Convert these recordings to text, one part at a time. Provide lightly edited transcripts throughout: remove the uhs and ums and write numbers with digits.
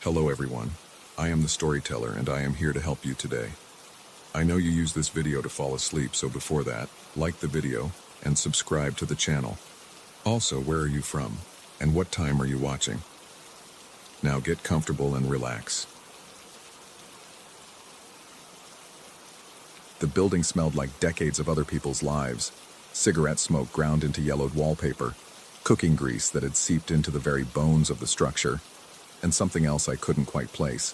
Hello everyone, I am the storyteller and I am here to help you today. I know you use this video to fall asleep, so before that, like the video and subscribe to the channel. Also, where are you from and what time are you watching? Now get comfortable and relax. The building smelled like decades of other people's lives. Cigarette smoke ground into yellowed wallpaper, cooking grease that had seeped into the very bones of the structure, and something else I couldn't quite place.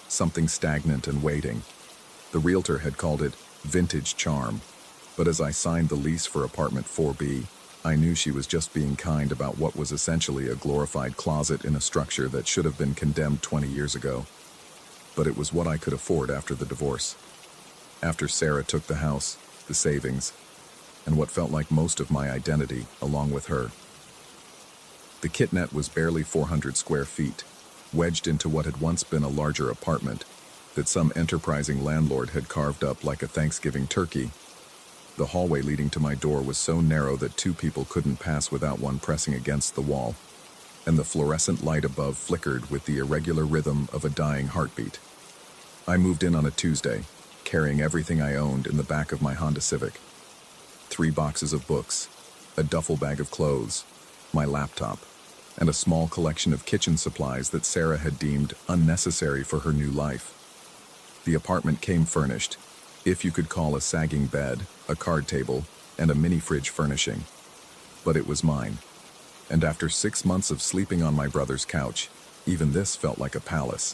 Something stagnant and waiting. The realtor had called it vintage charm, but as I signed the lease for apartment 4B, I knew she was just being kind about what was essentially a glorified closet in a structure that should have been condemned 20 years ago. But it was what I could afford after the divorce. After Sarah took the house, the savings, and what felt like most of my identity along with her. The kitnet was barely 400 square feet, wedged into what had once been a larger apartment that some enterprising landlord had carved up like a Thanksgiving turkey. The hallway leading to my door was so narrow that two people couldn't pass without one pressing against the wall, and the fluorescent light above flickered with the irregular rhythm of a dying heartbeat. I moved in on a Tuesday, carrying everything I owned in the back of my Honda Civic. 3 boxes of books, a duffel bag of clothes, my laptop, and a small collection of kitchen supplies that Sarah had deemed unnecessary for her new life. The apartment came furnished, if you could call a sagging bed, a card table, and a mini fridge furnishing. But it was mine, and after 6 months of sleeping on my brother's couch, even this felt like a palace.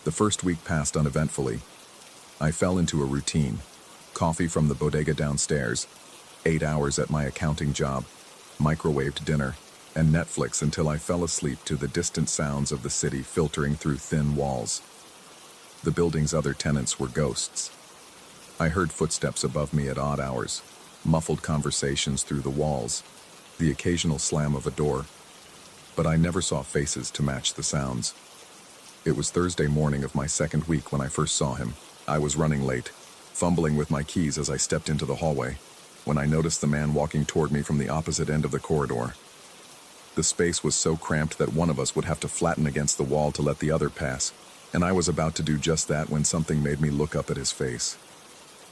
The first week passed uneventfully. I fell into a routine: coffee from the bodega downstairs, 8 hours at my accounting job, microwaved dinner, and Netflix until I fell asleep to the distant sounds of the city filtering through thin walls. The building's other tenants were ghosts. I heard footsteps above me at odd hours, muffled conversations through the walls, the occasional slam of a door, but I never saw faces to match the sounds. It was Thursday morning of my second week when I first saw him. I was running late, fumbling with my keys as I stepped into the hallway, when I noticed the man walking toward me from the opposite end of the corridor. The space was so cramped that one of us would have to flatten against the wall to let the other pass, and I was about to do just that when something made me look up at his face.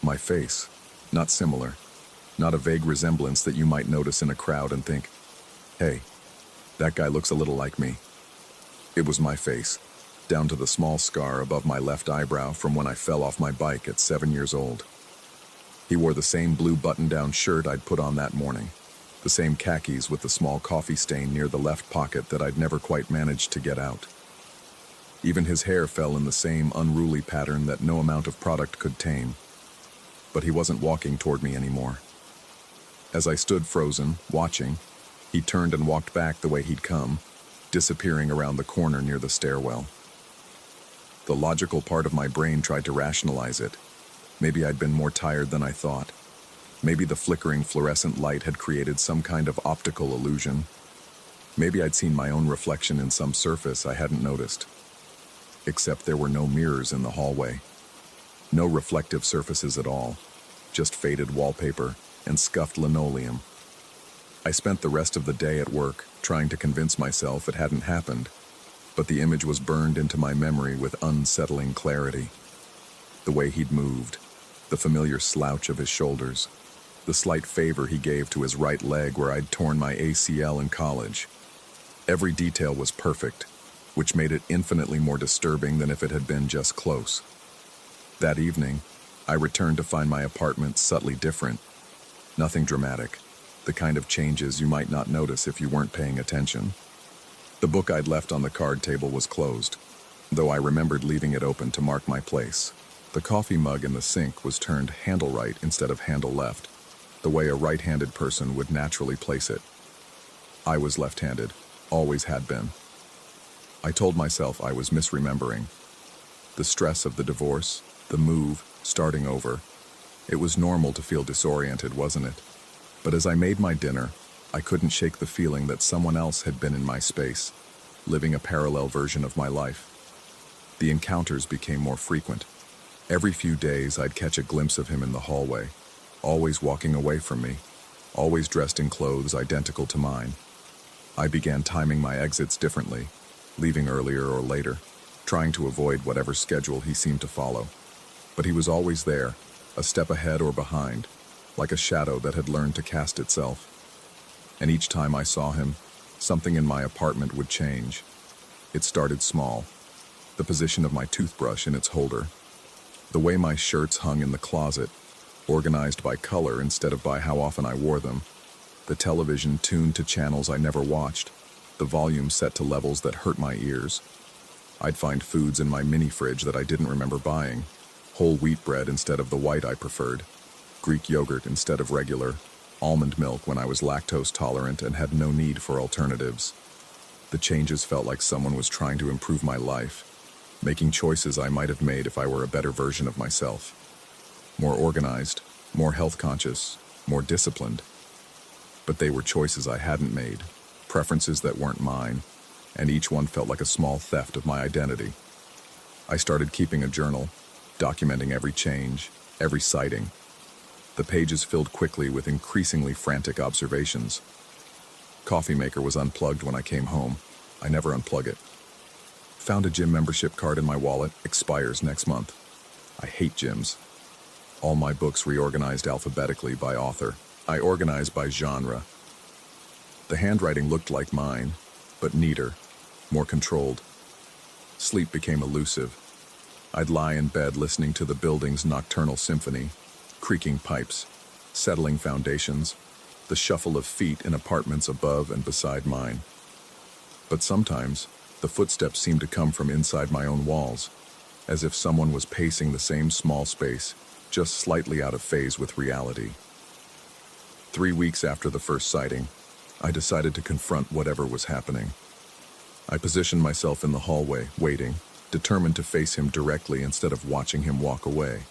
My face, not similar, not a vague resemblance that you might notice in a crowd and think, hey, that guy looks a little like me. It was my face, down to the small scar above my left eyebrow from when I fell off my bike at 7 years old. He wore the same blue button-down shirt I'd put on that morning, the same khakis with the small coffee stain near the left pocket that I'd never quite managed to get out. Even his hair fell in the same unruly pattern that no amount of product could tame. But he wasn't walking toward me anymore. As I stood frozen, watching, he turned and walked back the way he'd come, disappearing around the corner near the stairwell. The logical part of my brain tried to rationalize it. Maybe I'd been more tired than I thought. Maybe the flickering fluorescent light had created some kind of optical illusion. Maybe I'd seen my own reflection in some surface I hadn't noticed. Except there were no mirrors in the hallway. No reflective surfaces at all. Just faded wallpaper and scuffed linoleum. I spent the rest of the day at work trying to convince myself it hadn't happened, but the image was burned into my memory with unsettling clarity. The way he'd moved, the familiar slouch of his shoulders, the slight favor he gave to his right leg where I'd torn my ACL in college. Every detail was perfect, which made it infinitely more disturbing than if it had been just close. That evening, I returned to find my apartment subtly different. Nothing dramatic, the kind of changes you might not notice if you weren't paying attention. The book I'd left on the card table was closed, though I remembered leaving it open to mark my place. The coffee mug in the sink was turned handle right instead of handle left, the way a right-handed person would naturally place it. I was left-handed, always had been. I told myself I was misremembering. The stress of the divorce, the move, starting over. It was normal to feel disoriented, wasn't it? But as I made my dinner, I couldn't shake the feeling that someone else had been in my space, living a parallel version of my life. The encounters became more frequent. Every few days I'd catch a glimpse of him in the hallway, always walking away from me, always dressed in clothes identical to mine. I began timing my exits differently, leaving earlier or later, trying to avoid whatever schedule he seemed to follow. But he was always there, a step ahead or behind, like a shadow that had learned to cast itself. And each time I saw him, something in my apartment would change. It started small, the position of my toothbrush in its holder, the way my shirts hung in the closet, organized by color instead of by how often I wore them, the television tuned to channels I never watched, the volume set to levels that hurt my ears. I'd find foods in my mini fridge that I didn't remember buying, whole wheat bread instead of the white I preferred, Greek yogurt instead of regular, almond milk when I was lactose tolerant and had no need for alternatives. The changes felt like someone was trying to improve my life, making choices I might have made if I were a better version of myself. More organized, more health conscious, more disciplined. But they were choices I hadn't made, preferences that weren't mine, and each one felt like a small theft of my identity. I started keeping a journal, documenting every change, every sighting. The pages filled quickly with increasingly frantic observations. Coffee maker was unplugged when I came home. I never unplug it. Found a gym membership card in my wallet, expires next month. I hate gyms. All my books reorganized alphabetically by author. I organize by genre. The handwriting looked like mine, but neater, more controlled. Sleep became elusive. I'd lie in bed listening to the building's nocturnal symphony, creaking pipes, settling foundations, the shuffle of feet in apartments above and beside mine. But sometimes, the footsteps seemed to come from inside my own walls, as if someone was pacing the same small space, just slightly out of phase with reality. 3 weeks after the first sighting, I decided to confront whatever was happening. I positioned myself in the hallway, waiting, determined to face him directly instead of watching him walk away.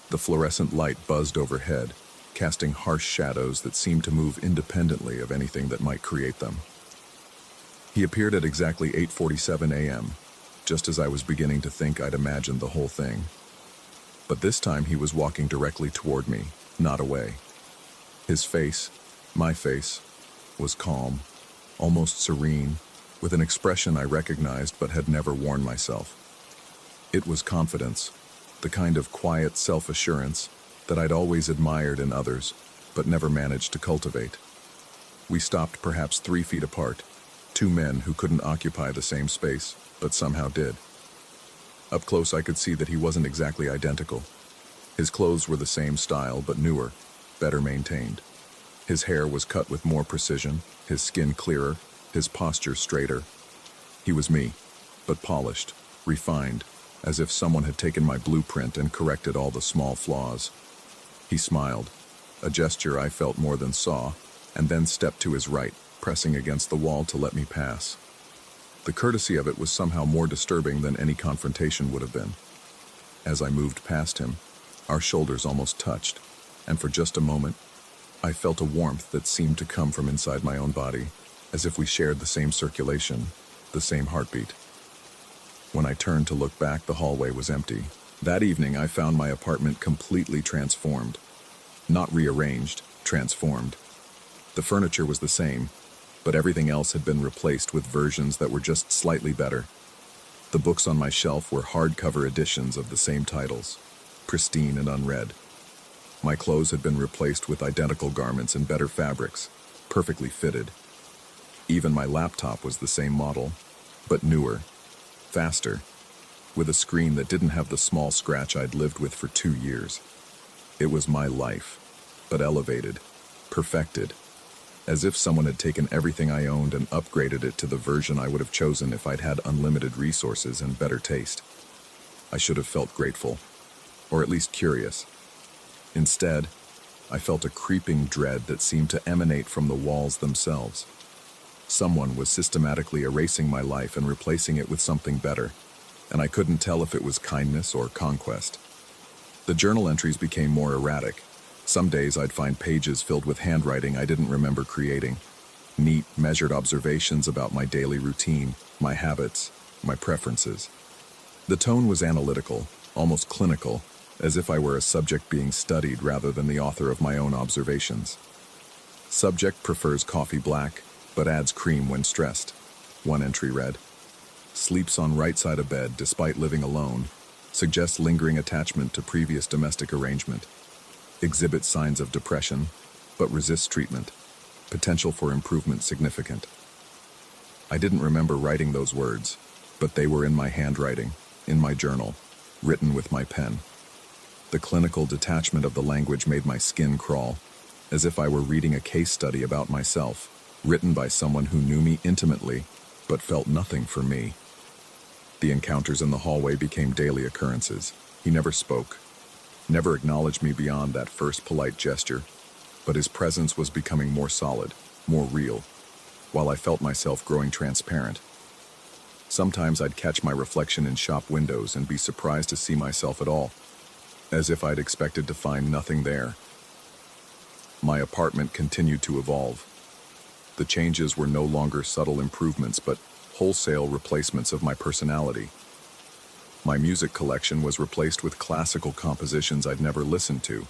The fluorescent light buzzed overhead, casting harsh shadows that seemed to move independently of anything that might create them. He appeared at exactly 8:47 a.m., just as I was beginning to think I'd imagined the whole thing. But this time he was walking directly toward me, not away. His face, my face, was calm, almost serene, with an expression I recognized but had never worn myself. It was confidence, the kind of quiet self-assurance that I'd always admired in others, but never managed to cultivate. We stopped perhaps 3 feet apart, two men who couldn't occupy the same space, but somehow did. Up close I could see that he wasn't exactly identical. His clothes were the same style, but newer, better maintained. His hair was cut with more precision, his skin clearer, his posture straighter. He was me, but polished, refined, as if someone had taken my blueprint and corrected all the small flaws. He smiled, a gesture I felt more than saw, and then stepped to his right, pressing against the wall to let me pass. The courtesy of it was somehow more disturbing than any confrontation would have been. As I moved past him, our shoulders almost touched, and for just a moment, I felt a warmth that seemed to come from inside my own body, as if we shared the same circulation, the same heartbeat. When I turned to look back, the hallway was empty. That evening, I found my apartment completely transformed. Not rearranged, transformed. The furniture was the same, but everything else had been replaced with versions that were just slightly better. The books on my shelf were hardcover editions of the same titles, pristine and unread. My clothes had been replaced with identical garments in better fabrics, perfectly fitted. Even my laptop was the same model, but newer, faster, with a screen that didn't have the small scratch I'd lived with for 2 years. It was my life, but elevated, perfected, as if someone had taken everything I owned and upgraded it to the version I would have chosen if I'd had unlimited resources and better taste. I should have felt grateful, or at least curious. Instead, I felt a creeping dread that seemed to emanate from the walls themselves. Someone was systematically erasing my life and replacing it with something better, and I couldn't tell if it was kindness or conquest. The journal entries became more erratic. Some days I'd find pages filled with handwriting I didn't remember creating, neat, measured observations about my daily routine, my habits, my preferences. The tone was analytical, almost clinical, as if I were a subject being studied rather than the author of my own observations. Subject prefers coffee black, but adds cream when stressed, one entry read. sleeps on right side of bed despite living alone, suggests lingering attachment to previous domestic arrangement, exhibits signs of depression, but resists treatment, potential for improvement significant. I didn't remember writing those words, but they were in my handwriting, in my journal, written with my pen. The clinical detachment of the language made my skin crawl, as if I were reading a case study about myself, written by someone who knew me intimately, but felt nothing for me. The encounters in the hallway became daily occurrences. He never spoke, never acknowledged me beyond that first polite gesture, but his presence was becoming more solid, more real, while I felt myself growing transparent. Sometimes I'd catch my reflection in shop windows and be surprised to see myself at all, as if I'd expected to find nothing there. My apartment continued to evolve. The changes were no longer subtle improvements, but wholesale replacements of my personality. My music collection was replaced with classical compositions I'd never listened to.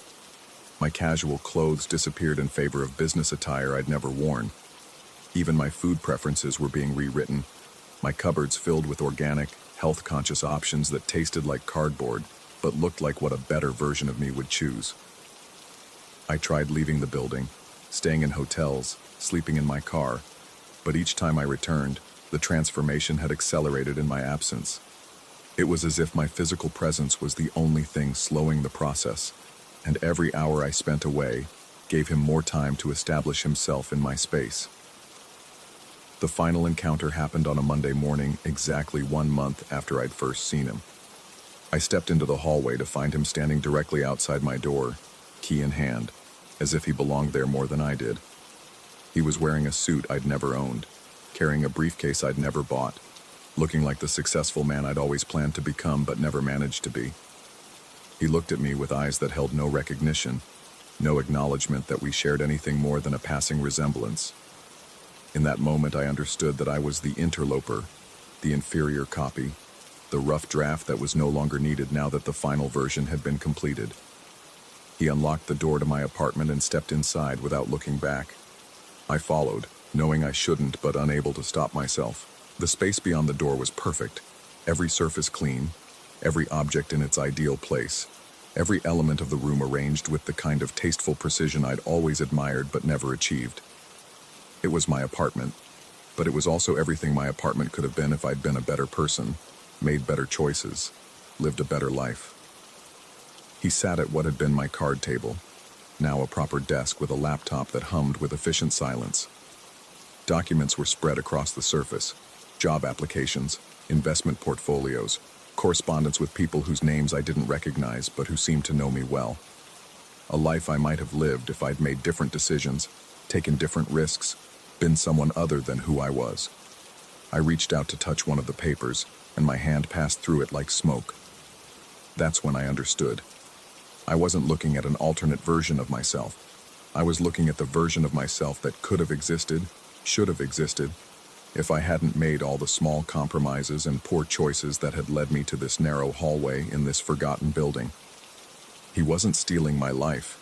My casual clothes disappeared in favor of business attire I'd never worn. Even my food preferences were being rewritten, my cupboards filled with organic, health-conscious options that tasted like cardboard, but looked like what a better version of me would choose. I tried leaving the building, staying in hotels, sleeping in my car, but each time I returned, the transformation had accelerated in my absence. It was as if my physical presence was the only thing slowing the process, and every hour I spent away gave him more time to establish himself in my space. The final encounter happened on a Monday morning, exactly 1 month after I'd first seen him. I stepped into the hallway to find him standing directly outside my door, key in hand, as if he belonged there more than I did. He was wearing a suit I'd never owned, carrying a briefcase I'd never bought, looking like the successful man I'd always planned to become but never managed to be. He looked at me with eyes that held no recognition, no acknowledgement that we shared anything more than a passing resemblance. In that moment I understood that I was the interloper, the inferior copy, the rough draft that was no longer needed now that the final version had been completed. He unlocked the door to my apartment and stepped inside without looking back. I followed, knowing I shouldn't but unable to stop myself. The space beyond the door was perfect, every surface clean, every object in its ideal place, every element of the room arranged with the kind of tasteful precision I'd always admired but never achieved. It was my apartment, but it was also everything my apartment could have been if I'd been a better person, made better choices, lived a better life. He sat at what had been my card table, now a proper desk with a laptop that hummed with efficient silence. Documents were spread across the surface, job applications, investment portfolios, correspondence with people whose names I didn't recognize but who seemed to know me well. A life I might have lived if I'd made different decisions, taken different risks, been someone other than who I was. I reached out to touch one of the papers, and my hand passed through it like smoke. That's when I understood. I wasn't looking at an alternate version of myself. I was looking at the version of myself that could have existed, should have existed, if I hadn't made all the small compromises and poor choices that had led me to this narrow hallway in this forgotten building. He wasn't stealing my life.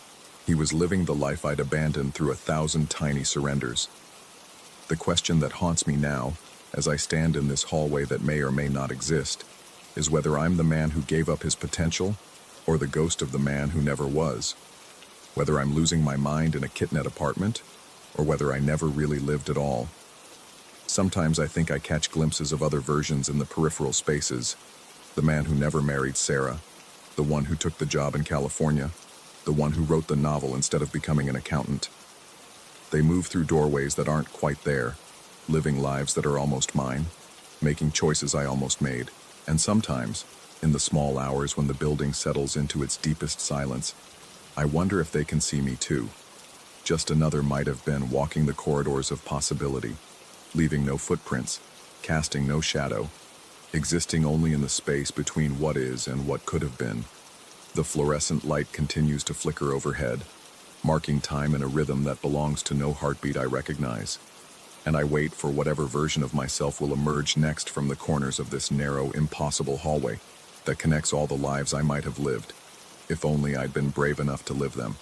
He was living the life I'd abandoned through 1,000 tiny surrenders. The question that haunts me now, as I stand in this hallway that may or may not exist, is whether I'm the man who gave up his potential or the ghost of the man who never was. Whether I'm losing my mind in a kitnet apartment or whether I never really lived at all. Sometimes I think I catch glimpses of other versions in the peripheral spaces. The man who never married Sarah, the one who took the job in California, the one who wrote the novel instead of becoming an accountant. They move through doorways that aren't quite there, living lives that are almost mine, making choices I almost made. And sometimes, in the small hours when the building settles into its deepest silence, I wonder if they can see me too. Just another might have been walking the corridors of possibility, leaving no footprints, casting no shadow, existing only in the space between what is and what could have been. The fluorescent light continues to flicker overhead, marking time in a rhythm that belongs to no heartbeat I recognize. And I wait for whatever version of myself will emerge next from the corners of this narrow, impossible hallway that connects all the lives I might have lived, if only I'd been brave enough to live them.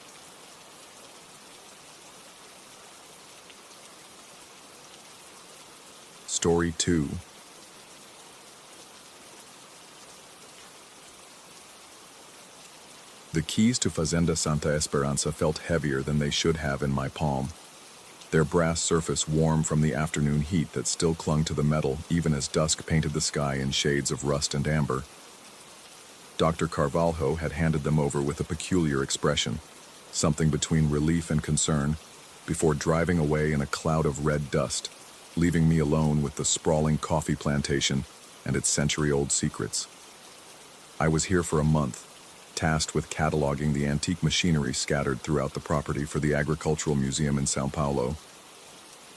Story 2. The keys to Fazenda Santa Esperanza felt heavier than they should have in my palm, their brass surface warm from the afternoon heat that still clung to the metal even as dusk painted the sky in shades of rust and amber. Dr. Carvalho had handed them over with a peculiar expression, something between relief and concern, before driving away in a cloud of red dust, leaving me alone with the sprawling coffee plantation and its century-old secrets. I was here for a month, tasked with cataloging the antique machinery scattered throughout the property for the Agricultural Museum in São Paulo.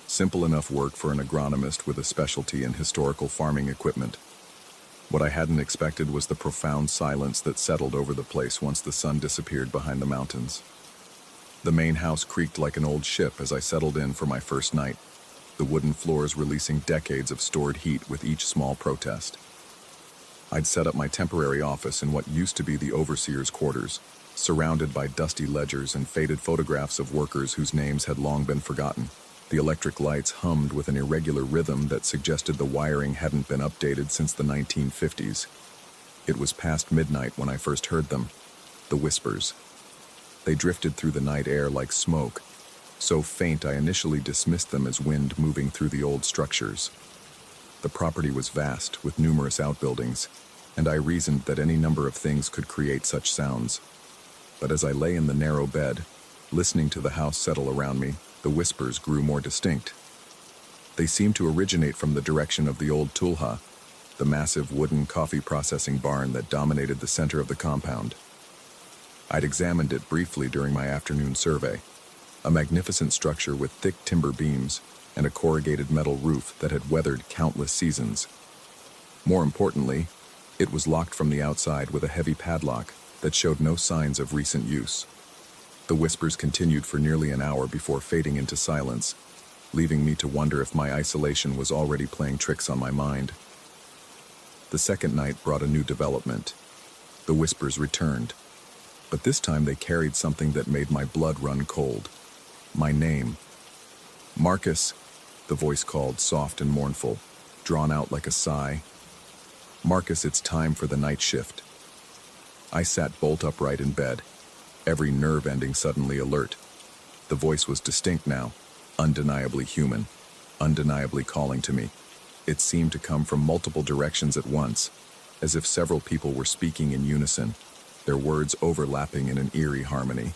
Simple enough work for an agronomist with a specialty in historical farming equipment. What I hadn't expected was the profound silence that settled over the place once the sun disappeared behind the mountains. The main house creaked like an old ship as I settled in for my first night, the wooden floors releasing decades of stored heat with each small protest. I'd set up my temporary office in what used to be the overseer's quarters, surrounded by dusty ledgers and faded photographs of workers whose names had long been forgotten. The electric lights hummed with an irregular rhythm that suggested the wiring hadn't been updated since the 1950s. It was past midnight when I first heard them, the whispers. They drifted through the night air like smoke, so faint I initially dismissed them as wind moving through the old structures. The property was vast, with numerous outbuildings, and I reasoned that any number of things could create such sounds. But as I lay in the narrow bed, listening to the house settle around me, the whispers grew more distinct. They seemed to originate from the direction of the old tulha, the massive wooden coffee processing barn that dominated the center of the compound. I'd examined it briefly during my afternoon survey, a magnificent structure with thick timber beams and a corrugated metal roof that had weathered countless seasons. More importantly, it was locked from the outside with a heavy padlock that showed no signs of recent use. The whispers continued for nearly an hour before fading into silence, leaving me to wonder if my isolation was already playing tricks on my mind. The second night brought a new development. The whispers returned, but this time they carried something that made my blood run cold. My name. "Marcus," the voice called, soft and mournful, drawn out like a sigh. "Marcus, it's time for the night shift." I sat bolt upright in bed, every nerve ending suddenly alert. The voice was distinct now, undeniably human, undeniably calling to me. It seemed to come from multiple directions at once, as if several people were speaking in unison, their words overlapping in an eerie harmony.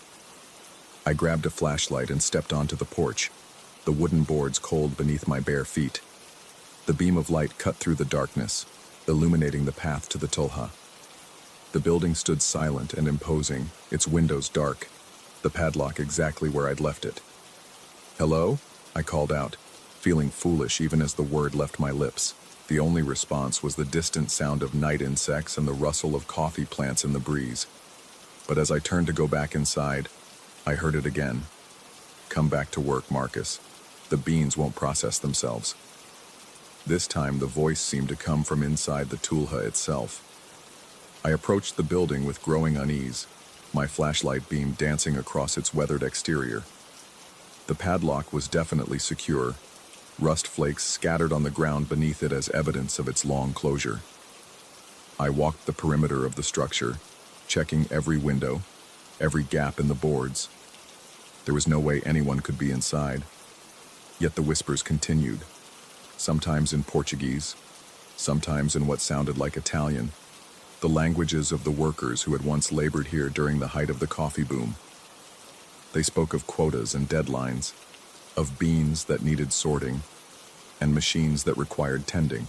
I grabbed a flashlight and stepped onto the porch, the wooden boards cold beneath my bare feet. The beam of light cut through the darkness, illuminating the path to the tulha. The building stood silent and imposing, its windows dark, the padlock exactly where I'd left it. "Hello?" I called out, feeling foolish even as the word left my lips. The only response was the distant sound of night insects and the rustle of coffee plants in the breeze. But as I turned to go back inside, I heard it again. "Come back to work, Marcus. The beans won't process themselves." This time the voice seemed to come from inside the tulha itself. I approached the building with growing unease, my flashlight beam dancing across its weathered exterior. The padlock was definitely secure, rust flakes scattered on the ground beneath it as evidence of its long closure. I walked the perimeter of the structure, checking every window, every gap in the boards. There was no way anyone could be inside. Yet the whispers continued, sometimes in Portuguese, sometimes in what sounded like Italian, the languages of the workers who had once labored here during the height of the coffee boom. They spoke of quotas and deadlines, of beans that needed sorting, and machines that required tending.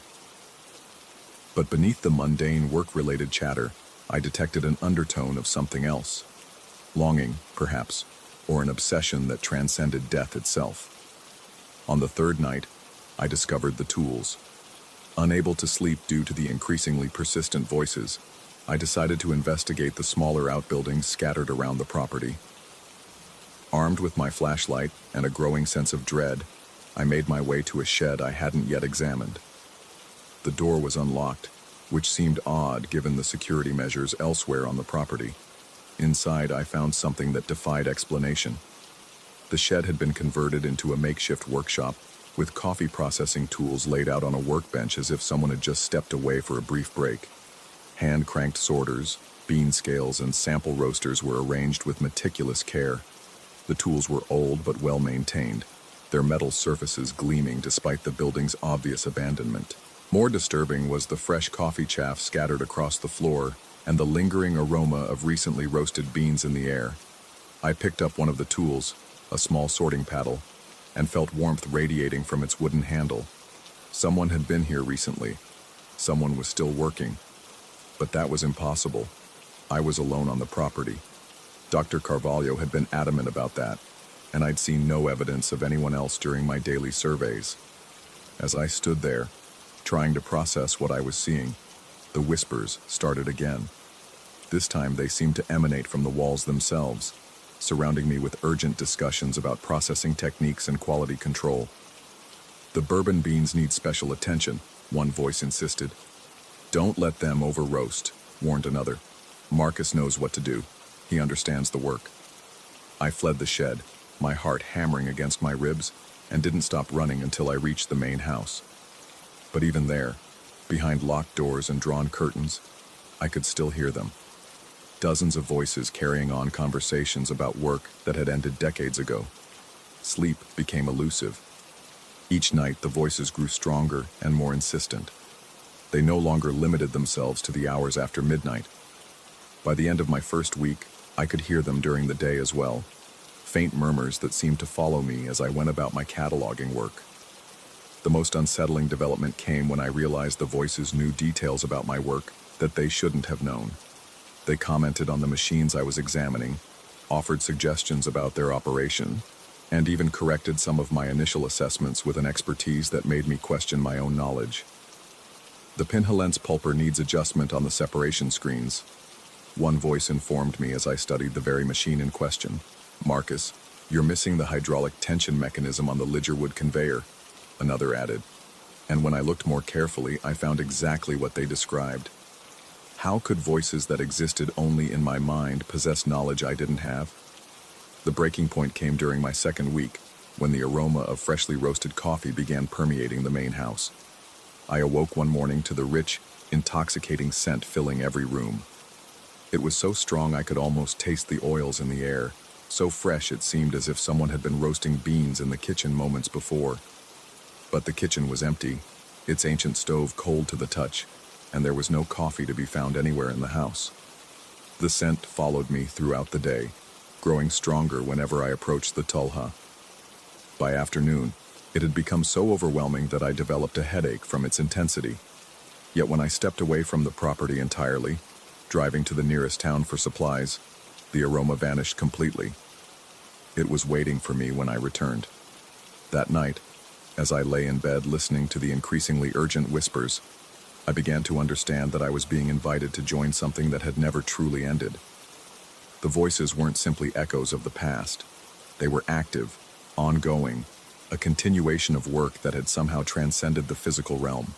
But beneath the mundane work-related chatter, I detected an undertone of something else. Longing, perhaps, or an obsession that transcended death itself. On the third night, I discovered the tools. Unable to sleep due to the increasingly persistent voices, I decided to investigate the smaller outbuildings scattered around the property. Armed with my flashlight and a growing sense of dread, I made my way to a shed I hadn't yet examined. The door was unlocked, which seemed odd given the security measures elsewhere on the property. Inside, I found something that defied explanation. The shed had been converted into a makeshift workshop, with coffee processing tools laid out on a workbench as if someone had just stepped away for a brief break. Hand-cranked sorters, Bean scales and sample roasters were arranged with meticulous care. The tools were old but well maintained, their metal surfaces gleaming despite the building's obvious abandonment. More disturbing was the fresh coffee chaff scattered across the floor and the lingering aroma of recently roasted beans in the air. I picked up one of the tools, a small sorting paddle, and felt warmth radiating from its wooden handle. Someone had been here recently. Someone was still working. But that was impossible. I was alone on the property. Dr. Carvalho had been adamant about that, and I'd seen no evidence of anyone else during my daily surveys. As I stood there, trying to process what I was seeing, the whispers started again. This time they seemed to emanate from the walls themselves, surrounding me with urgent discussions about processing techniques and quality control. "The bourbon beans need special attention," one voice insisted. "Don't let them over-roast," warned another. "Marcus knows what to do. He understands the work." I fled the shed, my heart hammering against my ribs, and didn't stop running until I reached the main house. But even there, behind locked doors and drawn curtains, I could still hear them. Dozens of voices carrying on conversations about work that had ended decades ago. Sleep became elusive. Each night, the voices grew stronger and more insistent. They no longer limited themselves to the hours after midnight. By the end of my first week, I could hear them during the day as well, faint murmurs that seemed to follow me as I went about my cataloging work. The most unsettling development came when I realized the voices knew details about my work that they shouldn't have known. They commented on the machines I was examining, offered suggestions about their operation, and even corrected some of my initial assessments with an expertise that made me question my own knowledge. "The Pinholence pulper needs adjustment on the separation screens," one voice informed me as I studied the very machine in question. "Marcus, you're missing the hydraulic tension mechanism on the Lidgerwood conveyor," another added. And when I looked more carefully, I found exactly what they described. How could voices that existed only in my mind possess knowledge I didn't have? The breaking point came during my second week, when the aroma of freshly roasted coffee began permeating the main house. I awoke one morning to the rich, intoxicating scent filling every room. It was so strong I could almost taste the oils in the air, so fresh it seemed as if someone had been roasting beans in the kitchen moments before. But the kitchen was empty, its ancient stove cold to the touch, and there was no coffee to be found anywhere in the house. The scent followed me throughout the day, growing stronger whenever I approached the Tulha. By afternoon, it had become so overwhelming that I developed a headache from its intensity. Yet when I stepped away from the property entirely, driving to the nearest town for supplies, the aroma vanished completely. It was waiting for me when I returned. That night, as I lay in bed listening to the increasingly urgent whispers, I began to understand that I was being invited to join something that had never truly ended. The voices weren't simply echoes of the past. They were active, ongoing, a continuation of work that had somehow transcended the physical realm.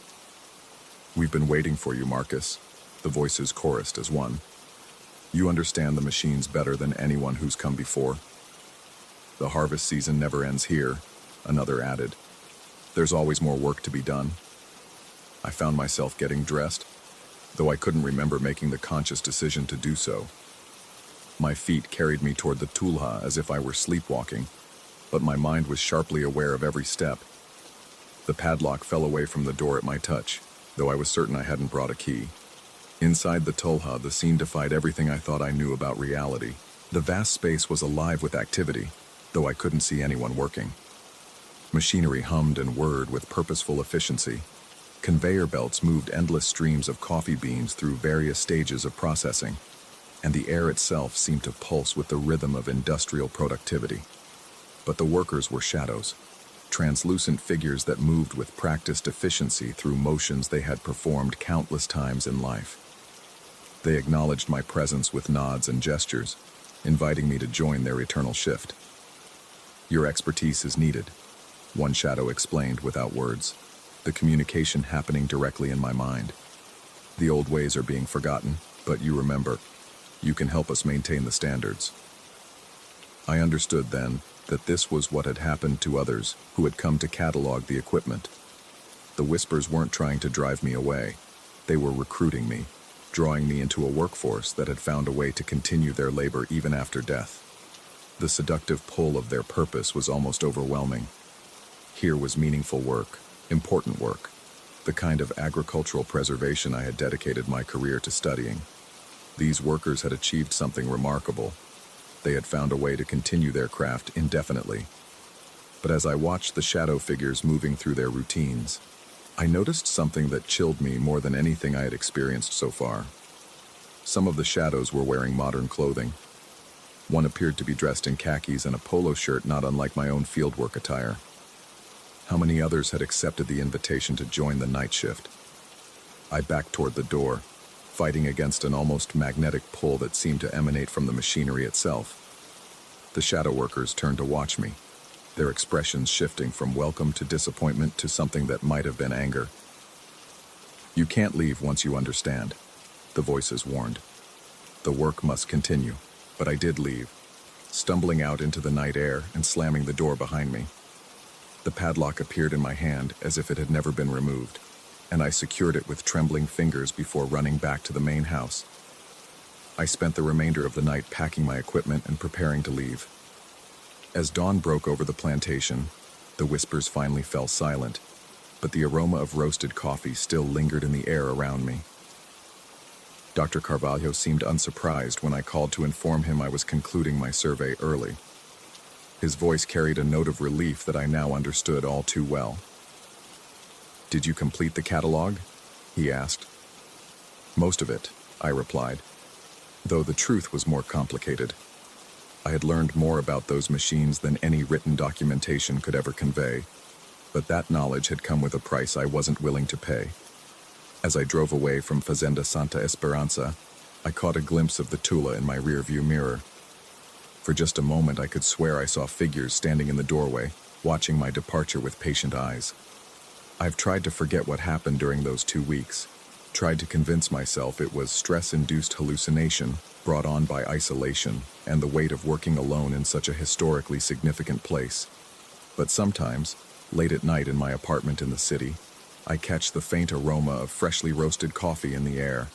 "We've been waiting for you, Marcus," the voices chorused as one. "You understand the machines better than anyone who's come before." "The harvest season never ends here," another added. "There's always more work to be done." I found myself getting dressed, though I couldn't remember making the conscious decision to do so. My feet carried me toward the Tulha as if I were sleepwalking, but my mind was sharply aware of every step. The padlock fell away from the door at my touch, though I was certain I hadn't brought a key. Inside the Tulha, the scene defied everything I thought I knew about reality. The vast space was alive with activity, though I couldn't see anyone working. Machinery hummed and whirred with purposeful efficiency. Conveyor belts moved endless streams of coffee beans through various stages of processing, and the air itself seemed to pulse with the rhythm of industrial productivity. But the workers were shadows, translucent figures that moved with practiced efficiency through motions they had performed countless times in life. They acknowledged my presence with nods and gestures, inviting me to join their eternal shift. "Your expertise is needed," one shadow explained without words, the communication happening directly in my mind. "The old ways are being forgotten, but you remember, you can help us maintain the standards." I understood then that this was what had happened to others who had come to catalog the equipment. The whispers weren't trying to drive me away. They were recruiting me, drawing me into a workforce that had found a way to continue their labor even after death. The seductive pull of their purpose was almost overwhelming. Here was meaningful work, important work, the kind of agricultural preservation I had dedicated my career to studying. These workers had achieved something remarkable. They had found a way to continue their craft indefinitely. But as I watched the shadow figures moving through their routines, I noticed something that chilled me more than anything I had experienced so far. Some of the shadows were wearing modern clothing. One appeared to be dressed in khakis and a polo shirt not unlike my own fieldwork attire. How many others had accepted the invitation to join the night shift? I backed toward the door, fighting against an almost magnetic pull that seemed to emanate from the machinery itself. The shadow workers turned to watch me, their expressions shifting from welcome to disappointment to something that might have been anger. "You can't leave once you understand," the voices warned. "The work must continue." But I did leave, stumbling out into the night air and slamming the door behind me. The padlock appeared in my hand as if it had never been removed, and I secured it with trembling fingers before running back to the main house. I spent the remainder of the night packing my equipment and preparing to leave. As dawn broke over the plantation, the whispers finally fell silent, but the aroma of roasted coffee still lingered in the air around me. Dr. Carvalho seemed unsurprised when I called to inform him I was concluding my survey early. His voice carried a note of relief that I now understood all too well. "Did you complete the catalog?" he asked. "Most of it," I replied, though the truth was more complicated. I had learned more about those machines than any written documentation could ever convey, but that knowledge had come with a price I wasn't willing to pay. As I drove away from Fazenda Santa Esperanza, I caught a glimpse of the Tula in my rearview mirror. For just a moment, I could swear I saw figures standing in the doorway, watching my departure with patient eyes. I've tried to forget what happened during those 2 weeks, tried to convince myself it was stress-induced hallucination brought on by isolation and the weight of working alone in such a historically significant place. But sometimes, late at night in my apartment in the city, I catch the faint aroma of freshly roasted coffee in the air.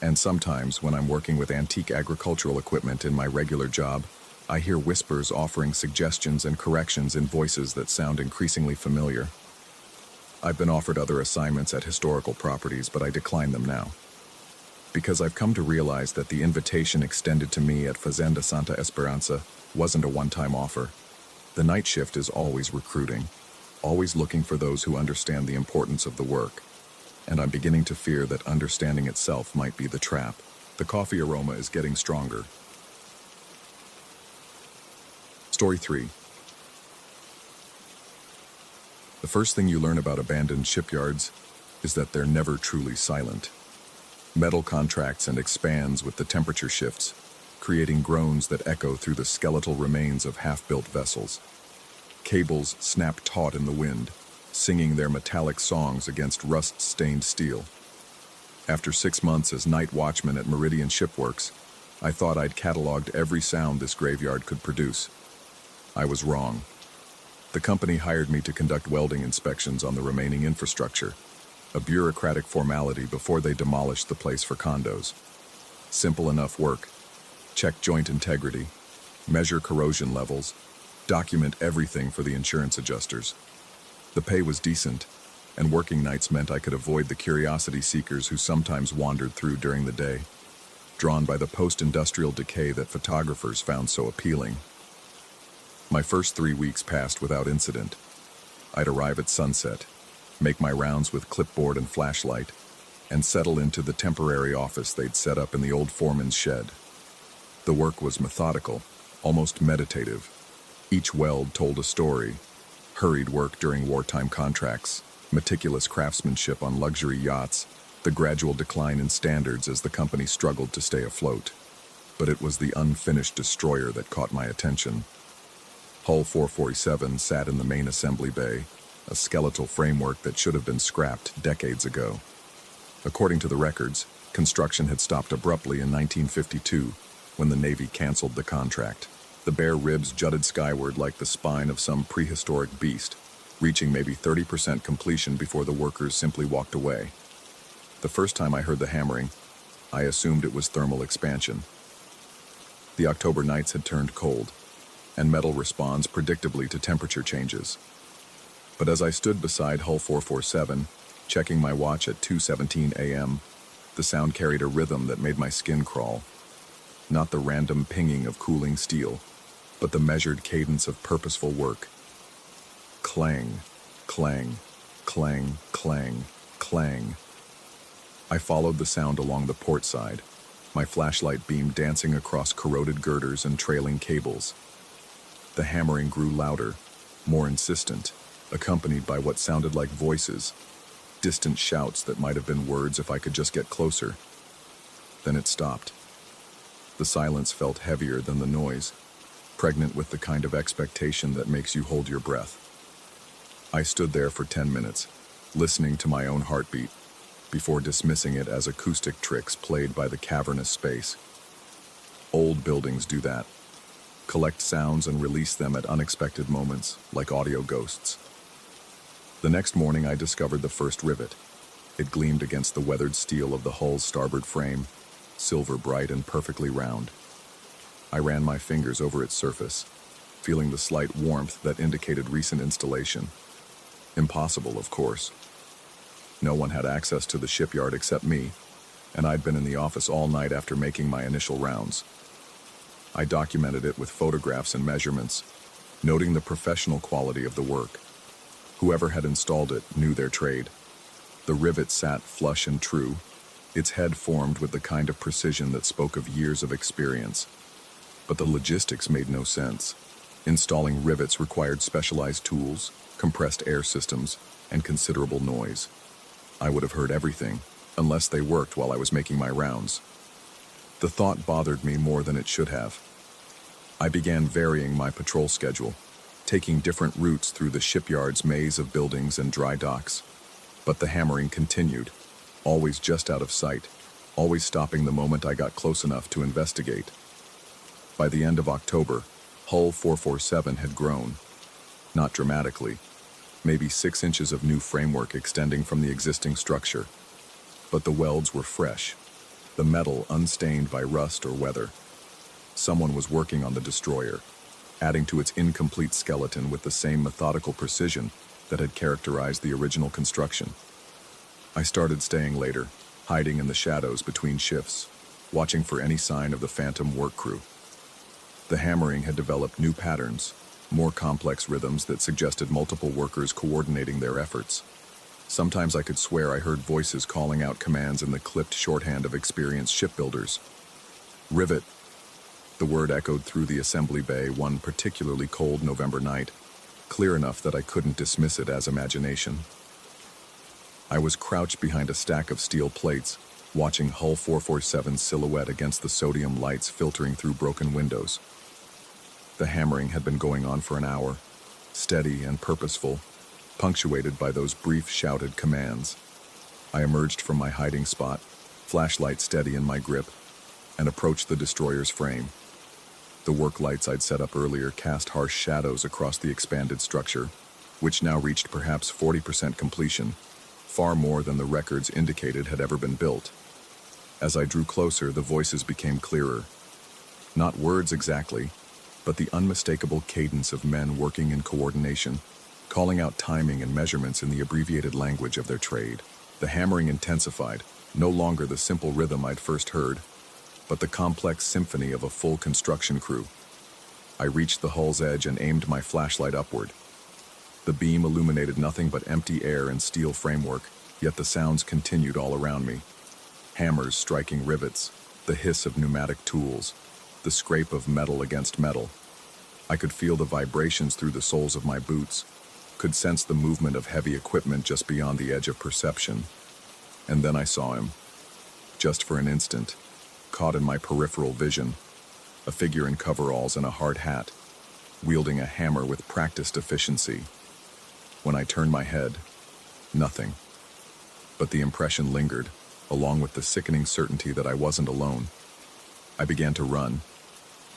And sometimes, when I'm working with antique agricultural equipment in my regular job, I hear whispers offering suggestions and corrections in voices that sound increasingly familiar. I've been offered other assignments at historical properties, but I decline them now. Because I've come to realize that the invitation extended to me at Fazenda Santa Esperanza wasn't a one-time offer. The night shift is always recruiting, always looking for those who understand the importance of the work. And I'm beginning to fear that understanding itself might be the trap. The coffee aroma is getting stronger. Story 3. The first thing you learn about abandoned shipyards is that they're never truly silent. Metal contracts and expands with the temperature shifts, creating groans that echo through the skeletal remains of half-built vessels. Cables snap taut in the wind, singing their metallic songs against rust-stained steel. After 6 months as night watchman at Meridian Shipworks, I thought I'd cataloged every sound this graveyard could produce. I was wrong. The company hired me to conduct welding inspections on the remaining infrastructure, a bureaucratic formality before they demolished the place for condos. Simple enough work. Check joint integrity, measure corrosion levels, document everything for the insurance adjusters. The pay was decent, and working nights meant I could avoid the curiosity seekers who sometimes wandered through during the day, drawn by the post-industrial decay that photographers found so appealing. My first 3 weeks passed without incident. I'd arrive at sunset, make my rounds with clipboard and flashlight, and settle into the temporary office they'd set up in the old foreman's shed. The work was methodical, almost meditative. Each weld told a story. Hurried work during wartime contracts, meticulous craftsmanship on luxury yachts, the gradual decline in standards as the company struggled to stay afloat. But it was the unfinished destroyer that caught my attention. Hull 447 sat in the main assembly bay, a skeletal framework that should have been scrapped decades ago. According to the records, construction had stopped abruptly in 1952 when the Navy canceled the contract. The bare ribs jutted skyward like the spine of some prehistoric beast, reaching maybe 30% completion before the workers simply walked away. The first time I heard the hammering, I assumed it was thermal expansion. The October nights had turned cold, and metal responds predictably to temperature changes. But as I stood beside hull 447, checking my watch at 2:17 a.m., the sound carried a rhythm that made my skin crawl. Not the random pinging of cooling steel, but the measured cadence of purposeful work. Clang, clang, clang, clang, clang. I followed the sound along the port side, my flashlight beam dancing across corroded girders and trailing cables. The hammering grew louder, more insistent, accompanied by what sounded like voices, distant shouts that might have been words if I could just get closer. Then it stopped. The silence felt heavier than the noise, pregnant with the kind of expectation that makes you hold your breath. I stood there for 10 minutes, listening to my own heartbeat, before dismissing it as acoustic tricks played by the cavernous space. Old buildings do that. Collect sounds and release them at unexpected moments, like audio ghosts. The next morning I discovered the first rivet. It gleamed against the weathered steel of the hull's starboard frame, silver bright and perfectly round. I ran my fingers over its surface, feeling the slight warmth that indicated recent installation. Impossible, of course. No one had access to the shipyard except me, and I'd been in the office all night after making my initial rounds. I documented it with photographs and measurements, noting the professional quality of the work. Whoever had installed it knew their trade. The rivet sat flush and true, its head formed with the kind of precision that spoke of years of experience. But the logistics made no sense. Installing rivets required specialized tools, compressed air systems, and considerable noise. I would have heard everything, unless they worked while I was making my rounds. The thought bothered me more than it should have. I began varying my patrol schedule, taking different routes through the shipyard's maze of buildings and dry docks. But the hammering continued, always just out of sight, always stopping the moment I got close enough to investigate. By the end of October, hull 447 had grown. Not dramatically, maybe 6 inches of new framework extending from the existing structure. But the welds were fresh, the metal unstained by rust or weather. Someone was working on the destroyer, adding to its incomplete skeleton with the same methodical precision that had characterized the original construction. I started staying later, hiding in the shadows between shifts, watching for any sign of the phantom work crew. The hammering had developed new patterns, more complex rhythms that suggested multiple workers coordinating their efforts. Sometimes I could swear I heard voices calling out commands in the clipped shorthand of experienced shipbuilders. Rivet. The word echoed through the assembly bay one particularly cold November night, clear enough that I couldn't dismiss it as imagination. I was crouched behind a stack of steel plates, watching hull 447's silhouette against the sodium lights filtering through broken windows. The hammering had been going on for an hour, steady and purposeful, punctuated by those brief shouted commands. I emerged from my hiding spot, flashlight steady in my grip, and approached the destroyer's frame. The work lights I'd set up earlier cast harsh shadows across the expanded structure, which now reached perhaps 40% completion, far more than the records indicated had ever been built. As I drew closer, the voices became clearer. Not words exactly, but the unmistakable cadence of men working in coordination, calling out timing and measurements in the abbreviated language of their trade. The hammering intensified, no longer the simple rhythm I'd first heard, but the complex symphony of a full construction crew. I reached the hull's edge and aimed my flashlight upward. The beam illuminated nothing but empty air and steel framework, yet the sounds continued all around me. Hammers striking rivets, the hiss of pneumatic tools, the scrape of metal against metal. I could feel the vibrations through the soles of my boots, could sense the movement of heavy equipment just beyond the edge of perception. And then I saw him. Just for an instant, caught in my peripheral vision, a figure in coveralls and a hard hat, wielding a hammer with practiced efficiency. When I turned my head, nothing. But the impression lingered, along with the sickening certainty that I wasn't alone. I began to run.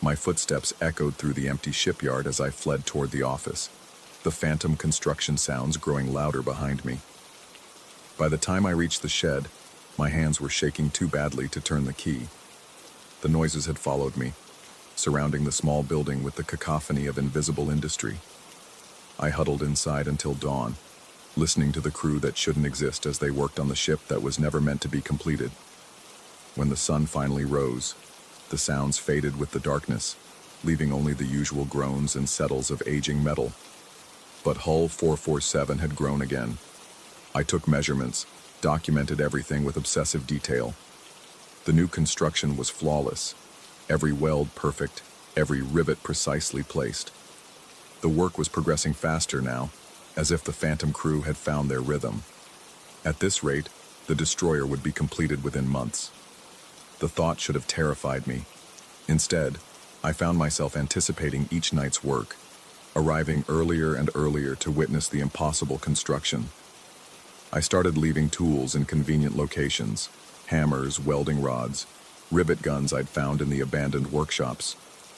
My footsteps echoed through the empty shipyard as I fled toward the office, the phantom construction sounds growing louder behind me. By the time I reached the shed, My hands were shaking too badly to turn the key. The noises had followed me, surrounding the small building with the cacophony of invisible industry. I huddled inside until dawn, listening to the crew that shouldn't exist as they worked on the ship that was never meant to be completed. When the sun finally rose, the sounds faded with the darkness, leaving only the usual groans and settles of aging metal. But Hull 447 had grown again. I took measurements, documented everything with obsessive detail. The new construction was flawless, every weld perfect, every rivet precisely placed. The work was progressing faster now, as if the Phantom crew had found their rhythm. At this rate, the destroyer would be completed within months. The thought should have terrified me. Instead, I found myself anticipating each night's work, arriving earlier and earlier to witness the impossible construction. I started leaving tools in convenient locations, hammers, welding rods, rivet guns I'd found in the abandoned workshops.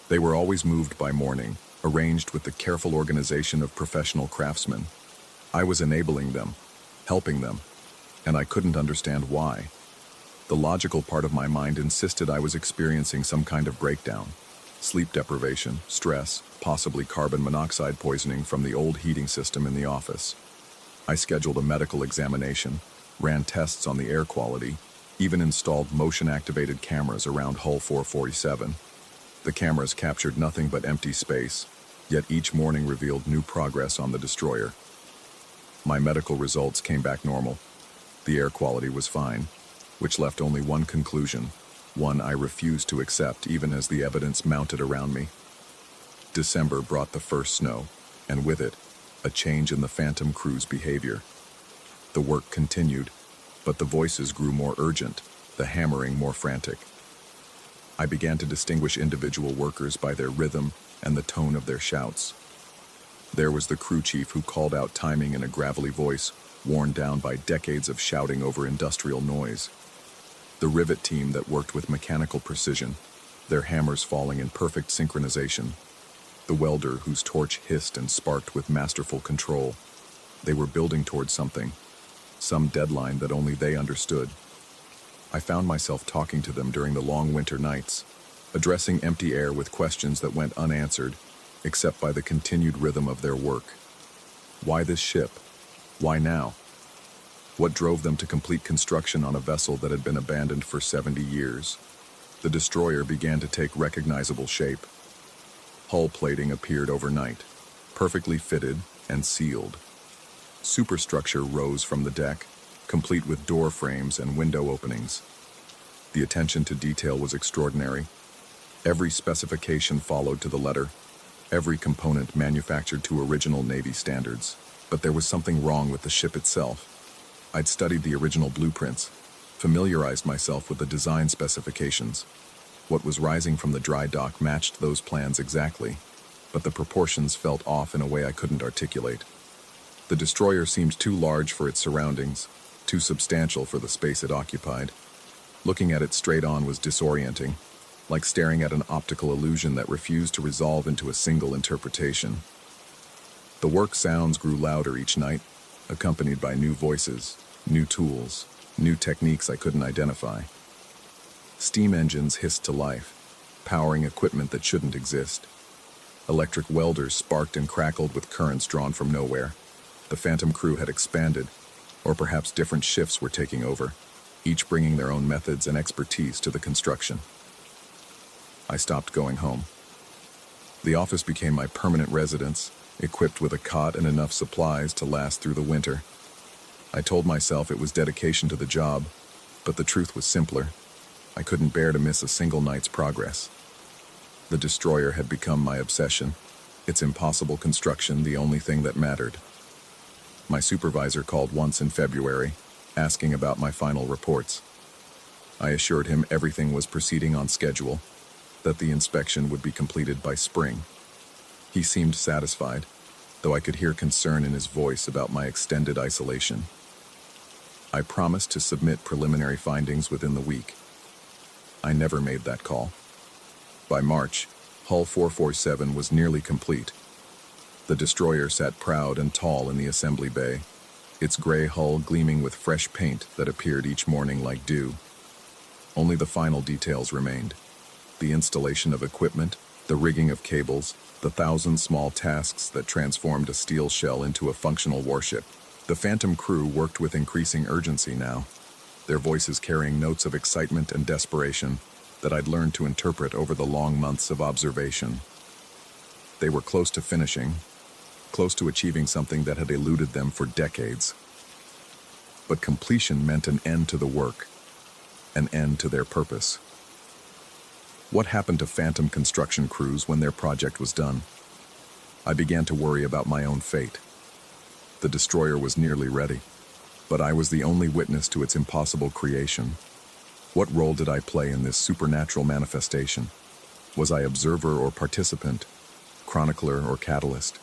They were always moved by morning, arranged with the careful organization of professional craftsmen. I was enabling them, helping them, and I couldn't understand why. The logical part of my mind insisted I was experiencing some kind of breakdown. Sleep deprivation, stress, possibly carbon monoxide poisoning from the old heating system in the office. I scheduled a medical examination, ran tests on the air quality, even installed motion-activated cameras around Hull 447. The cameras captured nothing but empty space, yet each morning revealed new progress on the destroyer. My medical results came back normal. The air quality was fine, which left only one conclusion, one I refused to accept even as the evidence mounted around me. December brought the first snow, and with it, a change in the Phantom crew's behavior. The work continued, but the voices grew more urgent, the hammering more frantic. I began to distinguish individual workers by their rhythm and the tone of their shouts. There was the crew chief who called out timing in a gravelly voice, worn down by decades of shouting over industrial noise. The rivet team that worked with mechanical precision, their hammers falling in perfect synchronization. The welder whose torch hissed and sparked with masterful control. They were building towards something, some deadline that only they understood. I found myself talking to them during the long winter nights, addressing empty air with questions that went unanswered, except by the continued rhythm of their work. Why this ship? Why now? What drove them to complete construction on a vessel that had been abandoned for 70 years? The destroyer began to take recognizable shape. Hull plating appeared overnight, perfectly fitted and sealed. Superstructure rose from the deck, complete with door frames and window openings. The attention to detail was extraordinary. Every specification followed to the letter, every component manufactured to original Navy standards. But there was something wrong with the ship itself. I'd studied the original blueprints, familiarized myself with the design specifications. What was rising from the dry dock matched those plans exactly, but the proportions felt off in a way I couldn't articulate. The destroyer seemed too large for its surroundings, too substantial for the space it occupied. Looking at it straight on was disorienting, like staring at an optical illusion that refused to resolve into a single interpretation. The work sounds grew louder each night, accompanied by new voices, new tools, new techniques I couldn't identify. Steam engines hissed to life, powering equipment that shouldn't exist. Electric welders sparked and crackled with currents drawn from nowhere. The Phantom crew had expanded, or perhaps different shifts were taking over, each bringing their own methods and expertise to the construction. I stopped going home. The office became my permanent residence, equipped with a cot and enough supplies to last through the winter. I told myself it was dedication to the job, but the truth was simpler. I couldn't bear to miss a single night's progress. The destroyer had become my obsession, its impossible construction the only thing that mattered. My supervisor called once in February, asking about my final reports. I assured him everything was proceeding on schedule, that the inspection would be completed by spring. He seemed satisfied, though I could hear concern in his voice about my extended isolation. I promised to submit preliminary findings within the week. I never made that call. By March, Hull 447 was nearly complete. The destroyer sat proud and tall in the assembly bay, its gray hull gleaming with fresh paint that appeared each morning like dew. Only the final details remained. The installation of equipment, the rigging of cables, the thousand small tasks that transformed a steel shell into a functional warship. The Phantom crew worked with increasing urgency now, their voices carrying notes of excitement and desperation that I'd learned to interpret over the long months of observation. They were close to finishing, close to achieving something that had eluded them for decades. But completion meant an end to the work, an end to their purpose. What happened to Phantom construction crews when their project was done? I began to worry about my own fate. The destroyer was nearly ready, but I was the only witness to its impossible creation. What role did I play in this supernatural manifestation? Was I observer or participant, chronicler or catalyst?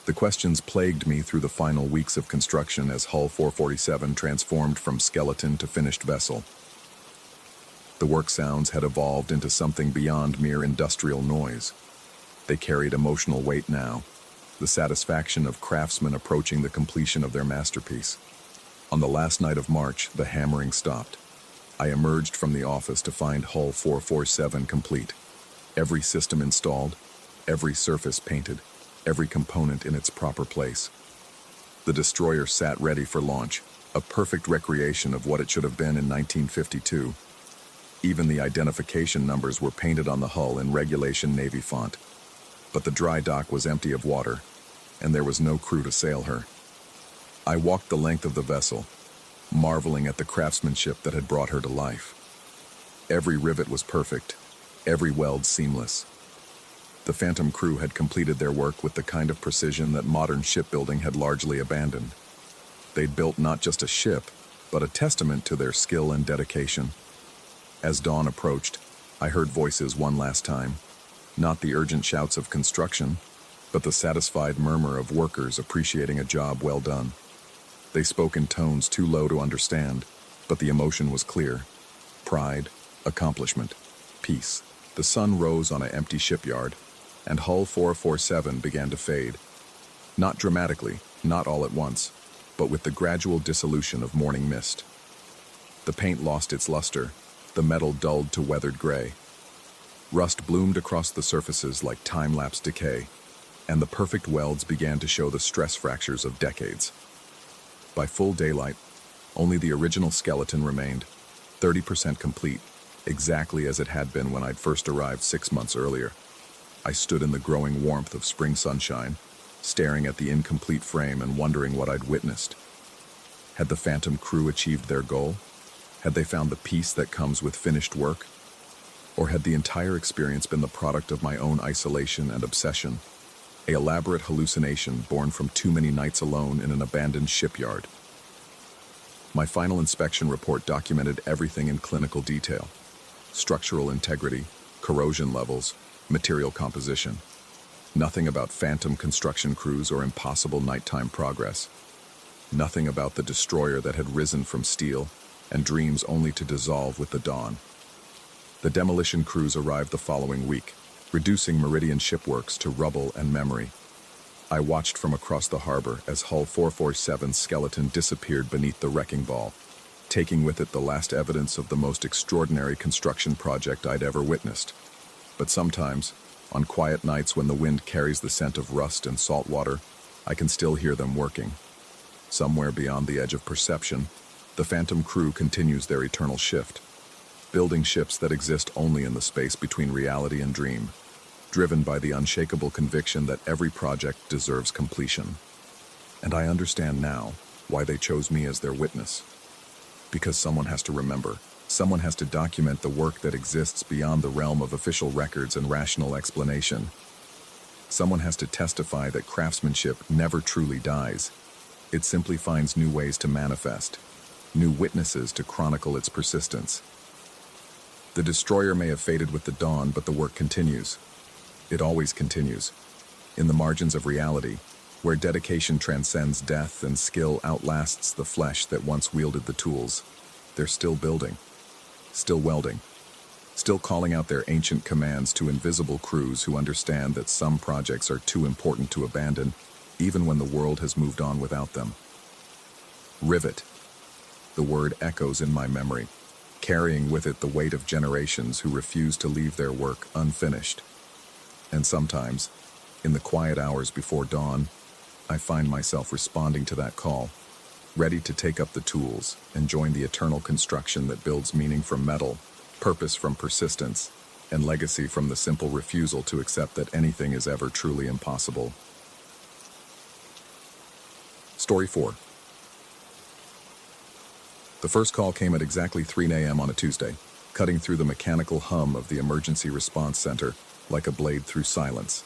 The questions plagued me through the final weeks of construction as Hull 447 transformed from skeleton to finished vessel. The work sounds had evolved into something beyond mere industrial noise. They carried emotional weight now, the satisfaction of craftsmen approaching the completion of their masterpiece. On the last night of March, the hammering stopped. I emerged from the office to find Hull 447 complete. Every system installed, every surface painted, every component in its proper place. The destroyer sat ready for launch, a perfect recreation of what it should have been in 1952. Even the identification numbers were painted on the hull in regulation Navy font. But the dry dock was empty of water, and there was no crew to sail her. I walked the length of the vessel, marveling at the craftsmanship that had brought her to life. Every rivet was perfect, every weld seamless. The Phantom crew had completed their work with the kind of precision that modern shipbuilding had largely abandoned. They'd built not just a ship, but a testament to their skill and dedication. As dawn approached, I heard voices one last time, not the urgent shouts of construction, but the satisfied murmur of workers appreciating a job well done. They spoke in tones too low to understand, but the emotion was clear. Pride, accomplishment, peace. The sun rose on an empty shipyard, and Hull 447 began to fade. Not dramatically, not all at once, but with the gradual dissolution of morning mist. The paint lost its luster, the metal dulled to weathered gray. Rust bloomed across the surfaces like time-lapse decay, and the perfect welds began to show the stress fractures of decades. By full daylight, only the original skeleton remained, 30% complete, exactly as it had been when I'd first arrived 6 months earlier. I stood in the growing warmth of spring sunshine, staring at the incomplete frame and wondering what I'd witnessed. Had the Phantom crew achieved their goal? Had they found the peace that comes with finished work? Or had the entire experience been the product of my own isolation and obsession, an elaborate hallucination born from too many nights alone in an abandoned shipyard? My final inspection report documented everything in clinical detail: structural integrity, corrosion levels, material composition. Nothing about Phantom construction crews or impossible nighttime progress. Nothing about the destroyer that had risen from steel and dreams only to dissolve with the dawn. The demolition crews arrived the following week, reducing Meridian shipworks to rubble and memory. I watched from across the harbor as Hull 447's skeleton disappeared beneath the wrecking ball, taking with it the last evidence of the most extraordinary construction project I'd ever witnessed. But sometimes, on quiet nights when the wind carries the scent of rust and salt water, I can still hear them working. Somewhere beyond the edge of perception, the Phantom crew continues their eternal shift, building ships that exist only in the space between reality and dream, driven by the unshakable conviction that every project deserves completion. And I understand now why they chose me as their witness. Because someone has to remember, someone has to document the work that exists beyond the realm of official records and rational explanation. Someone has to testify that craftsmanship never truly dies. It simply finds new ways to manifest, new witnesses to chronicle its persistence. The destroyer may have faded with the dawn, but the work continues. It always continues. In the margins of reality, where dedication transcends death and skill outlasts the flesh that once wielded the tools, they're still building, still welding, still calling out their ancient commands to invisible crews who understand that some projects are too important to abandon, even when the world has moved on without them. Rivet. The word echoes in my memory, carrying with it the weight of generations who refuse to leave their work unfinished. And sometimes, in the quiet hours before dawn, I find myself responding to that call, ready to take up the tools and join the eternal construction that builds meaning from metal, purpose from persistence, and legacy from the simple refusal to accept that anything is ever truly impossible. Story 4. The first call came at exactly 3 a.m. on a Tuesday, cutting through the mechanical hum of the emergency response center like a blade through silence.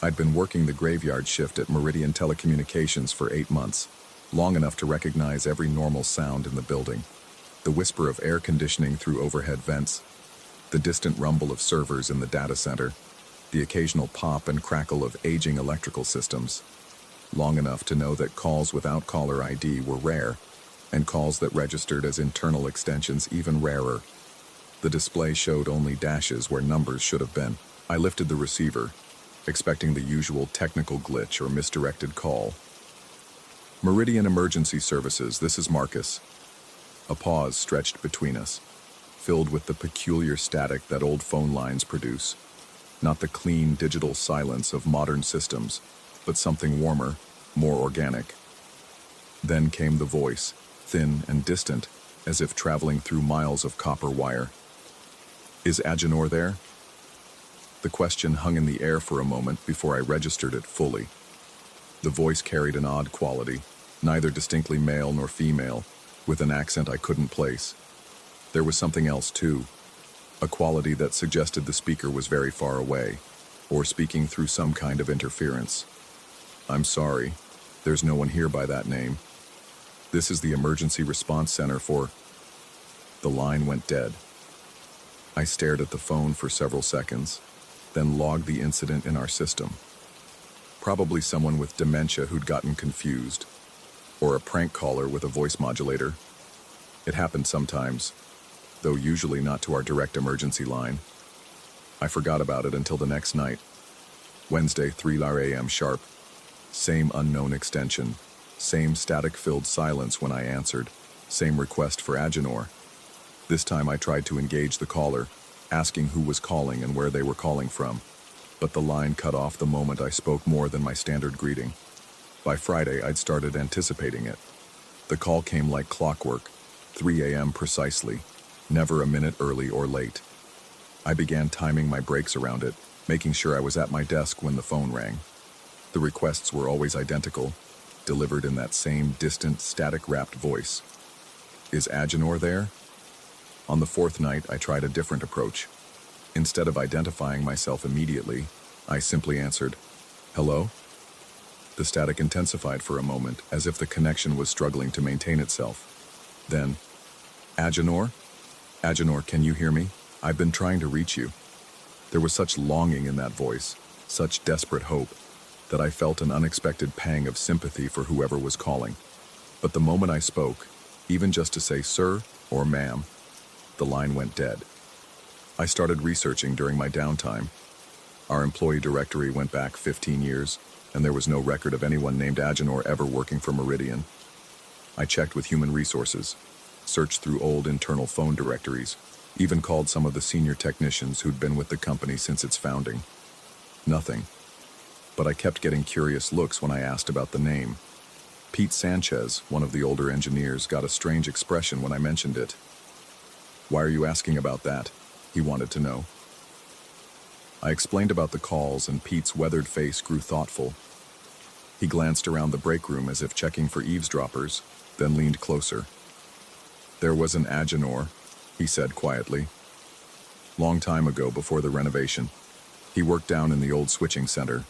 I'd been working the graveyard shift at Meridian Telecommunications for 8 months, long enough to recognize every normal sound in the building. The whisper of air conditioning through overhead vents, the distant rumble of servers in the data center, the occasional pop and crackle of aging electrical systems. Long enough to know that calls without caller ID were rare, and calls that registered as internal extensions even rarer. The display showed only dashes where numbers should have been. I lifted the receiver, expecting the usual technical glitch or misdirected call. Meridian Emergency Services, this is Marcus. A pause stretched between us, filled with the peculiar static that old phone lines produce. Not the clean digital silence of modern systems, but something warmer, more organic. Then came the voice, thin and distant, as if traveling through miles of copper wire. Is Agenor there? The question hung in the air for a moment before I registered it fully. The voice carried an odd quality, neither distinctly male nor female, with an accent I couldn't place. There was something else too, a quality that suggested the speaker was very far away, or speaking through some kind of interference. I'm sorry, there's no one here by that name. This is the emergency response center for... The line went dead. I stared at the phone for several seconds, then logged the incident in our system. Probably someone with dementia who'd gotten confused, or a prank caller with a voice modulator. It happened sometimes, though usually not to our direct emergency line. I forgot about it until the next night. Wednesday, 3 a.m. sharp. Same unknown extension, same static-filled silence when I answered, same request for Agenor. This time I tried to engage the caller, asking who was calling and where they were calling from, but the line cut off the moment I spoke more than my standard greeting. By Friday, I'd started anticipating it. The call came like clockwork, 3 a.m. precisely, never a minute early or late. I began timing my breaks around it, making sure I was at my desk when the phone rang. The requests were always identical, delivered in that same distant, static-wrapped voice. Is Agenor there? On the fourth night, I tried a different approach. Instead of identifying myself immediately, I simply answered, "Hello?" The static intensified for a moment, as if the connection was struggling to maintain itself. Then, "Agenor? Agenor, can you hear me? I've been trying to reach you." There was such longing in that voice, such desperate hope, that I felt an unexpected pang of sympathy for whoever was calling. But the moment I spoke, even just to say "sir" or "ma'am," the line went dead. I started researching during my downtime. Our employee directory went back 15 years, and there was no record of anyone named Agenor ever working for Meridian. I checked with human resources, searched through old internal phone directories, even called some of the senior technicians who'd been with the company since its founding. Nothing. But I kept getting curious looks when I asked about the name. Pete Sanchez, one of the older engineers, got a strange expression when I mentioned it. "Why are you asking about that?" he wanted to know. I explained about the calls, and Pete's weathered face grew thoughtful. He glanced around the break room as if checking for eavesdroppers, then leaned closer. "There was an Agenor," he said quietly. "Long time ago, before the renovation. He worked down in the old switching center."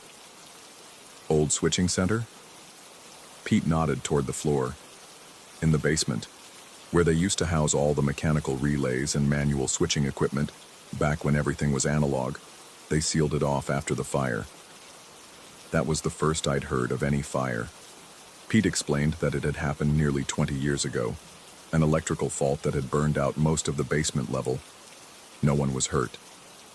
"Old switching center?" Pete nodded toward the floor. "In the basement, where they used to house all the mechanical relays and manual switching equipment, back when everything was analog. They sealed it off after the fire." That was the first I'd heard of any fire. Pete explained that it had happened nearly 20 years ago, an electrical fault that had burned out most of the basement level. No one was hurt,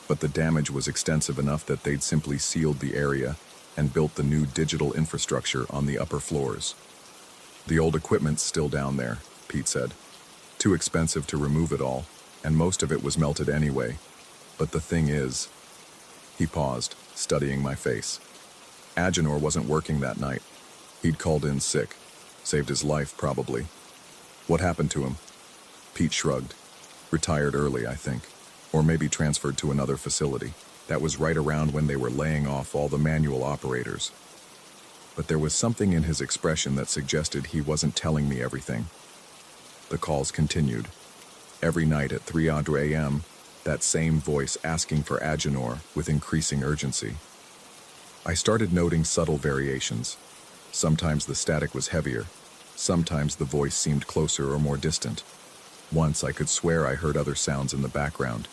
but the damage was extensive enough that they'd simply sealed the area and built the new digital infrastructure on the upper floors. The old equipment's still down there, Pete said. Too expensive to remove it all, and most of it was melted anyway. But the thing is... He paused, studying my face. Agenor wasn't working that night. He'd called in sick. Saved his life, probably. What happened to him? Pete shrugged. Retired early, I think. Or maybe transferred to another facility. That was right around when they were laying off all the manual operators. But there was something in his expression that suggested he wasn't telling me everything. The calls continued. Every night at 3 a.m., that same voice asking for Agenor with increasing urgency. I started noting subtle variations. Sometimes the static was heavier. Sometimes the voice seemed closer or more distant. Once I could swear I heard other sounds in the background.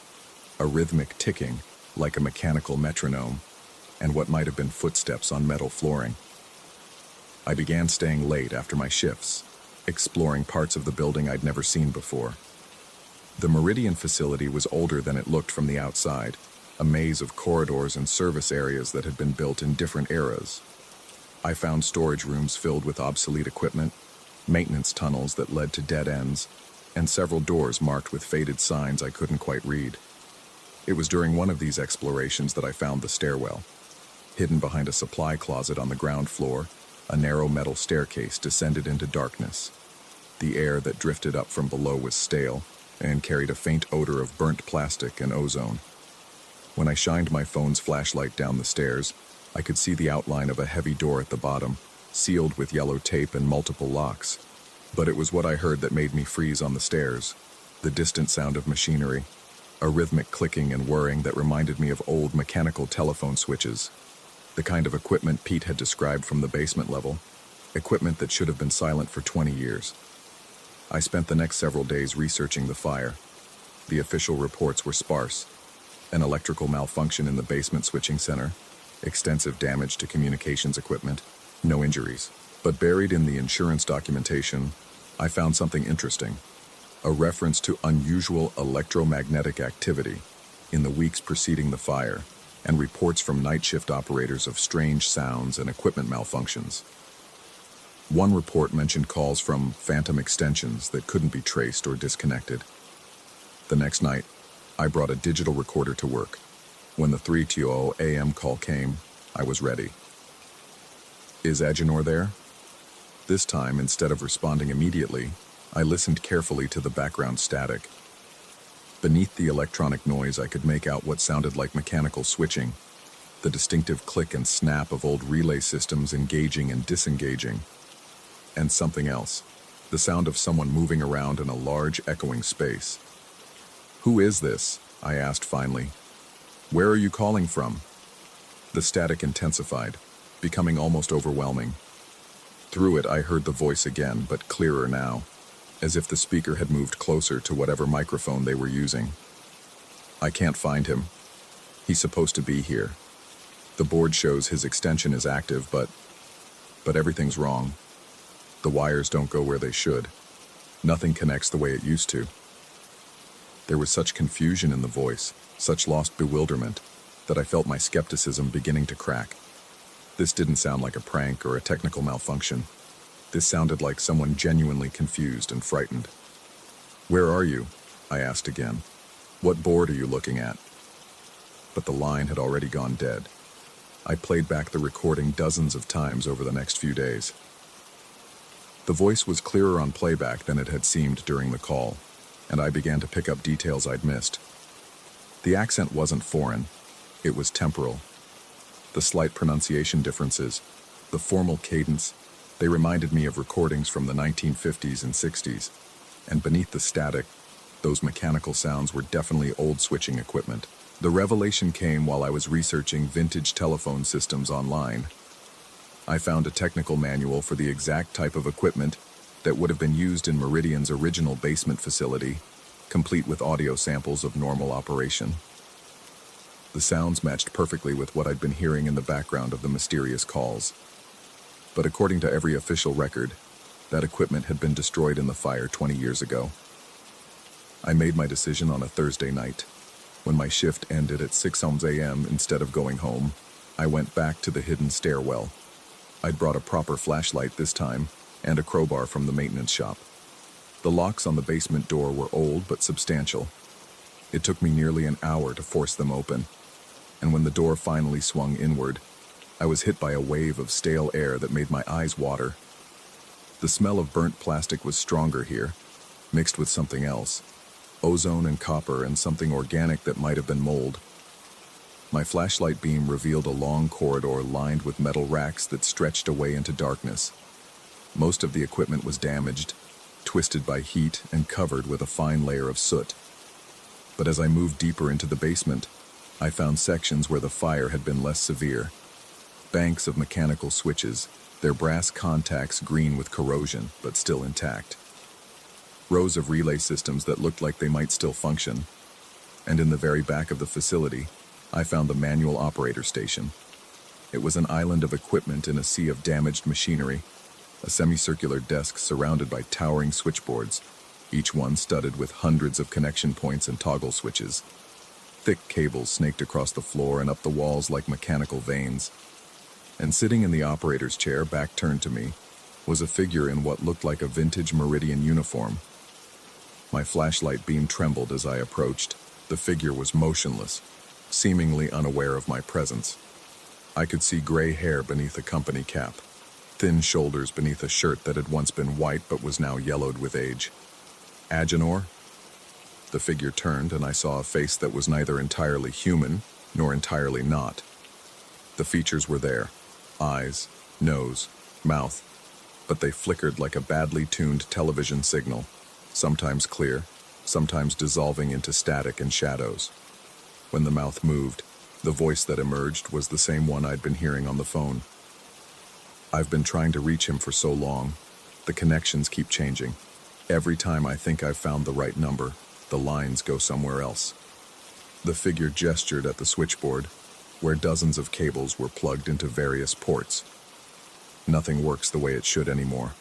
A rhythmic ticking, like a mechanical metronome, and what might have been footsteps on metal flooring. I began staying late after my shifts, exploring parts of the building I'd never seen before. The Meridian facility was older than it looked from the outside, a maze of corridors and service areas that had been built in different eras. I found storage rooms filled with obsolete equipment, maintenance tunnels that led to dead ends, and several doors marked with faded signs I couldn't quite read. It was during one of these explorations that I found the stairwell. Hidden behind a supply closet on the ground floor, a narrow metal staircase descended into darkness. The air that drifted up from below was stale and carried a faint odor of burnt plastic and ozone. When I shined my phone's flashlight down the stairs, I could see the outline of a heavy door at the bottom, sealed with yellow tape and multiple locks. But it was what I heard that made me freeze on the stairs, the distant sound of machinery, a rhythmic clicking and whirring that reminded me of old mechanical telephone switches, the kind of equipment Pete had described from the basement level, equipment that should have been silent for 20 years. I spent the next several days researching the fire. The official reports were sparse. An electrical malfunction in the basement switching center, extensive damage to communications equipment, no injuries. But buried in the insurance documentation, I found something interesting. A reference to unusual electromagnetic activity in the weeks preceding the fire, and reports from night shift operators of strange sounds and equipment malfunctions. One report mentioned calls from phantom extensions that couldn't be traced or disconnected. The next night, I brought a digital recorder to work. When the 3:20 a.m. call came, I was ready. Is Agenor there? This time, instead of responding immediately, I listened carefully to the background static. Beneath the electronic noise, I could make out what sounded like mechanical switching, the distinctive click and snap of old relay systems engaging and disengaging. And something else, the sound of someone moving around in a large, echoing space. "Who is this?" I asked finally. "Where are you calling from?" The static intensified, becoming almost overwhelming. Through it, I heard the voice again, but clearer now, as if the speaker had moved closer to whatever microphone they were using. "I can't find him. He's supposed to be here. The board shows his extension is active, but everything's wrong. The wires don't go where they should. Nothing connects the way it used to." There was such confusion in the voice, such lost bewilderment, that I felt my skepticism beginning to crack. This didn't sound like a prank or a technical malfunction. This sounded like someone genuinely confused and frightened. "Where are you?" I asked again. "What board are you looking at?" But the line had already gone dead. I played back the recording dozens of times over the next few days. The voice was clearer on playback than it had seemed during the call, and I began to pick up details I'd missed. The accent wasn't foreign, it was temporal. The slight pronunciation differences, the formal cadence, they reminded me of recordings from the 1950s and 60s, and beneath the static, those mechanical sounds were definitely old switching equipment. The revelation came while I was researching vintage telephone systems online. I found a technical manual for the exact type of equipment that would have been used in Meridian's original basement facility, complete with audio samples of normal operation. The sounds matched perfectly with what I'd been hearing in the background of the mysterious calls. But according to every official record, that equipment had been destroyed in the fire 20 years ago. I made my decision on a Thursday night. When my shift ended at 6 a.m. instead of going home, I went back to the hidden stairwell. I'd brought a proper flashlight this time, and a crowbar from the maintenance shop. The locks on the basement door were old but substantial. It took me nearly an hour to force them open, and when the door finally swung inward, I was hit by a wave of stale air that made my eyes water. The smell of burnt plastic was stronger here, mixed with something else, ozone and copper and something organic that might have been mold. My flashlight beam revealed a long corridor lined with metal racks that stretched away into darkness. Most of the equipment was damaged, twisted by heat and covered with a fine layer of soot. But as I moved deeper into the basement, I found sections where the fire had been less severe. Banks of mechanical switches, their brass contacts green with corrosion, but still intact. Rows of relay systems that looked like they might still function. And in the very back of the facility, I found the manual operator station. It was an island of equipment in a sea of damaged machinery, a semicircular desk surrounded by towering switchboards, each one studded with hundreds of connection points and toggle switches. Thick cables snaked across the floor and up the walls like mechanical veins. And sitting in the operator's chair, back turned to me, was a figure in what looked like a vintage Meridian uniform. My flashlight beam trembled as I approached. The figure was motionless, seemingly unaware of my presence. I could see gray hair beneath a company cap, thin shoulders beneath a shirt that had once been white but was now yellowed with age. Agenor? The figure turned and I saw a face that was neither entirely human nor entirely not. The features were there. Eyes, nose, mouth, but they flickered like a badly tuned television signal, sometimes clear, sometimes dissolving into static and shadows. When the mouth moved, the voice that emerged was the same one I'd been hearing on the phone. I've been trying to reach him for so long. The connections keep changing. Every time I think I've found the right number, the lines go somewhere else. The figure gestured at the switchboard, where dozens of cables were plugged into various ports. Nothing works the way it should anymore.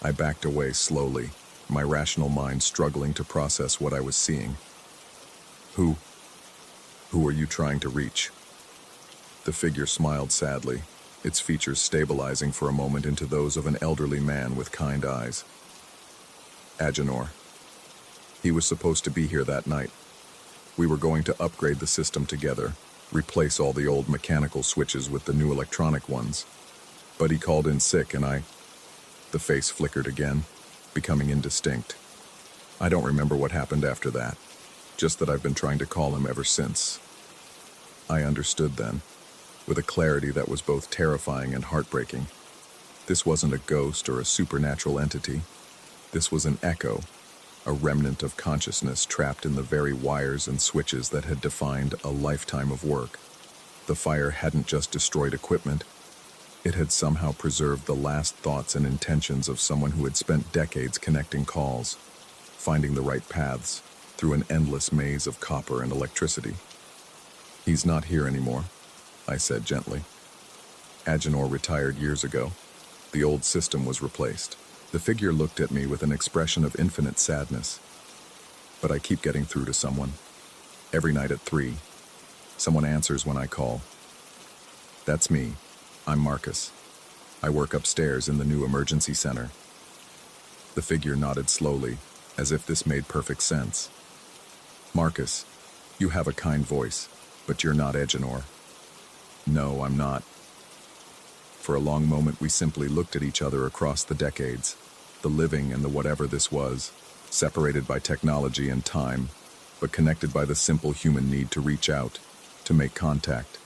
I backed away slowly, my rational mind struggling to process what I was seeing. Who are you trying to reach? The figure smiled sadly, its features stabilizing for a moment into those of an elderly man with kind eyes. Agenor. He was supposed to be here that night. We were going to upgrade the system together, replace all the old mechanical switches with the new electronic ones. But he called in sick and The face flickered again, becoming indistinct. I don't remember what happened after that, just that I've been trying to call him ever since. I understood then, with a clarity that was both terrifying and heartbreaking. This wasn't a ghost or a supernatural entity. This was an echo, a remnant of consciousness trapped in the very wires and switches that had defined a lifetime of work. The fire hadn't just destroyed equipment. It had somehow preserved the last thoughts and intentions of someone who had spent decades connecting calls, finding the right paths through an endless maze of copper and electricity. He's not here anymore, I said gently. Agenor retired years ago. The old system was replaced. The figure looked at me with an expression of infinite sadness. But I keep getting through to someone. Every night at 3. Someone answers when I call. That's me. I'm Marcus. I work upstairs in the new emergency center. The figure nodded slowly, as if this made perfect sense. Marcus, you have a kind voice, but you're not Agenor. No, I'm not. For a long moment we simply looked at each other across the decades, the living and the whatever this was, separated by technology and time, but connected by the simple human need to reach out, to make contact,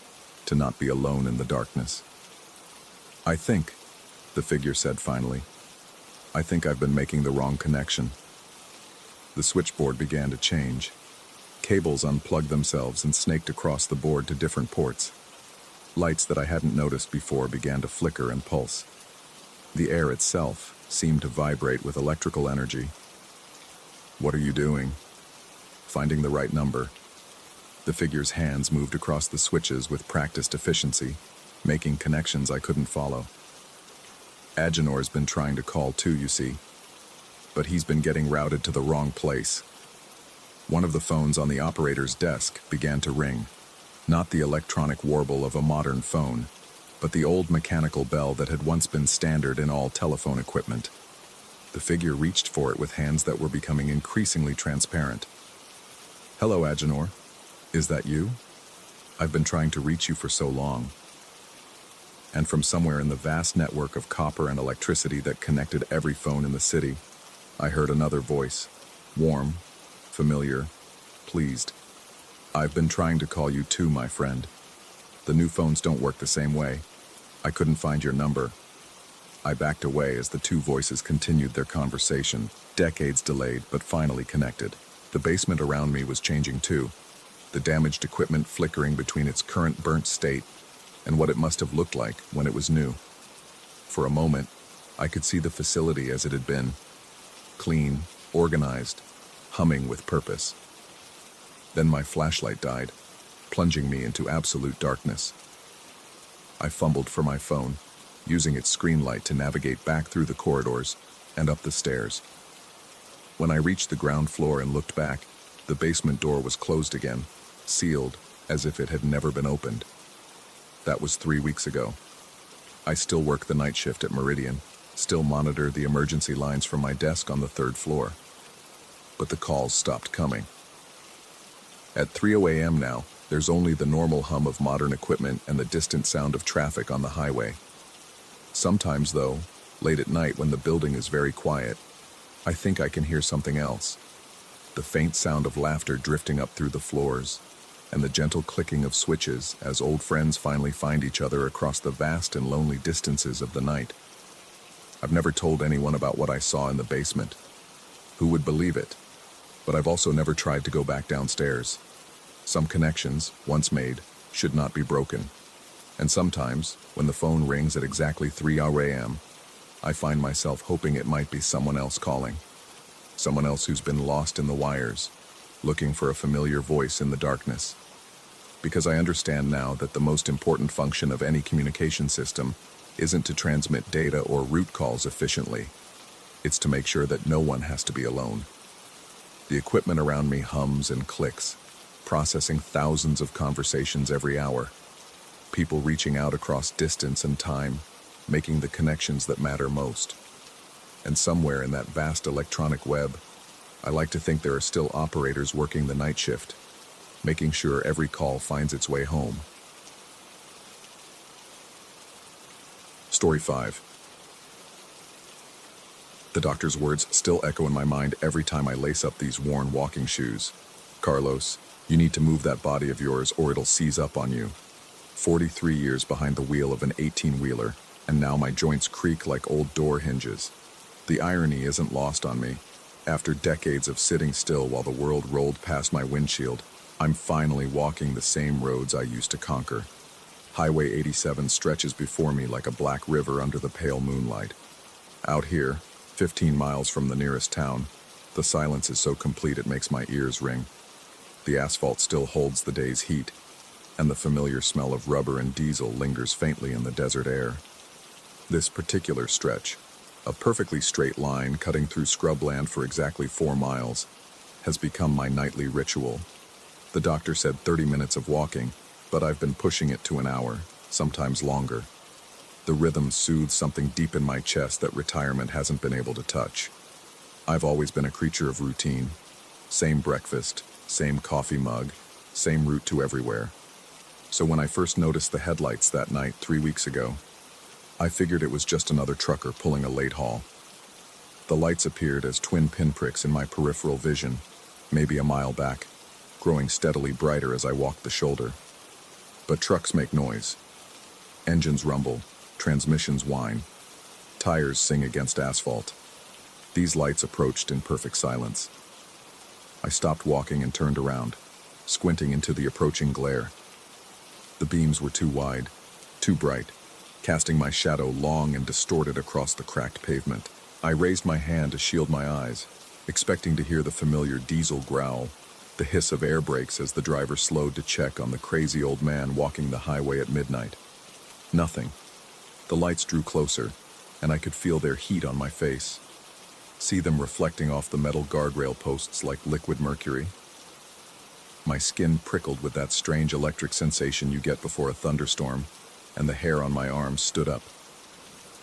to not be alone in the darkness. I think, the figure said finally, I think I've been making the wrong connection. The switchboard began to change. Cables unplugged themselves and snaked across the board to different ports. Lights that I hadn't noticed before began to flicker and pulse. The air itself seemed to vibrate with electrical energy. What are you doing? Finding the right number. The figure's hands moved across the switches with practiced efficiency, making connections I couldn't follow. Agenor's been trying to call too, you see, but he's been getting routed to the wrong place. One of the phones on the operator's desk began to ring. Not the electronic warble of a modern phone, but the old mechanical bell that had once been standard in all telephone equipment. The figure reached for it with hands that were becoming increasingly transparent. "Hello, Agenor. Is that you? I've been trying to reach you for so long." And from somewhere in the vast network of copper and electricity that connected every phone in the city, I heard another voice, warm, familiar, pleased. "I've been trying to call you too, my friend. The new phones don't work the same way. I couldn't find your number." I backed away as the two voices continued their conversation, decades delayed but finally connected. The basement around me was changing too, the damaged equipment flickering between its current burnt state and what it must have looked like when it was new. For a moment, I could see the facility as it had been, clean, organized, humming with purpose. Then my flashlight died, plunging me into absolute darkness. I fumbled for my phone, using its screen light to navigate back through the corridors and up the stairs. When I reached the ground floor and looked back, the basement door was closed again, sealed as if it had never been opened. That was 3 weeks ago. I still work the night shift at Meridian, still monitor the emergency lines from my desk on the 3rd floor. But the calls stopped coming. At 3:00 a.m. now, there's only the normal hum of modern equipment and the distant sound of traffic on the highway. Sometimes, though, late at night when the building is very quiet, I think I can hear something else. The faint sound of laughter drifting up through the floors, and the gentle clicking of switches as old friends finally find each other across the vast and lonely distances of the night. I've never told anyone about what I saw in the basement. Who would believe it? But I've also never tried to go back downstairs. Some connections, once made, should not be broken. And sometimes, when the phone rings at exactly 3:00 a.m., I find myself hoping it might be someone else calling. Someone else who's been lost in the wires, looking for a familiar voice in the darkness. Because I understand now that the most important function of any communication system isn't to transmit data or route calls efficiently. It's to make sure that no one has to be alone. The equipment around me hums and clicks, processing thousands of conversations every hour. People reaching out across distance and time, making the connections that matter most. And somewhere in that vast electronic web, I like to think there are still operators working the night shift, making sure every call finds its way home. Story 5. The doctor's words still echo in my mind every time I lace up these worn walking shoes. "Carlos, you need to move that body of yours or it'll seize up on you." 43 years behind the wheel of an 18-wheeler, and now my joints creak like old door hinges. The irony isn't lost on me. After decades of sitting still while the world rolled past my windshield, I'm finally walking the same roads I used to conquer. Highway 87 stretches before me like a black river under the pale moonlight. Out here, 15 miles from the nearest town, the silence is so complete it makes my ears ring. The asphalt still holds the day's heat, and the familiar smell of rubber and diesel lingers faintly in the desert air. This particular stretch, a perfectly straight line cutting through scrubland for exactly 4 miles, has become my nightly ritual. The doctor said 30 minutes of walking, but I've been pushing it to an hour, sometimes longer. The rhythm soothes something deep in my chest that retirement hasn't been able to touch. I've always been a creature of routine. Same breakfast, same coffee mug, same route to everywhere. So when I first noticed the headlights that night 3 weeks ago, I figured it was just another trucker pulling a late haul. The lights appeared as twin pinpricks in my peripheral vision, maybe a mile back, growing steadily brighter as I walked the shoulder. But trucks make noise. Engines rumble, transmissions whine, tires sing against asphalt. These lights approached in perfect silence. I stopped walking and turned around, squinting into the approaching glare. The beams were too wide, too bright, casting my shadow long and distorted across the cracked pavement. I raised my hand to shield my eyes, expecting to hear the familiar diesel growl, the hiss of air brakes as the driver slowed to check on the crazy old man walking the highway at midnight. Nothing. The lights drew closer, and I could feel their heat on my face, see them reflecting off the metal guardrail posts like liquid mercury. My skin prickled with that strange electric sensation you get before a thunderstorm, and the hair on my arms stood up.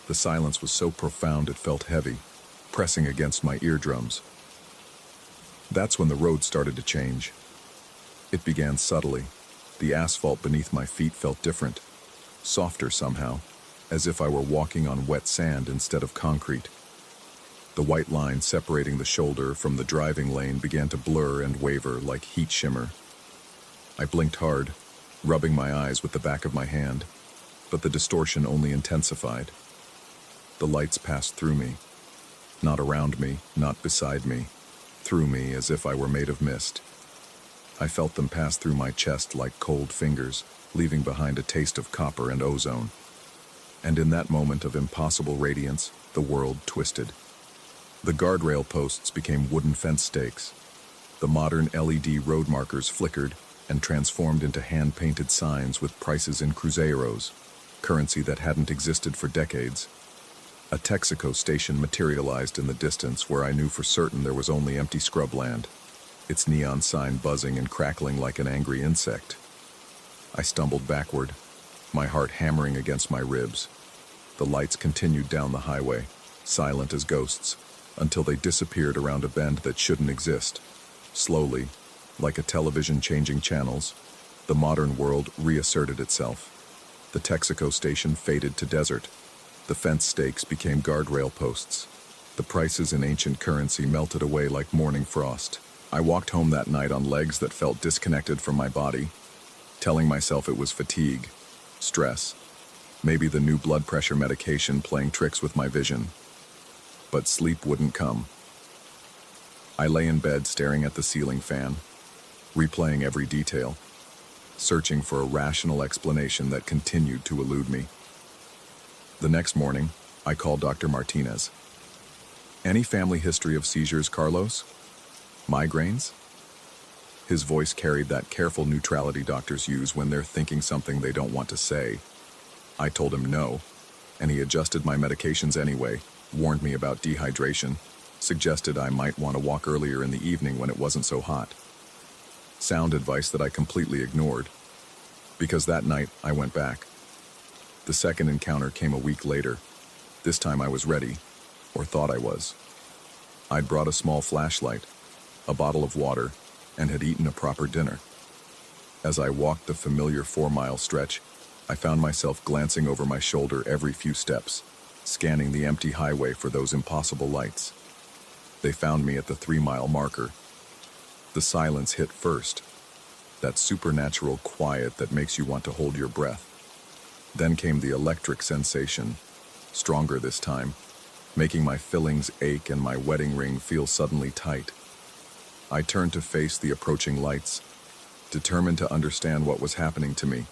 The silence was so profound it felt heavy, pressing against my eardrums. That's when the road started to change. It began subtly. The asphalt beneath my feet felt different, softer somehow, as if I were walking on wet sand instead of concrete. The white line separating the shoulder from the driving lane began to blur and waver like heat shimmer. I blinked hard, rubbing my eyes with the back of my hand, but the distortion only intensified. The lights passed through me, not around me, not beside me, through me as if I were made of mist. I felt them pass through my chest like cold fingers, leaving behind a taste of copper and ozone. And in that moment of impossible radiance, the world twisted. The guardrail posts became wooden fence stakes. The modern LED road markers flickered and transformed into hand-painted signs with prices in cruzeros, currency that hadn't existed for decades. A Texaco station materialized in the distance where I knew for certain there was only empty scrubland, its neon sign buzzing and crackling like an angry insect. I stumbled backward, my heart hammering against my ribs. The lights continued down the highway, silent as ghosts, until they disappeared around a bend that shouldn't exist. Slowly, like a television changing channels, the modern world reasserted itself. The Texaco station faded to desert. The fence stakes became guardrail posts. The prices in ancient currency melted away like morning frost. I walked home that night on legs that felt disconnected from my body, telling myself it was fatigue, stress, maybe the new blood pressure medication playing tricks with my vision. But sleep wouldn't come. I lay in bed staring at the ceiling fan, replaying every detail, searching for a rational explanation that continued to elude me. The next morning, I called Dr. Martinez. "Any family history of seizures, Carlos? Migraines?" His voice carried that careful neutrality doctors use when they're thinking something they don't want to say. I told him no, and he adjusted my medications anyway, warned me about dehydration, suggested I might want to walk earlier in the evening when it wasn't so hot. Sound advice that I completely ignored, because that night I went back. The second encounter came a week later. This time I was ready, or thought I was. I'd brought a small flashlight, a bottle of water, and had eaten a proper dinner. As I walked the familiar 4-mile stretch, I found myself glancing over my shoulder every few steps, scanning the empty highway for those impossible lights. They found me at the 3-mile marker. The silence hit first, that supernatural quiet that makes you want to hold your breath. Then came the electric sensation, stronger this time, making my fillings ache and my wedding ring feel suddenly tight. I turned to face the approaching lights, determined to understand what was happening to me.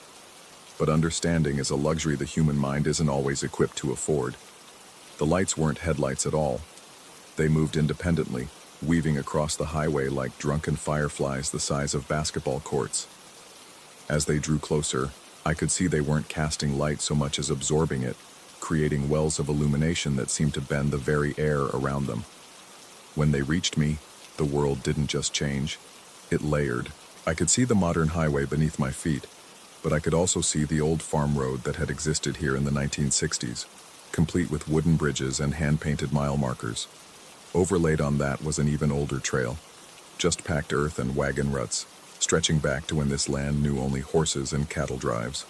But understanding is a luxury the human mind isn't always equipped to afford. The lights weren't headlights at all. They moved independently, weaving across the highway like drunken fireflies the size of basketball courts. As they drew closer, I could see they weren't casting light so much as absorbing it, creating wells of illumination that seemed to bend the very air around them. When they reached me, the world didn't just change, it layered. I could see the modern highway beneath my feet, but I could also see the old farm road that had existed here in the 1960s, complete with wooden bridges and hand-painted mile markers. Overlaid on that was an even older trail, just packed earth and wagon ruts, stretching back to when this land knew only horses and cattle drives.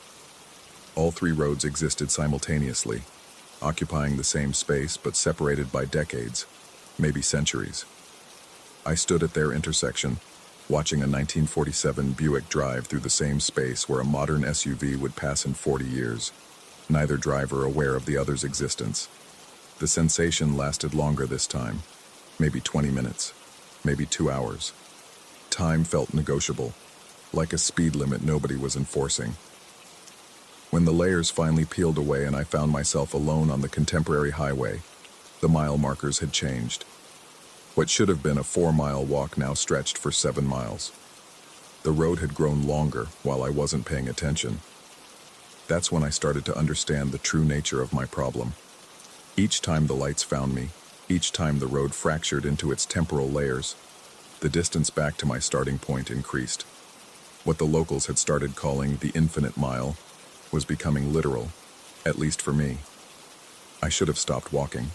All 3 roads existed simultaneously, occupying the same space but separated by decades, maybe centuries. I stood at their intersection, watching a 1947 Buick drive through the same space where a modern SUV would pass in 40 years, neither driver aware of the other's existence. The sensation lasted longer this time, maybe 20 minutes, maybe 2 hours. Time felt negotiable, like a speed limit nobody was enforcing. When the layers finally peeled away and I found myself alone on the contemporary highway, the mile markers had changed. What should have been a 4-mile walk now stretched for 7 miles. The road had grown longer while I wasn't paying attention. That's when I started to understand the true nature of my problem. Each time the lights found me, each time the road fractured into its temporal layers, the distance back to my starting point increased. What the locals had started calling the infinite mile was becoming literal, at least for me. I should have stopped walking.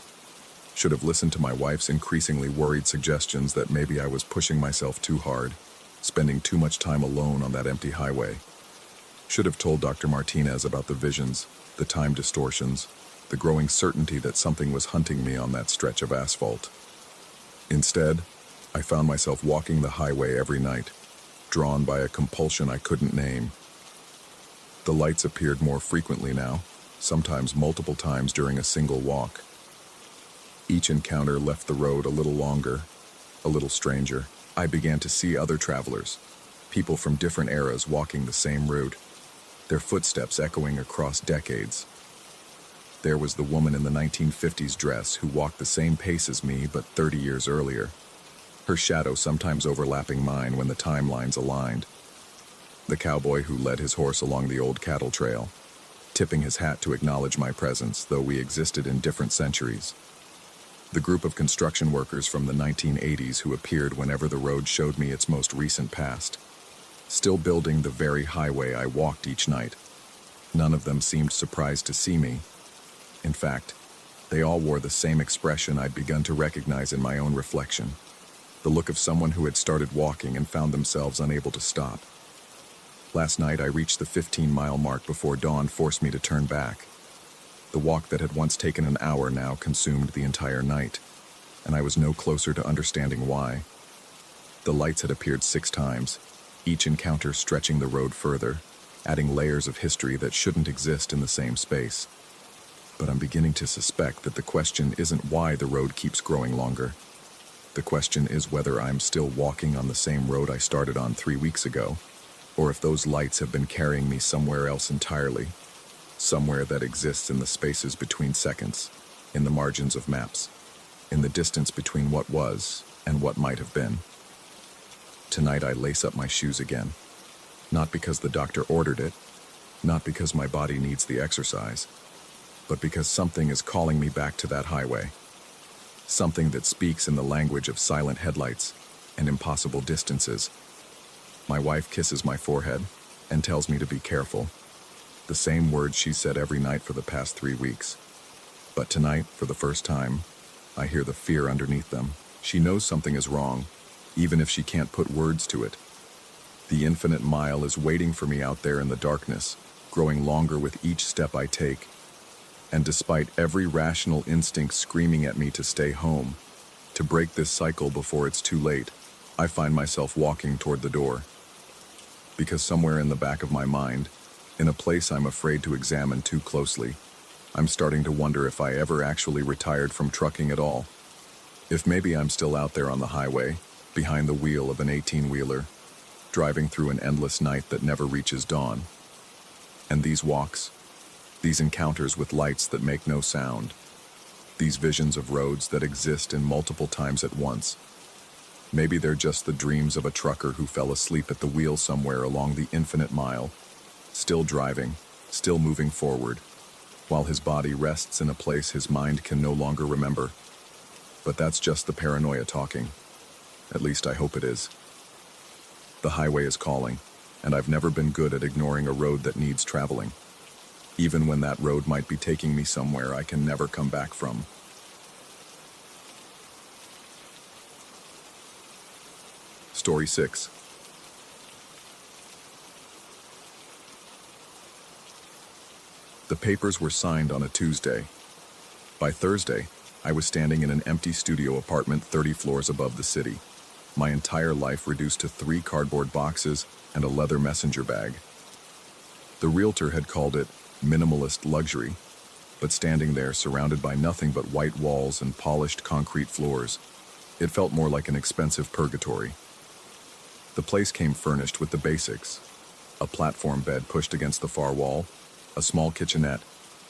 Should have listened to my wife's increasingly worried suggestions that maybe I was pushing myself too hard, spending too much time alone on that empty highway. Should have told Dr. Martinez about the visions, the time distortions, the growing certainty that something was hunting me on that stretch of asphalt. Instead, I found myself walking the highway every night, drawn by a compulsion I couldn't name. The lights appeared more frequently now, sometimes multiple times during a single walk. Each encounter left the road a little longer, a little stranger. I began to see other travelers, people from different eras walking the same route, their footsteps echoing across decades. There was the woman in the 1950s dress who walked the same pace as me but 30 years earlier, her shadow sometimes overlapping mine when the timelines aligned. The cowboy who led his horse along the old cattle trail, tipping his hat to acknowledge my presence, though we existed in different centuries. The group of construction workers from the 1980s who appeared whenever the road showed me its most recent past, still building the very highway I walked each night. None of them seemed surprised to see me. In fact, they all wore the same expression I'd begun to recognize in my own reflection, the look of someone who had started walking and found themselves unable to stop. Last night I reached the 15-mile mark before dawn forced me to turn back. The walk that had once taken an hour now consumed the entire night, and I was no closer to understanding why. The lights had appeared 6 times, each encounter stretching the road further, adding layers of history that shouldn't exist in the same space. But I'm beginning to suspect that the question isn't why the road keeps growing longer. The question is whether I'm still walking on the same road I started on 3 weeks ago, or if those lights have been carrying me somewhere else entirely, somewhere that exists in the spaces between seconds, in the margins of maps, in the distance between what was and what might have been. Tonight I lace up my shoes again, not because the doctor ordered it, not because my body needs the exercise, but because something is calling me back to that highway. Something that speaks in the language of silent headlights and impossible distances. My wife kisses my forehead and tells me to be careful. The same words she said every night for the past 3 weeks. But tonight, for the first time, I hear the fear underneath them. She knows something is wrong, even if she can't put words to it. The infinite mile is waiting for me out there in the darkness, growing longer with each step I take. And despite every rational instinct screaming at me to stay home, to break this cycle before it's too late, I find myself walking toward the door. Because somewhere in the back of my mind, in a place I'm afraid to examine too closely, I'm starting to wonder if I ever actually retired from trucking at all. If maybe I'm still out there on the highway, behind the wheel of an 18-wheeler, driving through an endless night that never reaches dawn. And these walks, these encounters with lights that make no sound, these visions of roads that exist in multiple times at once, maybe they're just the dreams of a trucker who fell asleep at the wheel somewhere along the infinite mile, still driving, still moving forward, while his body rests in a place his mind can no longer remember. But that's just the paranoia talking. At least I hope it is. The highway is calling, and I've never been good at ignoring a road that needs traveling, even when that road might be taking me somewhere I can never come back from. Story 6. The papers were signed on a Tuesday. By Thursday, I was standing in an empty studio apartment 30 floors above the city, my entire life reduced to 3 cardboard boxes and a leather messenger bag. The realtor had called it minimalist luxury, but standing there surrounded by nothing but white walls and polished concrete floors, it felt more like an expensive purgatory. The place came furnished with the basics: a platform bed pushed against the far wall, a small kitchenette,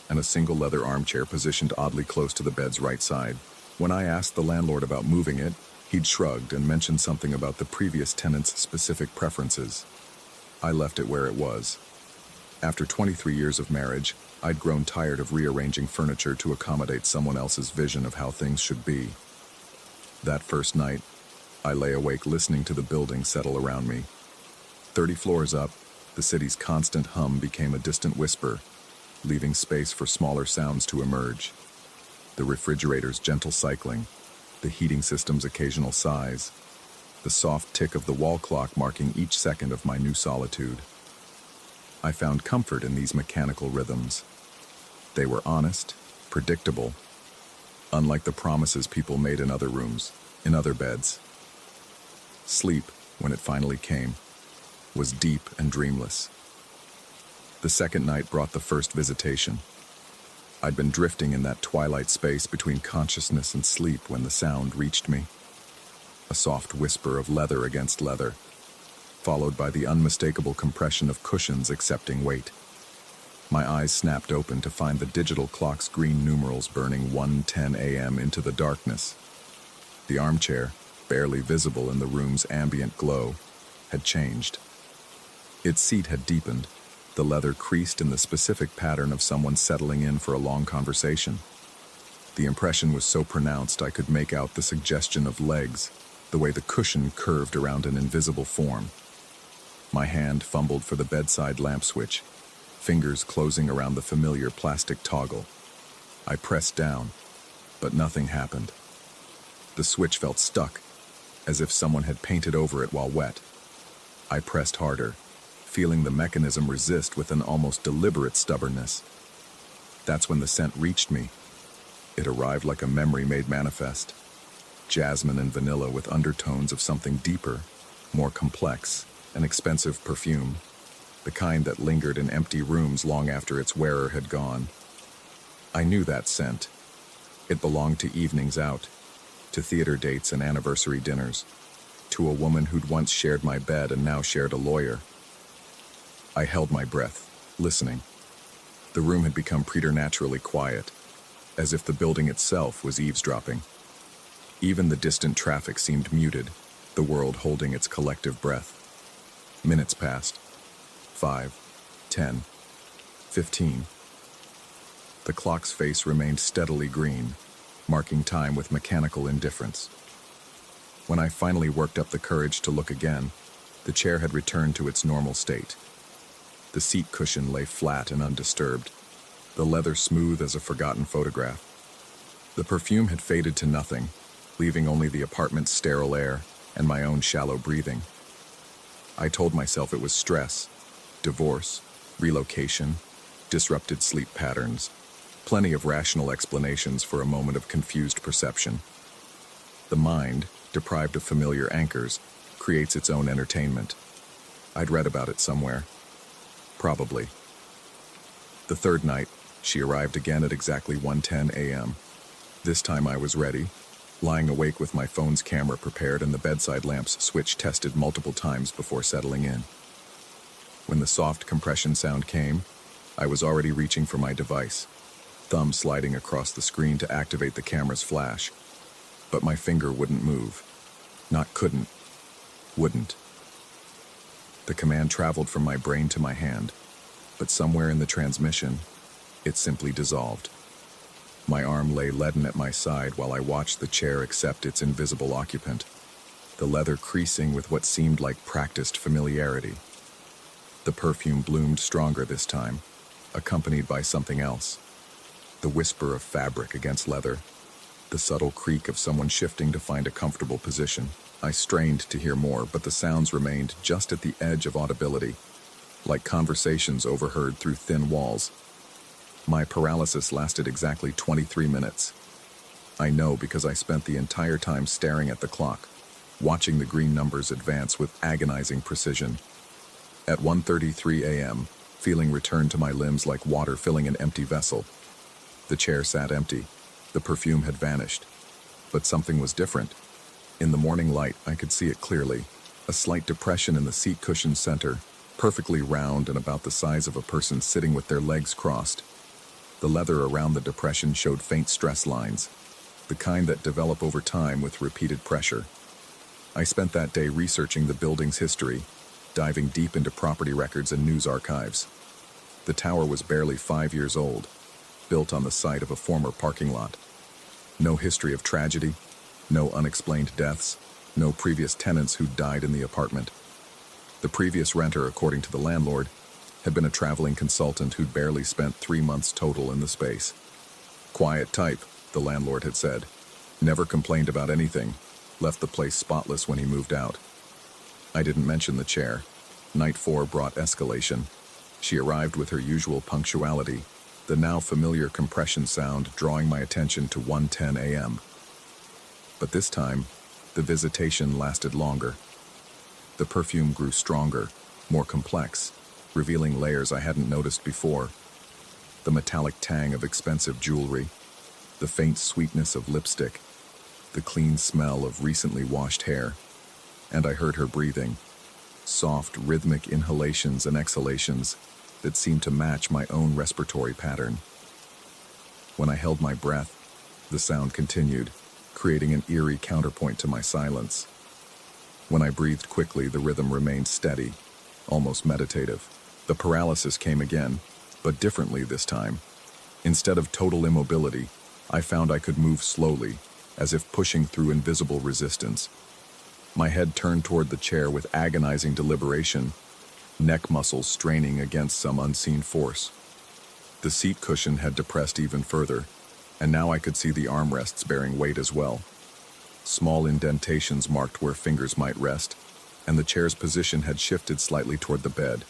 and a single leather armchair positioned oddly close to the bed's right side. When I asked the landlord about moving it, he'd shrugged and mentioned something about the previous tenant's specific preferences. I left it where it was. After 23 years of marriage, I'd grown tired of rearranging furniture to accommodate someone else's vision of how things should be. That first night, I lay awake listening to the building settle around me. 30 floors up, The city's constant hum became a distant whisper, leaving space for smaller sounds to emerge. The refrigerator's gentle cycling, the heating system's occasional sighs, the soft tick of the wall clock marking each second of my new solitude. I found comfort in these mechanical rhythms. They were honest, predictable, unlike the promises people made in other rooms, in other beds. Sleep, when it finally came, was deep and dreamless. The second night brought the first visitation. I'd been drifting in that twilight space between consciousness and sleep when the sound reached me. A soft whisper of leather against leather, followed by the unmistakable compression of cushions accepting weight. My eyes snapped open to find the digital clock's green numerals burning 1:10 a.m. into the darkness. The armchair, barely visible in the room's ambient glow, had changed. Its seat had deepened, the leather creased in the specific pattern of someone settling in for a long conversation. The impression was so pronounced I could make out the suggestion of legs, the way the cushion curved around an invisible form. My hand fumbled for the bedside lamp switch, fingers closing around the familiar plastic toggle. I pressed down, but nothing happened. The switch felt stuck, as if someone had painted over it while wet. I pressed harder, feeling the mechanism resist with an almost deliberate stubbornness. That's when the scent reached me. It arrived like a memory made manifest. Jasmine and vanilla with undertones of something deeper, more complex, an expensive perfume, the kind that lingered in empty rooms long after its wearer had gone. I knew that scent. It belonged to evenings out, to theater dates and anniversary dinners, to a woman who'd once shared my bed and now shared a lawyer. I held my breath, listening. The room had become preternaturally quiet, as if the building itself was eavesdropping. Even the distant traffic seemed muted, the world holding its collective breath. Minutes passed. 5, 10, 15. The clock's face remained steadily green, marking time with mechanical indifference. When I finally worked up the courage to look again, the chair had returned to its normal state. The seat cushion lay flat and undisturbed, the leather smooth as a forgotten photograph. The perfume had faded to nothing, leaving only the apartment's sterile air and my own shallow breathing. I told myself it was stress, divorce, relocation, disrupted sleep patterns, plenty of rational explanations for a moment of confused perception. The mind, deprived of familiar anchors, creates its own entertainment. I'd read about it somewhere. Probably. The third night, she arrived again at exactly 1:10 a.m. This time I was ready, lying awake with my phone's camera prepared and the bedside lamp's switch tested multiple times before settling in. When the soft compression sound came, I was already reaching for my device, thumb sliding across the screen to activate the camera's flash. But my finger wouldn't move. Not couldn't. Wouldn't. The command traveled from my brain to my hand, but somewhere in the transmission, it simply dissolved. My arm lay leaden at my side while I watched the chair accept its invisible occupant, the leather creasing with what seemed like practiced familiarity. The perfume bloomed stronger this time, accompanied by something else. The whisper of fabric against leather, the subtle creak of someone shifting to find a comfortable position. I strained to hear more, but the sounds remained just at the edge of audibility, like conversations overheard through thin walls. My paralysis lasted exactly 23 minutes. I know because I spent the entire time staring at the clock, watching the green numbers advance with agonizing precision. At 1:33 a.m., feeling returned to my limbs like water filling an empty vessel. The chair sat empty. The perfume had vanished. But something was different. In the morning light, I could see it clearly. A slight depression in the seat cushion center, perfectly round and about the size of a person sitting with their legs crossed. The leather around the depression showed faint stress lines, the kind that develop over time with repeated pressure. I spent that day researching the building's history, diving deep into property records and news archives. The tower was barely 5 years old, built on the site of a former parking lot. No history of tragedy, no unexplained deaths, no previous tenants who died in the apartment. The previous renter, according to the landlord, had been a traveling consultant who'd barely spent 3 months total in the space. Quiet type, the landlord had said. Never complained about anything. Left the place spotless when he moved out. I didn't mention the chair. Night 4 brought escalation. She arrived with her usual punctuality, the now familiar compression sound drawing my attention to 1:10 a.m. But this time, the visitation lasted longer. The perfume grew stronger, more complex, revealing layers I hadn't noticed before. The metallic tang of expensive jewelry, the faint sweetness of lipstick, the clean smell of recently washed hair, and I heard her breathing, soft, rhythmic inhalations and exhalations that seemed to match my own respiratory pattern. When I held my breath, the sound continued, creating an eerie counterpoint to my silence. When I breathed quickly, the rhythm remained steady, almost meditative. The paralysis came again, but differently this time. Instead of total immobility, I found I could move slowly, as if pushing through invisible resistance. My head turned toward the chair with agonizing deliberation, neck muscles straining against some unseen force. The seat cushion had depressed even further, and now I could see the armrests bearing weight as well. Small indentations marked where fingers might rest, and the chair's position had shifted slightly toward the bed,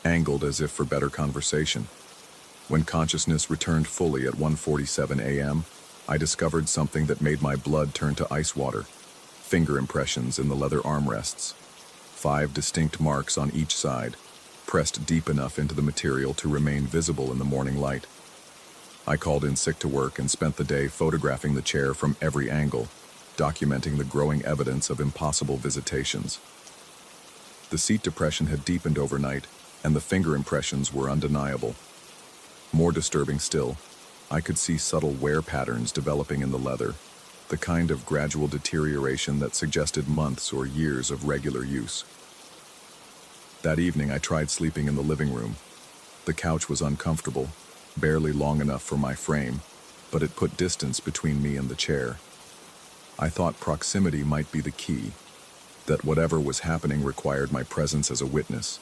angled as if for better conversation. When consciousness returned fully at 1:47 a.m., I discovered something that made my blood turn to ice water. Finger impressions in the leather armrests. 5 distinct marks on each side, pressed deep enough into the material to remain visible in the morning light. I called in sick to work and spent the day photographing the chair from every angle, documenting the growing evidence of impossible visitations. The seat depression had deepened overnight, and the finger impressions were undeniable. More disturbing still, I could see subtle wear patterns developing in the leather, the kind of gradual deterioration that suggested months or years of regular use. That evening, I tried sleeping in the living room. The couch was uncomfortable, barely long enough for my frame, but it put distance between me and the chair. I thought proximity might be the key, that whatever was happening required my presence as a witness.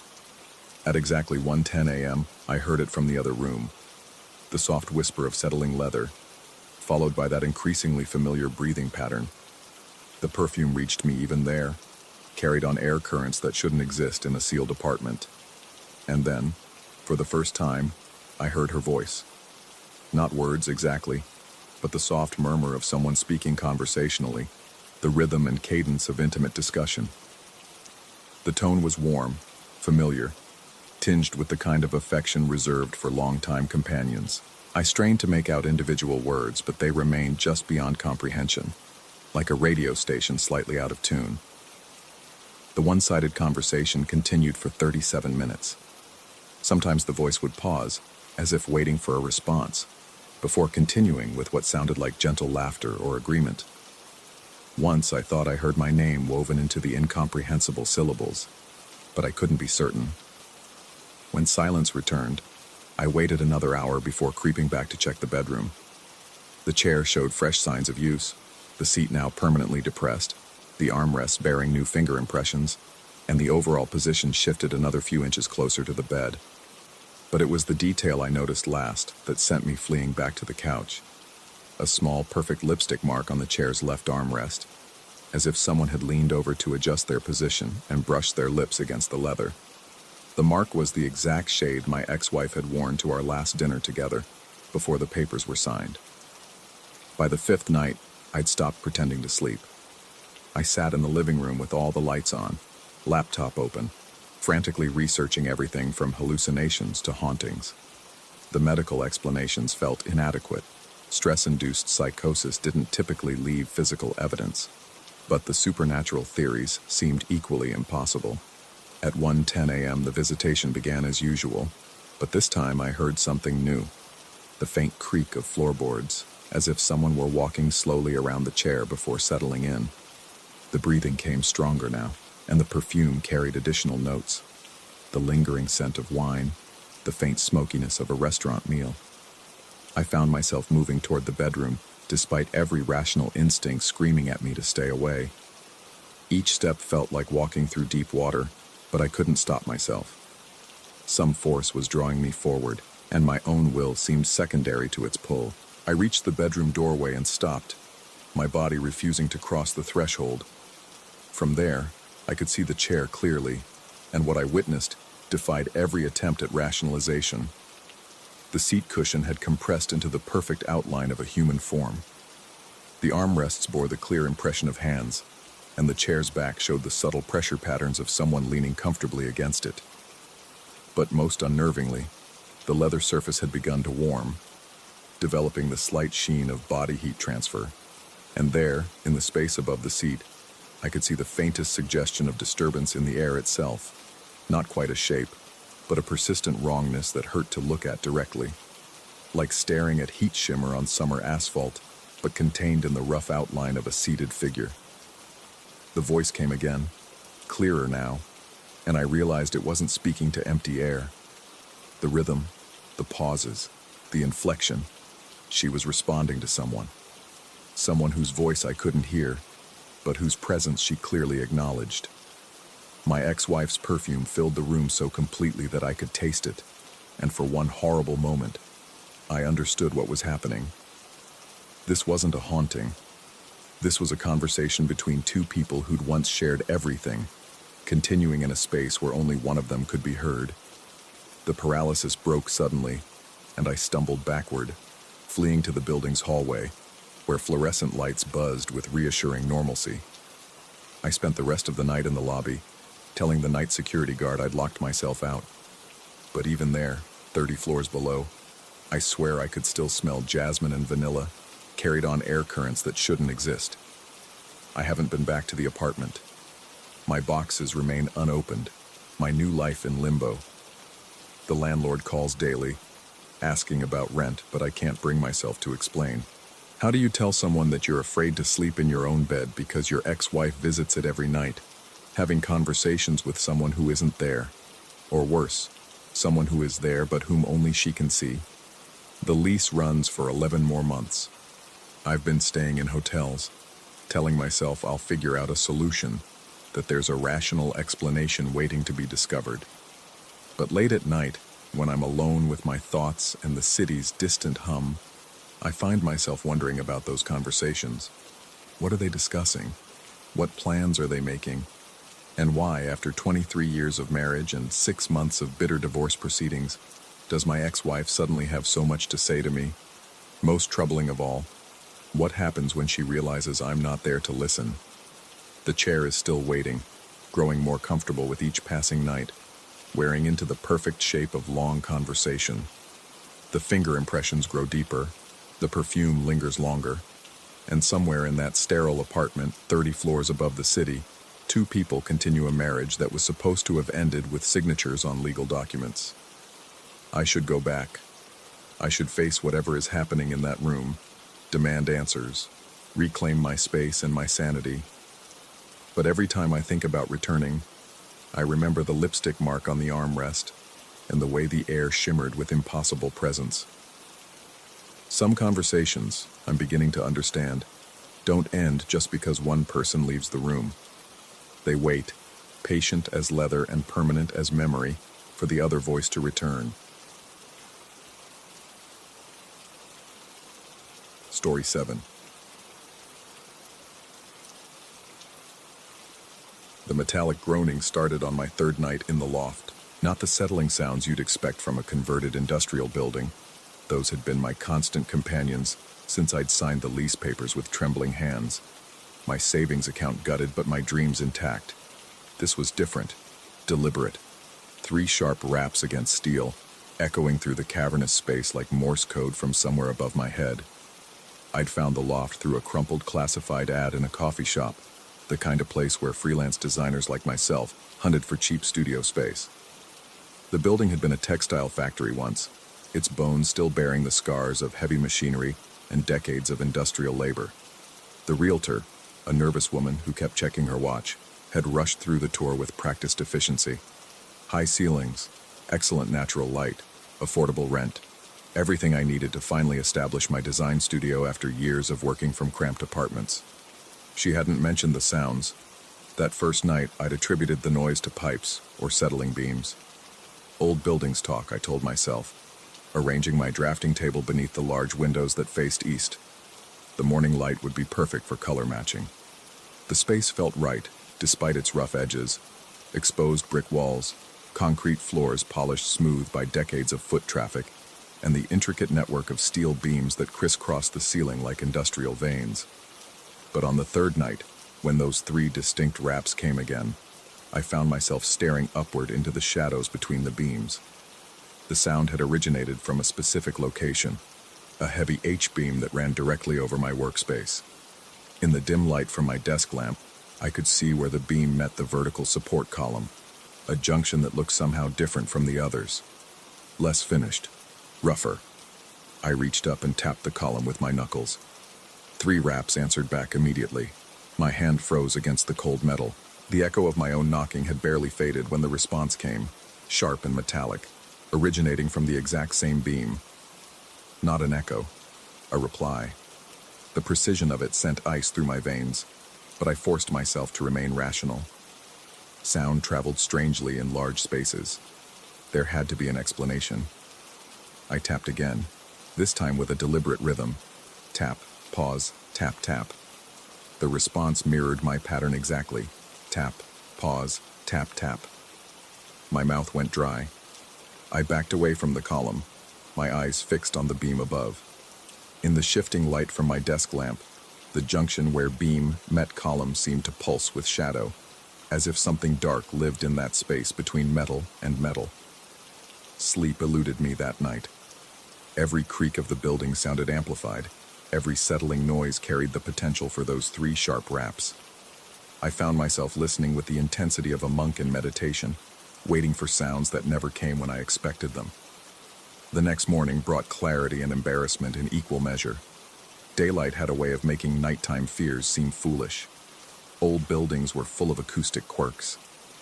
At exactly 1:10 a.m., I heard it from the other room, the soft whisper of settling leather, followed by that increasingly familiar breathing pattern. The perfume reached me even there, carried on air currents that shouldn't exist in a sealed apartment. And then, for the first time, I heard her voice. Not words exactly, but the soft murmur of someone speaking conversationally, the rhythm and cadence of intimate discussion. The tone was warm, familiar, tinged with the kind of affection reserved for longtime companions. I strained to make out individual words, but they remained just beyond comprehension, like a radio station slightly out of tune. The one-sided conversation continued for 37 minutes. Sometimes the voice would pause, as if waiting for a response, before continuing with what sounded like gentle laughter or agreement. Once I thought I heard my name woven into the incomprehensible syllables, but I couldn't be certain. When silence returned, I waited another hour before creeping back to check the bedroom. The chair showed fresh signs of use, the seat now permanently depressed, the armrests bearing new finger impressions, and the overall position shifted another few inches closer to the bed. But it was the detail I noticed last that sent me fleeing back to the couch. A small, perfect lipstick mark on the chair's left armrest, as if someone had leaned over to adjust their position and brushed their lips against the leather. The mark was the exact shade my ex-wife had worn to our last dinner together, before the papers were signed. By the 5th night, I'd stopped pretending to sleep. I sat in the living room with all the lights on, laptop open, frantically researching everything from hallucinations to hauntings. The medical explanations felt inadequate. Stress-induced psychosis didn't typically leave physical evidence, but the supernatural theories seemed equally impossible. At 1:10 a.m., the visitation began as usual, but this time I heard something new. The faint creak of floorboards, as if someone were walking slowly around the chair before settling in. The breathing came stronger now, and the perfume carried additional notes. The lingering scent of wine, the faint smokiness of a restaurant meal. I found myself moving toward the bedroom, despite every rational instinct screaming at me to stay away. Each step felt like walking through deep water, but I couldn't stop myself. Some force was drawing me forward, and my own will seemed secondary to its pull. I reached the bedroom doorway and stopped, my body refusing to cross the threshold. From there, I could see the chair clearly, and what I witnessed defied every attempt at rationalization. The seat cushion had compressed into the perfect outline of a human form. The armrests bore the clear impression of hands, and the chair's back showed the subtle pressure patterns of someone leaning comfortably against it. But most unnervingly, the leather surface had begun to warm, developing the slight sheen of body heat transfer. And there, in the space above the seat, I could see the faintest suggestion of disturbance in the air itself. Not quite a shape, but a persistent wrongness that hurt to look at directly. Like staring at heat shimmer on summer asphalt, but contained in the rough outline of a seated figure. The voice came again, clearer now, and I realized it wasn't speaking to empty air. The rhythm, the pauses, the inflection. She was responding to someone. Someone whose voice I couldn't hear, but whose presence she clearly acknowledged. My ex-wife's perfume filled the room so completely that I could taste it, and for one horrible moment, I understood what was happening. This wasn't a haunting. This was a conversation between two people who'd once shared everything, continuing in a space where only one of them could be heard. The paralysis broke suddenly, and I stumbled backward, fleeing to the building's hallway, where fluorescent lights buzzed with reassuring normalcy. I spent the rest of the night in the lobby, telling the night security guard I'd locked myself out. But even there, 30 floors below, I swear I could still smell jasmine and vanilla, carried on air currents that shouldn't exist. I haven't been back to the apartment. My boxes remain unopened, my new life in limbo. The landlord calls daily, asking about rent, but I can't bring myself to explain. How do you tell someone that you're afraid to sleep in your own bed because your ex-wife visits it every night, having conversations with someone who isn't there? Or worse, someone who is there but whom only she can see? The lease runs for 11 more months. I've been staying in hotels, telling myself I'll figure out a solution, that there's a rational explanation waiting to be discovered. But late at night, when I'm alone with my thoughts and the city's distant hum, I find myself wondering about those conversations. What are they discussing? What plans are they making? And why, after 23 years of marriage and 6 months of bitter divorce proceedings, does my ex-wife suddenly have so much to say to me? Most troubling of all, what happens when she realizes I'm not there to listen? The chair is still waiting, growing more comfortable with each passing night, wearing into the perfect shape of long conversation. The finger impressions grow deeper, the perfume lingers longer, and somewhere in that sterile apartment, 30 floors above the city, two people continue a marriage that was supposed to have ended with signatures on legal documents. I should go back. I should face whatever is happening in that room, demand answers, reclaim my space and my sanity. But every time I think about returning, I remember the lipstick mark on the armrest and the way the air shimmered with impossible presence. Some conversations, I'm beginning to understand, don't end just because one person leaves the room. They wait, patient as leather and permanent as memory, for the other voice to return. Story 7. The metallic groaning started on my third night in the loft. Not the settling sounds you'd expect from a converted industrial building. Those had been my constant companions since I'd signed the lease papers with trembling hands. My savings account gutted, but my dreams intact. This was different, deliberate. 3 sharp raps against steel, echoing through the cavernous space like Morse code from somewhere above my head. I'd found the loft through a crumpled classified ad in a coffee shop, the kind of place where freelance designers like myself hunted for cheap studio space. The building had been a textile factory once, its bones still bearing the scars of heavy machinery and decades of industrial labor. The realtor, a nervous woman who kept checking her watch, had rushed through the tour with practiced efficiency. High ceilings, excellent natural light, affordable rent. Everything I needed to finally establish my design studio after years of working from cramped apartments. She hadn't mentioned the sounds, That first night, I'd attributed the noise to pipes or settling beams. Old buildings talk, I told myself, arranging my drafting table beneath the large windows that faced east. The morning light would be perfect for color matching. The space felt right, despite its rough edges, exposed brick walls, concrete floors polished smooth by decades of foot traffic, and the intricate network of steel beams that crisscrossed the ceiling like industrial veins. But on the third night, when those 3 distinct raps came again, I found myself staring upward into the shadows between the beams. The sound had originated from a specific location, a heavy H-beam that ran directly over my workspace. In the dim light from my desk lamp, I could see where the beam met the vertical support column, a junction that looked somehow different from the others. Less finished, rougher. I reached up and tapped the column with my knuckles. 3 raps answered back immediately. My hand froze against the cold metal. The echo of my own knocking had barely faded when the response came, sharp and metallic, originating from the exact same beam. Not an echo, a reply. The precision of it sent ice through my veins, but I forced myself to remain rational. Sound traveled strangely in large spaces. There had to be an explanation. I tapped again, this time with a deliberate rhythm. Tap, pause, tap, tap. The response mirrored my pattern exactly. Tap, pause, tap, tap. My mouth went dry. I backed away from the column, my eyes fixed on the beam above. In the shifting light from my desk lamp, the junction where beam met column seemed to pulse with shadow, as if something dark lived in that space between metal and metal. Sleep eluded me that night. Every creak of the building sounded amplified. Every settling noise carried the potential for those 3 sharp raps. I found myself listening with the intensity of a monk in meditation, waiting for sounds that never came when I expected them. The next morning brought clarity and embarrassment in equal measure. Daylight had a way of making nighttime fears seem foolish. Old buildings were full of acoustic quirks,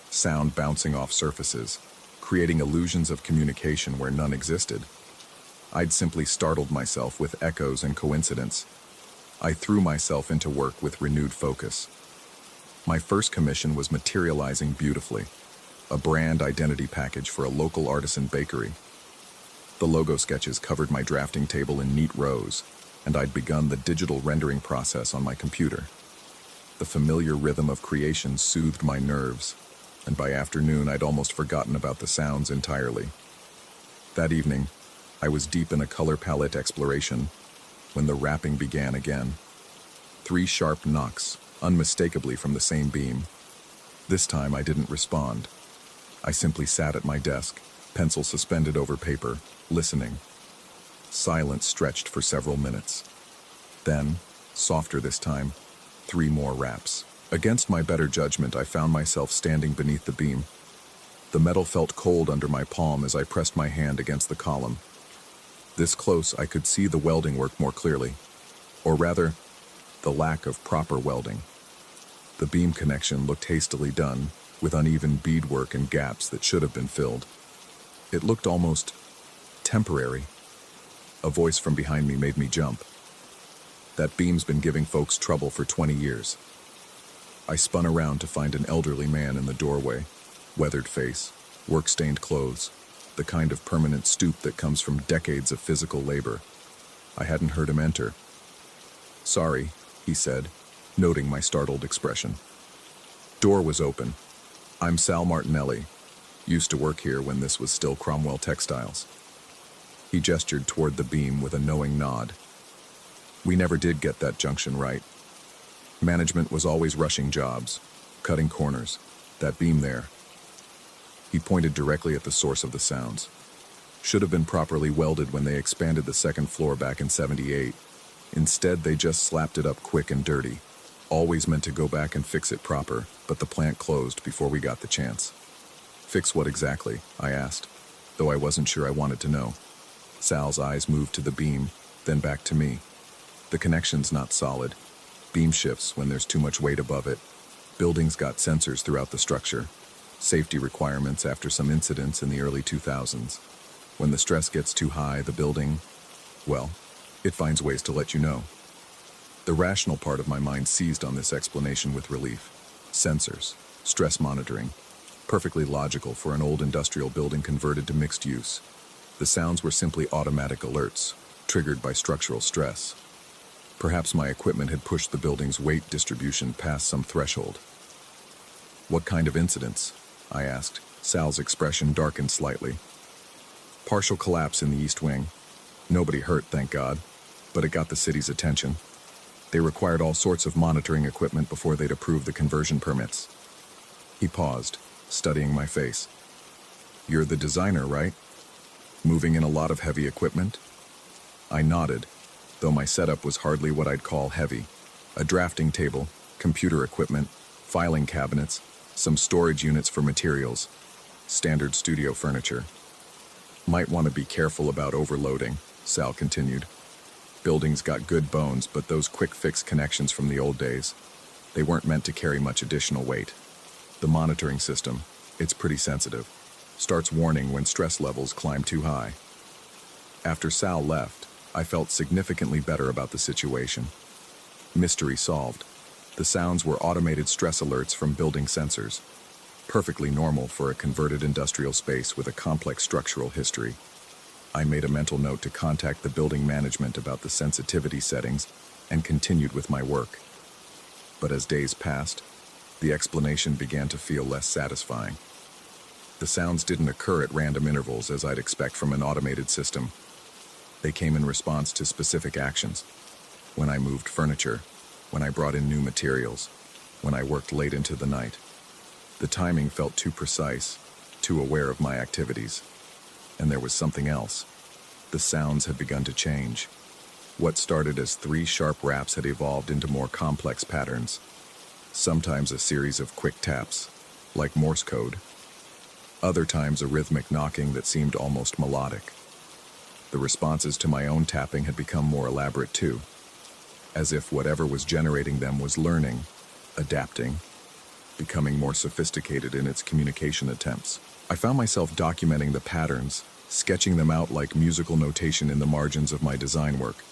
sound bouncing off surfaces, creating illusions of communication where none existed. I'd simply startled myself with echoes and coincidence. I threw myself into work with renewed focus. My first commission was materializing beautifully, a brand identity package for a local artisan bakery. The logo sketches covered my drafting table in neat rows, and I'd begun the digital rendering process on my computer. The familiar rhythm of creation soothed my nerves, and by afternoon I'd almost forgotten about the sounds entirely. That evening, I was deep in a color palette exploration when the rapping began again. 3 sharp knocks, unmistakably from the same beam. This time I didn't respond. I simply sat at my desk, pencil suspended over paper, listening. Silence stretched for several minutes. Then, softer this time, 3 more raps. Against my better judgment, I found myself standing beneath the beam. The metal felt cold under my palm as I pressed my hand against the column. This close, I could see the welding work more clearly. Or rather, the lack of proper welding. The beam connection looked hastily done, with uneven beadwork and gaps that should have been filled. It looked almost temporary. A voice from behind me made me jump. That beam's been giving folks trouble for 20 years. I spun around to find an elderly man in the doorway, weathered face, work-stained clothes, the kind of permanent stoop that comes from decades of physical labor. I hadn't heard him enter. "Sorry," he said, noting my startled expression. Door was open. "I'm Sal Martinelli. Used to work here when this was still Cromwell Textiles." He gestured toward the beam with a knowing nod. "We never did get that junction right. Management was always rushing jobs, cutting corners. That beam there." He pointed directly at the source of the sounds. "Should have been properly welded when they expanded the second floor back in '78. Instead, they just slapped it up quick and dirty. Always meant to go back and fix it proper, but the plant closed before we got the chance." "Fix what exactly?" I asked, though I wasn't sure I wanted to know. Sal's eyes moved to the beam, then back to me. "The connection's not solid. Beam shifts when there's too much weight above it. Buildings got sensors throughout the structure. Safety requirements after some incidents in the early 2000s. When the stress gets too high, the building, well, it finds ways to let you know." The rational part of my mind seized on this explanation with relief. Sensors, stress monitoring, perfectly logical for an old industrial building converted to mixed use. The sounds were simply automatic alerts, triggered by structural stress. Perhaps my equipment had pushed the building's weight distribution past some threshold. "What kind of incidents?" I asked. Sal's expression darkened slightly. "Partial collapse in the east wing. Nobody hurt, thank God, but it got the city's attention. They required all sorts of monitoring equipment before they'd approve the conversion permits." He paused, studying my face. "You're the designer, right? Moving in a lot of heavy equipment?" I nodded, though my setup was hardly what I'd call heavy. A drafting table, computer equipment, filing cabinets, some storage units for materials, standard studio furniture. "Might want to be careful about overloading," Sal continued. "Buildings got good bones, but those quick-fix connections from the old days, they weren't meant to carry much additional weight. The monitoring system, it's pretty sensitive, starts warning when stress levels climb too high." After Sal left, I felt significantly better about the situation. Mystery solved. The sounds were automated stress alerts from building sensors, perfectly normal for a converted industrial space with a complex structural history. I made a mental note to contact the building management about the sensitivity settings and continued with my work. But as days passed, the explanation began to feel less satisfying. The sounds didn't occur at random intervals as I'd expect from an automated system. They came in response to specific actions. When I moved furniture, when I brought in new materials, when I worked late into the night. The timing felt too precise, too aware of my activities. And there was something else. The sounds had begun to change. What started as 3 sharp raps had evolved into more complex patterns. Sometimes a series of quick taps, like Morse code. Other times a rhythmic knocking that seemed almost melodic. The responses to my own tapping had become more elaborate too, as if whatever was generating them was learning, adapting, becoming more sophisticated in its communication attempts. I found myself documenting the patterns, sketching them out like musical notation in the margins of my design work.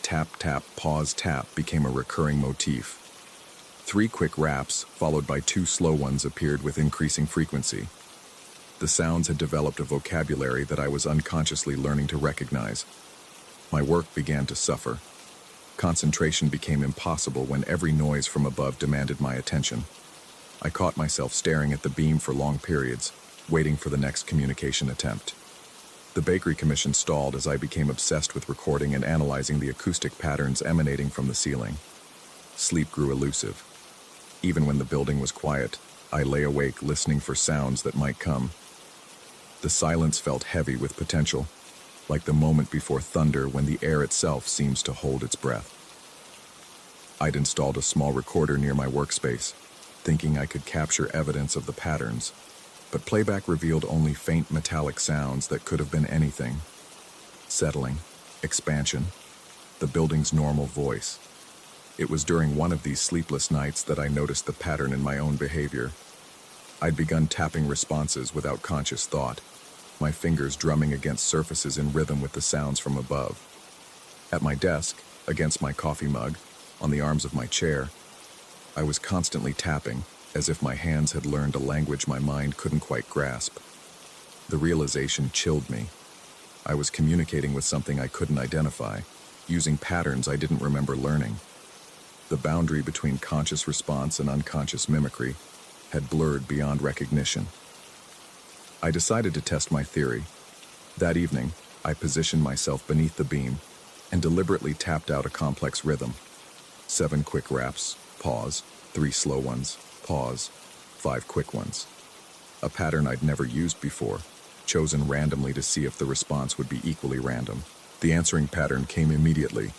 Tap, tap, pause, tap became a recurring motif. 3 quick raps, followed by 2 slow ones, appeared with increasing frequency. The sounds had developed a vocabulary that I was unconsciously learning to recognize. My work began to suffer. Concentration became impossible when every noise from above demanded my attention. I caught myself staring at the beam for long periods, waiting for the next communication attempt. The bakery commission stalled as I became obsessed with recording and analyzing the acoustic patterns emanating from the ceiling. Sleep grew elusive. Even when the building was quiet, I lay awake listening for sounds that might come. The silence felt heavy with potential, like the moment before thunder when the air itself seems to hold its breath. I'd installed a small recorder near my workspace, thinking I could capture evidence of the patterns, but playback revealed only faint metallic sounds that could have been anything. Settling, expansion, the building's normal voice. It was during one of these sleepless nights that I noticed the pattern in my own behavior. I'd begun tapping responses without conscious thought, my fingers drumming against surfaces in rhythm with the sounds from above. At my desk, against my coffee mug, on the arms of my chair, I was constantly tapping, as if my hands had learned a language my mind couldn't quite grasp. The realization chilled me. I was communicating with something I couldn't identify, using patterns I didn't remember learning. The boundary between conscious response and unconscious mimicry had blurred beyond recognition. I decided to test my theory. That evening, I positioned myself beneath the beam and deliberately tapped out a complex rhythm. 7 quick raps, pause, 3 slow ones, pause, 5 quick ones. A pattern I'd never used before, chosen randomly to see if the response would be equally random. The answering pattern came immediately.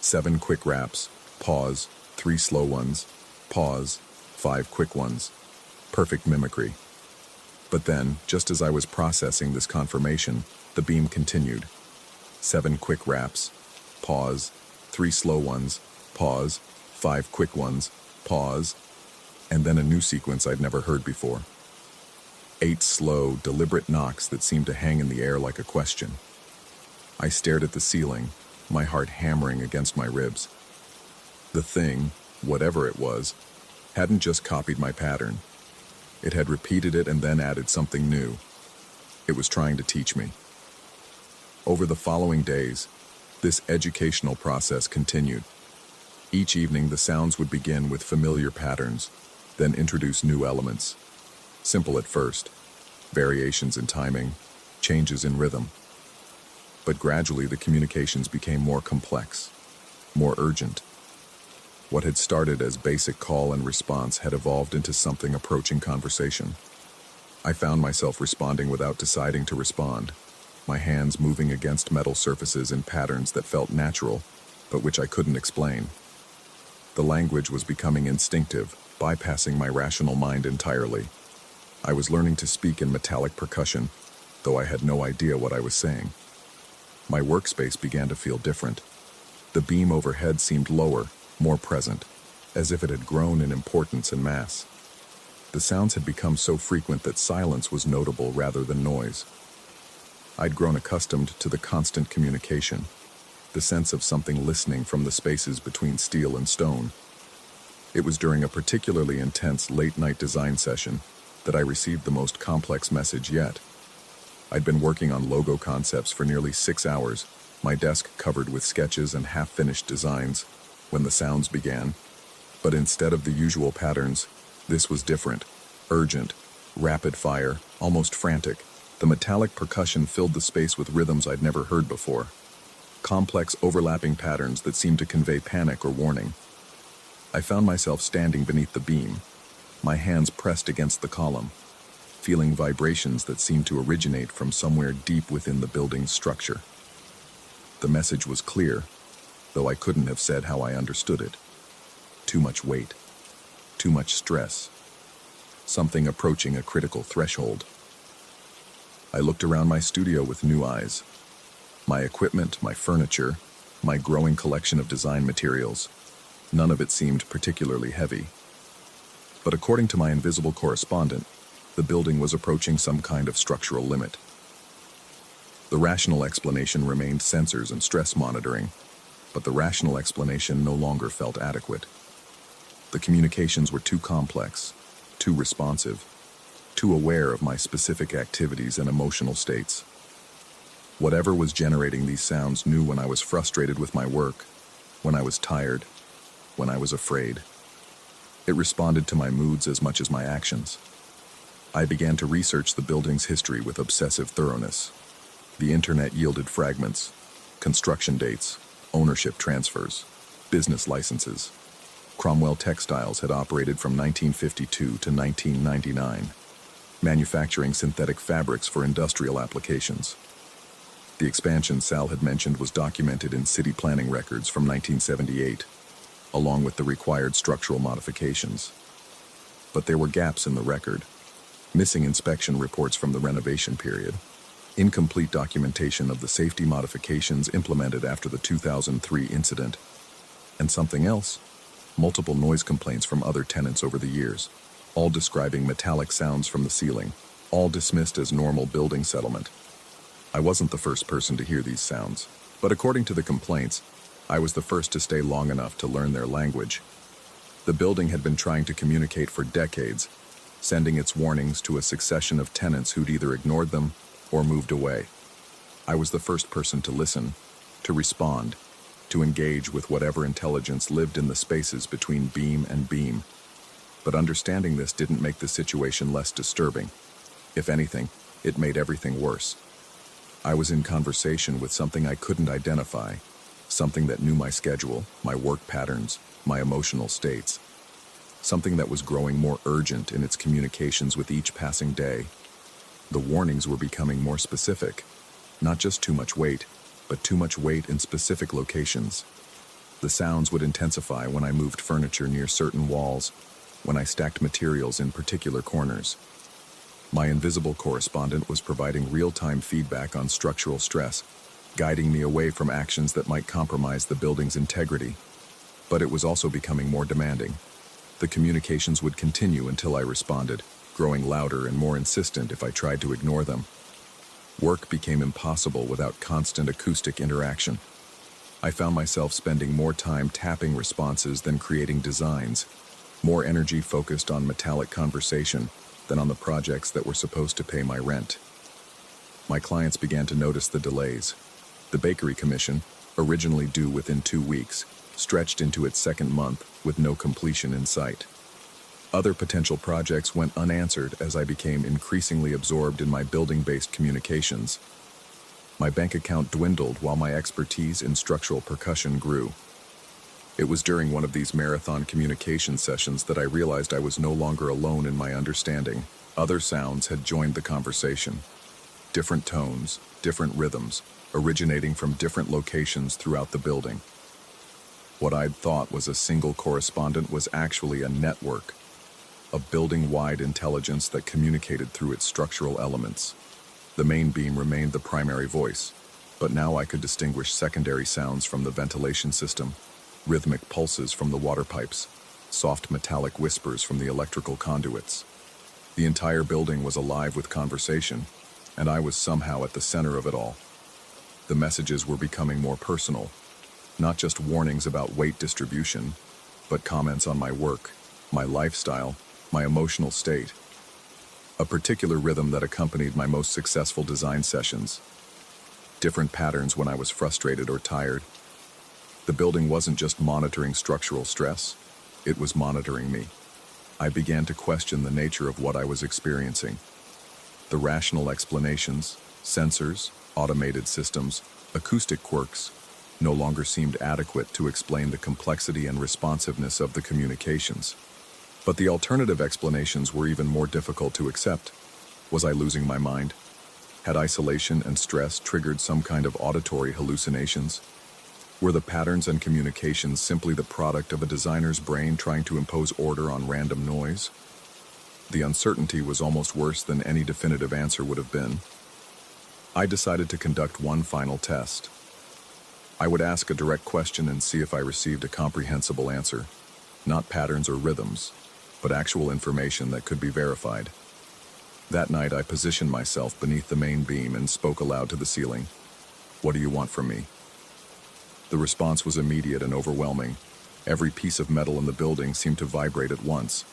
7 quick raps, pause, 3 slow ones, pause, 5 quick ones. Perfect mimicry. But then, just as I was processing this confirmation, the beam continued. 7 quick raps, pause, 3 slow ones, pause, 5 quick ones, pause, and then a new sequence I'd never heard before. 8 slow, deliberate knocks that seemed to hang in the air like a question. I stared at the ceiling, my heart hammering against my ribs. The thing, whatever it was, hadn't just copied my pattern. It had repeated it and then added something new. It was trying to teach me. Over the following days, this educational process continued. Each evening, the sounds would begin with familiar patterns, then introduce new elements. Simple at first, variations in timing, changes in rhythm. But gradually, the communications became more complex, more urgent. What had started as basic call and response had evolved into something approaching conversation. I found myself responding without deciding to respond, my hands moving against metal surfaces in patterns that felt natural, but which I couldn't explain. The language was becoming instinctive, bypassing my rational mind entirely. I was learning to speak in metallic percussion, though I had no idea what I was saying. My workspace began to feel different. The beam overhead seemed lower, more present, as if it had grown in importance and mass. The sounds had become so frequent that silence was notable rather than noise. I'd grown accustomed to the constant communication, the sense of something listening from the spaces between steel and stone. It was during a particularly intense late-night design session that I received the most complex message yet. I'd been working on logo concepts for nearly 6 hours, my desk covered with sketches and half-finished designs, when the sounds began. But instead of the usual patterns, this was different, urgent, rapid-fire, almost frantic. The metallic percussion filled the space with rhythms I'd never heard before. Complex overlapping patterns that seemed to convey panic or warning. I found myself standing beneath the beam, my hands pressed against the column, feeling vibrations that seemed to originate from somewhere deep within the building's structure. The message was clear, though I couldn't have said how I understood it. Too much weight, too much stress, something approaching a critical threshold. I looked around my studio with new eyes. My equipment, my furniture, my growing collection of design materials, none of it seemed particularly heavy. But according to my invisible correspondent, the building was approaching some kind of structural limit. The rational explanation remained sensors and stress monitoring, but the rational explanation no longer felt adequate. The communications were too complex, too responsive, too aware of my specific activities and emotional states. Whatever was generating these sounds knew when I was frustrated with my work, when I was tired, when I was afraid. It responded to my moods as much as my actions. I began to research the building's history with obsessive thoroughness. The internet yielded fragments, construction dates, ownership transfers, business licenses. Cromwell Textiles had operated from 1952 to 1999, manufacturing synthetic fabrics for industrial applications. The expansion Sal had mentioned was documented in city planning records from 1978, along with the required structural modifications. But there were gaps in the record, missing inspection reports from the renovation period, incomplete documentation of the safety modifications implemented after the 2003 incident, and something else, multiple noise complaints from other tenants over the years, all describing metallic sounds from the ceiling, all dismissed as normal building settlement. I wasn't the first person to hear these sounds, but according to the complaints, I was the first to stay long enough to learn their language. The building had been trying to communicate for decades, sending its warnings to a succession of tenants who'd either ignored them or moved away. I was the first person to listen, to respond, to engage with whatever intelligence lived in the spaces between beam and beam. But understanding this didn't make the situation less disturbing. If anything, it made everything worse. I was in conversation with something I couldn't identify, something that knew my schedule, my work patterns, my emotional states. Something that was growing more urgent in its communications with each passing day. The warnings were becoming more specific. Not just too much weight, but too much weight in specific locations. The sounds would intensify when I moved furniture near certain walls, when I stacked materials in particular corners. My invisible correspondent was providing real-time feedback on structural stress, guiding me away from actions that might compromise the building's integrity. But it was also becoming more demanding. The communications would continue until I responded, growing louder and more insistent if I tried to ignore them. Work became impossible without constant acoustic interaction. I found myself spending more time tapping responses than creating designs. more energy focused on metallic conversation than on the projects that were supposed to pay my rent. My clients began to notice the delays. The bakery commission, originally due within 2 weeks, stretched into its second month with no completion in sight. Other potential projects went unanswered as I became increasingly absorbed in my building-based communications. My bank account dwindled while my expertise in structural percussion grew. It was during one of these marathon communication sessions that I realized I was no longer alone in my understanding. Other sounds had joined the conversation. Different tones, different rhythms, originating from different locations throughout the building. What I'd thought was a single correspondent was actually a network, a building-wide intelligence that communicated through its structural elements. The main beam remained the primary voice, but now I could distinguish secondary sounds from the ventilation system, rhythmic pulses from the water pipes, soft metallic whispers from the electrical conduits. The entire building was alive with conversation, and I was somehow at the center of it all. The messages were becoming more personal, not just warnings about weight distribution, but comments on my work, my lifestyle, my emotional state. A particular rhythm that accompanied my most successful design sessions. Different patterns when I was frustrated or tired. The building wasn't just monitoring structural stress, it was monitoring me. I began to question the nature of what I was experiencing. The rational explanations, sensors, automated systems, acoustic quirks, no longer seemed adequate to explain the complexity and responsiveness of the communications. But the alternative explanations were even more difficult to accept. Was I losing my mind? Had isolation and stress triggered some kind of auditory hallucinations? Were the patterns and communications simply the product of a designer's brain trying to impose order on random noise? The uncertainty was almost worse than any definitive answer would have been. I decided to conduct one final test. I would ask a direct question and see if I received a comprehensible answer. Not patterns or rhythms, but actual information that could be verified. That night I positioned myself beneath the main beam and spoke aloud to the ceiling. "What do you want from me?" The response was immediate and overwhelming. Every piece of metal in the building seemed to vibrate at once.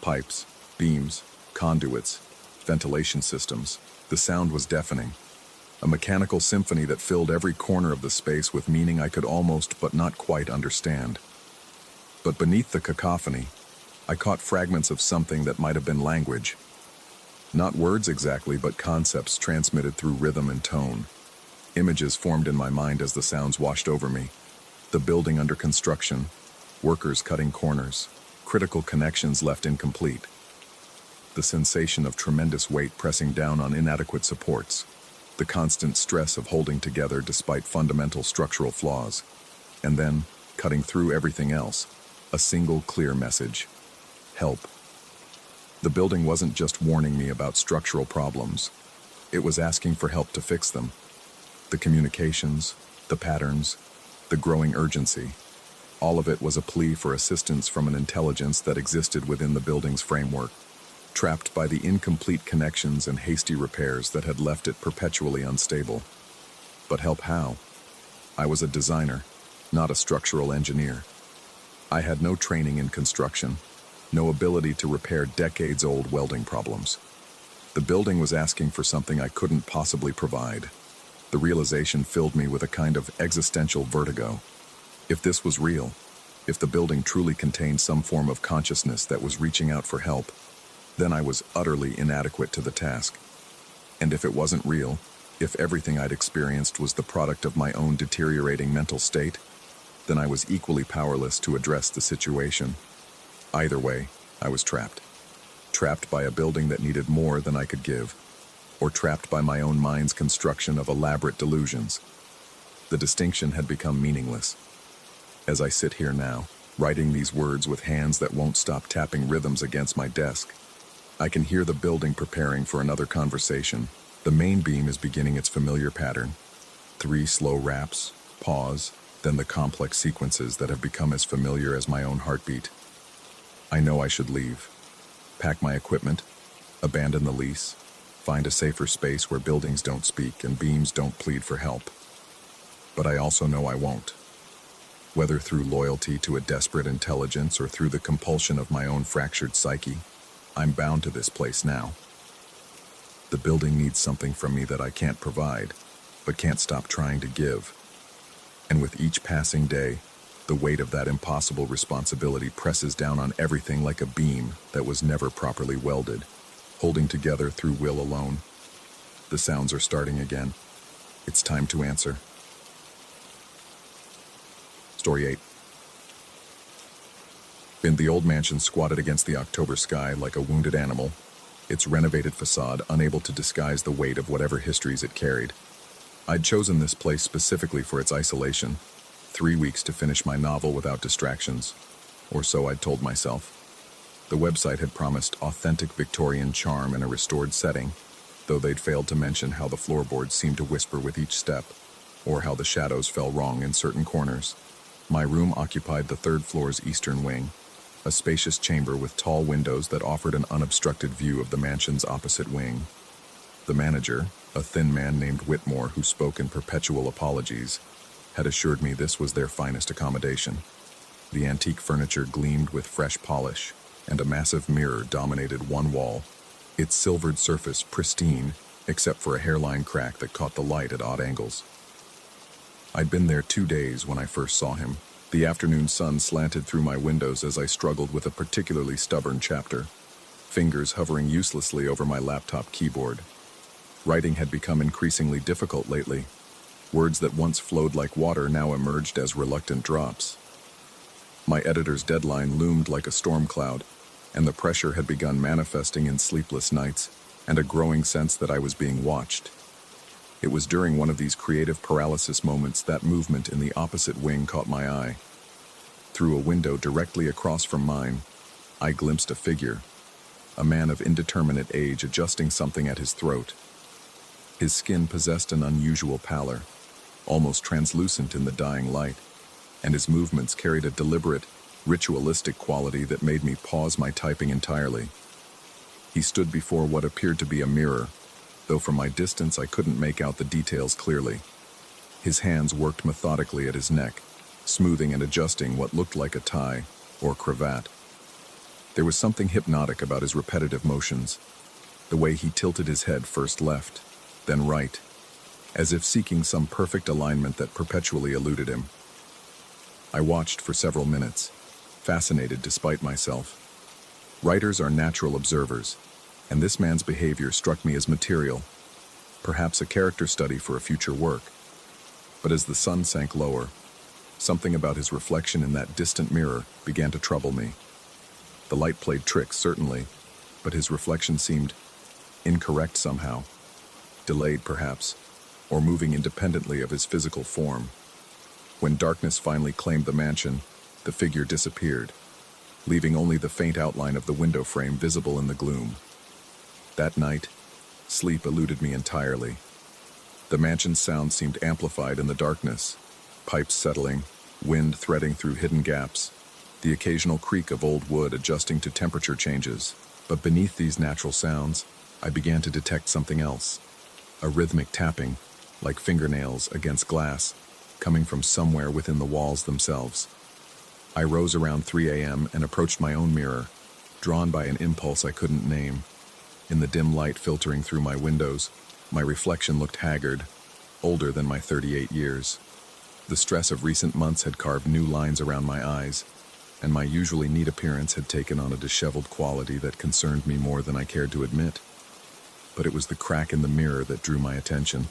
Pipes, beams, conduits, ventilation systems. The sound was deafening. A mechanical symphony that filled every corner of the space with meaning I could almost but not quite understand. But beneath the cacophony, I caught fragments of something that might have been language. Not words exactly, but concepts transmitted through rhythm and tone. Images formed in my mind as the sounds washed over me. The building under construction, workers cutting corners, critical connections left incomplete. The sensation of tremendous weight pressing down on inadequate supports. The constant stress of holding together despite fundamental structural flaws. And then, cutting through everything else, a single clear message. Help. The building wasn't just warning me about structural problems. It was asking for help to fix them. The communications, the patterns, the growing urgency. All of it was a plea for assistance from an intelligence that existed within the building's framework, trapped by the incomplete connections and hasty repairs that had left it perpetually unstable. But help how? I was a designer, not a structural engineer. I had no training in construction, no ability to repair decades-old welding problems. The building was asking for something I couldn't possibly provide. The realization filled me with a kind of existential vertigo. If this was real, if the building truly contained some form of consciousness that was reaching out for help, then I was utterly inadequate to the task. And if it wasn't real, if everything I'd experienced was the product of my own deteriorating mental state, then I was equally powerless to address the situation. Either way, I was trapped. Trapped by a building that needed more than I could give, or trapped by my own mind's construction of elaborate delusions. The distinction had become meaningless. As I sit here now, writing these words with hands that won't stop tapping rhythms against my desk, I can hear the building preparing for another conversation. The main beam is beginning its familiar pattern. 3 slow raps, pause, then the complex sequences that have become as familiar as my own heartbeat. I know I should leave. Pack my equipment, abandon the lease, find a safer space where buildings don't speak and beams don't plead for help. But I also know I won't. Whether through loyalty to a desperate intelligence or through the compulsion of my own fractured psyche, I'm bound to this place now. The building needs something from me that I can't provide, but can't stop trying to give. And with each passing day, the weight of that impossible responsibility presses down on everything like a beam that was never properly welded, holding together through will alone. The sounds are starting again. It's time to answer. Story 8. In the old mansion squatted against the October sky like a wounded animal, its renovated facade unable to disguise the weight of whatever histories it carried. I'd chosen this place specifically for its isolation. 3 weeks to finish my novel without distractions, or so I'd told myself. The website had promised authentic Victorian charm in a restored setting, though they'd failed to mention how the floorboards seemed to whisper with each step, or how the shadows fell wrong in certain corners. My room occupied the third floor's eastern wing, a spacious chamber with tall windows that offered an unobstructed view of the mansion's opposite wing. The manager, a thin man named Whitmore who spoke in perpetual apologies, had assured me this was their finest accommodation. The antique furniture gleamed with fresh polish, and a massive mirror dominated one wall, its silvered surface pristine, except for a hairline crack that caught the light at odd angles. I'd been there 2 days when I first saw him. The afternoon sun slanted through my windows as I struggled with a particularly stubborn chapter, fingers hovering uselessly over my laptop keyboard. Writing had become increasingly difficult lately. Words that once flowed like water now emerged as reluctant drops. My editor's deadline loomed like a storm cloud, and the pressure had begun manifesting in sleepless nights and a growing sense that I was being watched. It was during one of these creative paralysis moments that movement in the opposite wing caught my eye. Through a window directly across from mine, I glimpsed a figure, a man of indeterminate age adjusting something at his throat. His skin possessed an unusual pallor, almost translucent in the dying light, and his movements carried a deliberate, ritualistic quality that made me pause my typing entirely. He stood before what appeared to be a mirror, though from my distance I couldn't make out the details clearly. His hands worked methodically at his neck, smoothing and adjusting what looked like a tie or cravat. There was something hypnotic about his repetitive motions, the way he tilted his head first left, then right, as if seeking some perfect alignment that perpetually eluded him. I watched for several minutes, fascinated despite myself. Writers are natural observers, and this man's behavior struck me as material, perhaps a character study for a future work. But as the sun sank lower, something about his reflection in that distant mirror began to trouble me. The light played tricks, certainly, but his reflection seemed incorrect somehow, delayed perhaps, or moving independently of his physical form. When darkness finally claimed the mansion, the figure disappeared, leaving only the faint outline of the window frame visible in the gloom. That night, sleep eluded me entirely. The mansion's sound seemed amplified in the darkness, pipes settling, wind threading through hidden gaps, the occasional creak of old wood adjusting to temperature changes. But beneath these natural sounds, I began to detect something else, a rhythmic tapping, like fingernails against glass, coming from somewhere within the walls themselves. I rose around 3 a.m. and approached my own mirror, drawn by an impulse I couldn't name. In the dim light filtering through my windows, my reflection looked haggard, older than my 38 years. The stress of recent months had carved new lines around my eyes, and my usually neat appearance had taken on a disheveled quality that concerned me more than I cared to admit. But it was the crack in the mirror that drew my attention.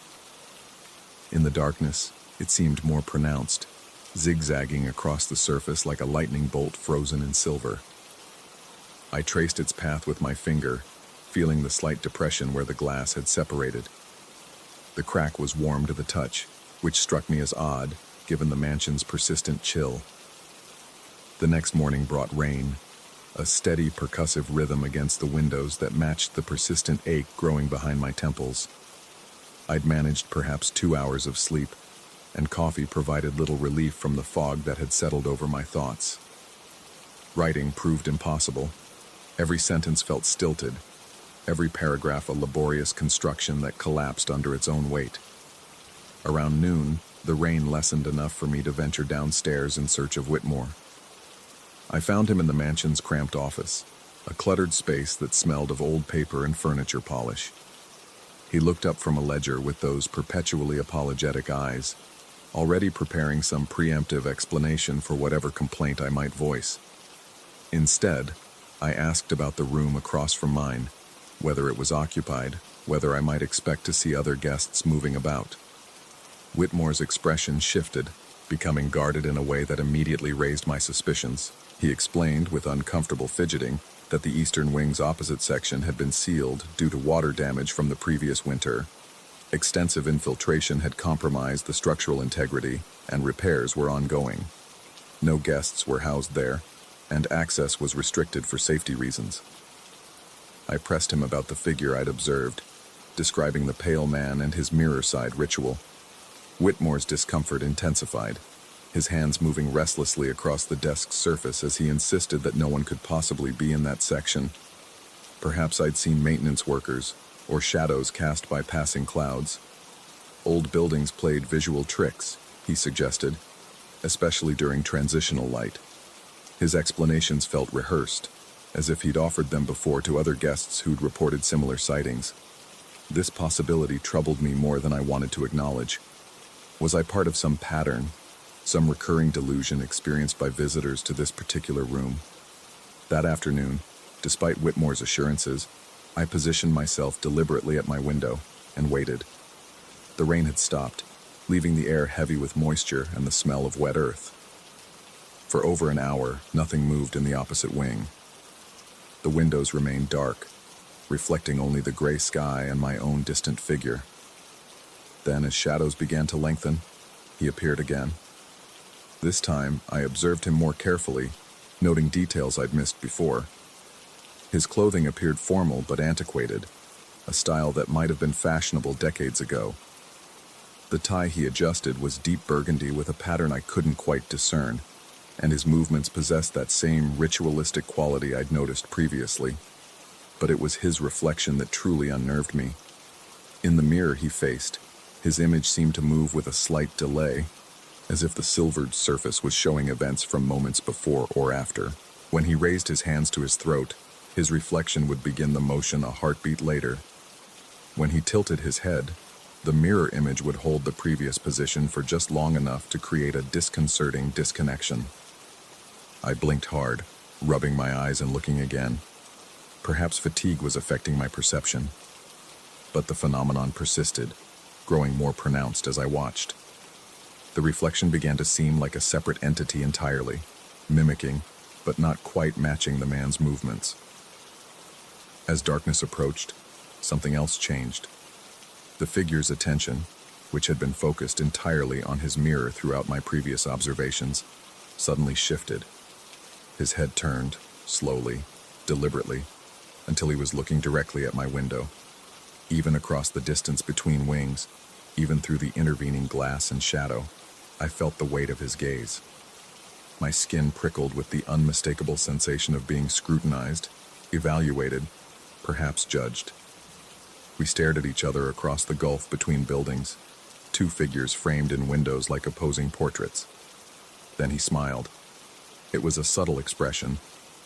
In the darkness, it seemed more pronounced, zigzagging across the surface like a lightning bolt frozen in silver. I traced its path with my finger, feeling the slight depression where the glass had separated. The crack was warm to the touch, which struck me as odd, given the mansion's persistent chill. The next morning brought rain, a steady percussive rhythm against the windows that matched the persistent ache growing behind my temples. I'd managed perhaps 2 hours of sleep, and coffee provided little relief from the fog that had settled over my thoughts. Writing proved impossible. Every sentence felt stilted, every paragraph a laborious construction that collapsed under its own weight. Around noon, The rain lessened enough for me to venture downstairs in search of Whitmore. I found him in the mansion's cramped office, a cluttered space that smelled of old paper and furniture polish. He looked up from a ledger with those perpetually apologetic eyes, already preparing some preemptive explanation for whatever complaint I might voice. Instead, I asked about the room across from mine, whether it was occupied, whether I might expect to see other guests moving about. Whitmore's expression shifted, becoming guarded in a way that immediately raised my suspicions. He explained, with uncomfortable fidgeting, that the eastern wing's opposite section had been sealed due to water damage from the previous winter. Extensive infiltration had compromised the structural integrity, and repairs were ongoing. No guests were housed there, and access was restricted for safety reasons. I pressed him about the figure I'd observed, describing the pale man and his mirror-side ritual. Whitmore's discomfort intensified, his hands moving restlessly across the desk's surface as he insisted that no one could possibly be in that section. Perhaps I'd seen maintenance workers, or shadows cast by passing clouds. Old buildings played visual tricks, he suggested, especially during transitional light. His explanations felt rehearsed, as if he'd offered them before to other guests who'd reported similar sightings. This possibility troubled me more than I wanted to acknowledge. Was I part of some pattern, some recurring delusion experienced by visitors to this particular room? That afternoon, despite Whitmore's assurances, I positioned myself deliberately at my window and waited. The rain had stopped, leaving the air heavy with moisture and the smell of wet earth. For over an hour, nothing moved in the opposite wing. The windows remained dark, reflecting only the gray sky and my own distant figure. Then, as shadows began to lengthen, he appeared again. This time, I observed him more carefully, noting details I'd missed before. His clothing appeared formal but antiquated, a style that might have been fashionable decades ago. The tie he adjusted was deep burgundy with a pattern I couldn't quite discern, and his movements possessed that same ritualistic quality I'd noticed previously. But it was his reflection that truly unnerved me. In the mirror he faced, his image seemed to move with a slight delay, as if the silvered surface was showing events from moments before or after. When he raised his hands to his throat, his reflection would begin the motion a heartbeat later. When he tilted his head, the mirror image would hold the previous position for just long enough to create a disconcerting disconnection. I blinked hard, rubbing my eyes and looking again. Perhaps fatigue was affecting my perception. But the phenomenon persisted, growing more pronounced as I watched. The reflection began to seem like a separate entity entirely, mimicking, but not quite matching the man's movements. As darkness approached, something else changed. The figure's attention, which had been focused entirely on his mirror throughout my previous observations, suddenly shifted. His head turned, slowly, deliberately, until he was looking directly at my window. Even across the distance between wings, even through the intervening glass and shadow, I felt the weight of his gaze. My skin prickled with the unmistakable sensation of being scrutinized, evaluated, perhaps judged. We stared at each other across the gulf between buildings, two figures framed in windows like opposing portraits. Then he smiled. It was a subtle expression,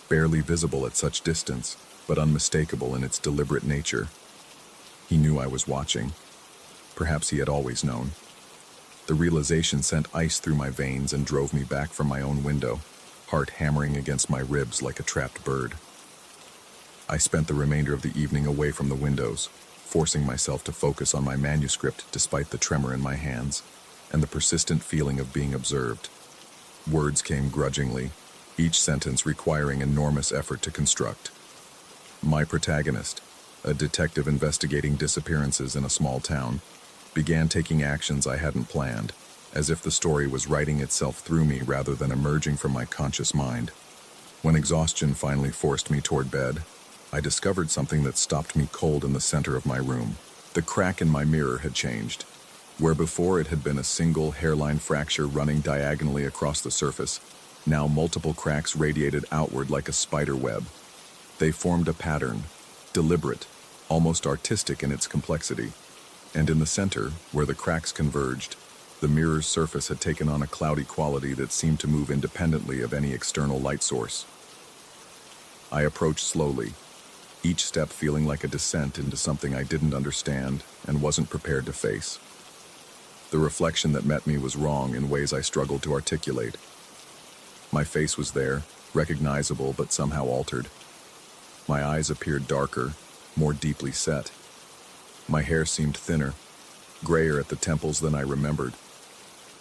barely visible at such distance, but unmistakable in its deliberate nature. He knew I was watching. Perhaps he had always known. The realization sent ice through my veins and drove me back from my own window, heart hammering against my ribs like a trapped bird. I spent the remainder of the evening away from the windows, forcing myself to focus on my manuscript despite the tremor in my hands and the persistent feeling of being observed. Words came grudgingly, each sentence requiring enormous effort to construct. My protagonist, a detective investigating disappearances in a small town, began taking actions I hadn't planned, as if the story was writing itself through me rather than emerging from my conscious mind. When exhaustion finally forced me toward bed, I discovered something that stopped me cold in the center of my room. The crack in my mirror had changed. Where before it had been a single hairline fracture running diagonally across the surface, now multiple cracks radiated outward like a spider web. They formed a pattern, deliberate, almost artistic in its complexity. And in the center, where the cracks converged, The mirror's surface had taken on a cloudy quality that seemed to move independently of any external light source. I approached slowly, each step feeling like a descent into something I didn't understand and wasn't prepared to face. The reflection that met me was wrong in ways I struggled to articulate. My face was there, recognizable but somehow altered. My eyes appeared darker, more deeply set. My hair seemed thinner, grayer at the temples than I remembered.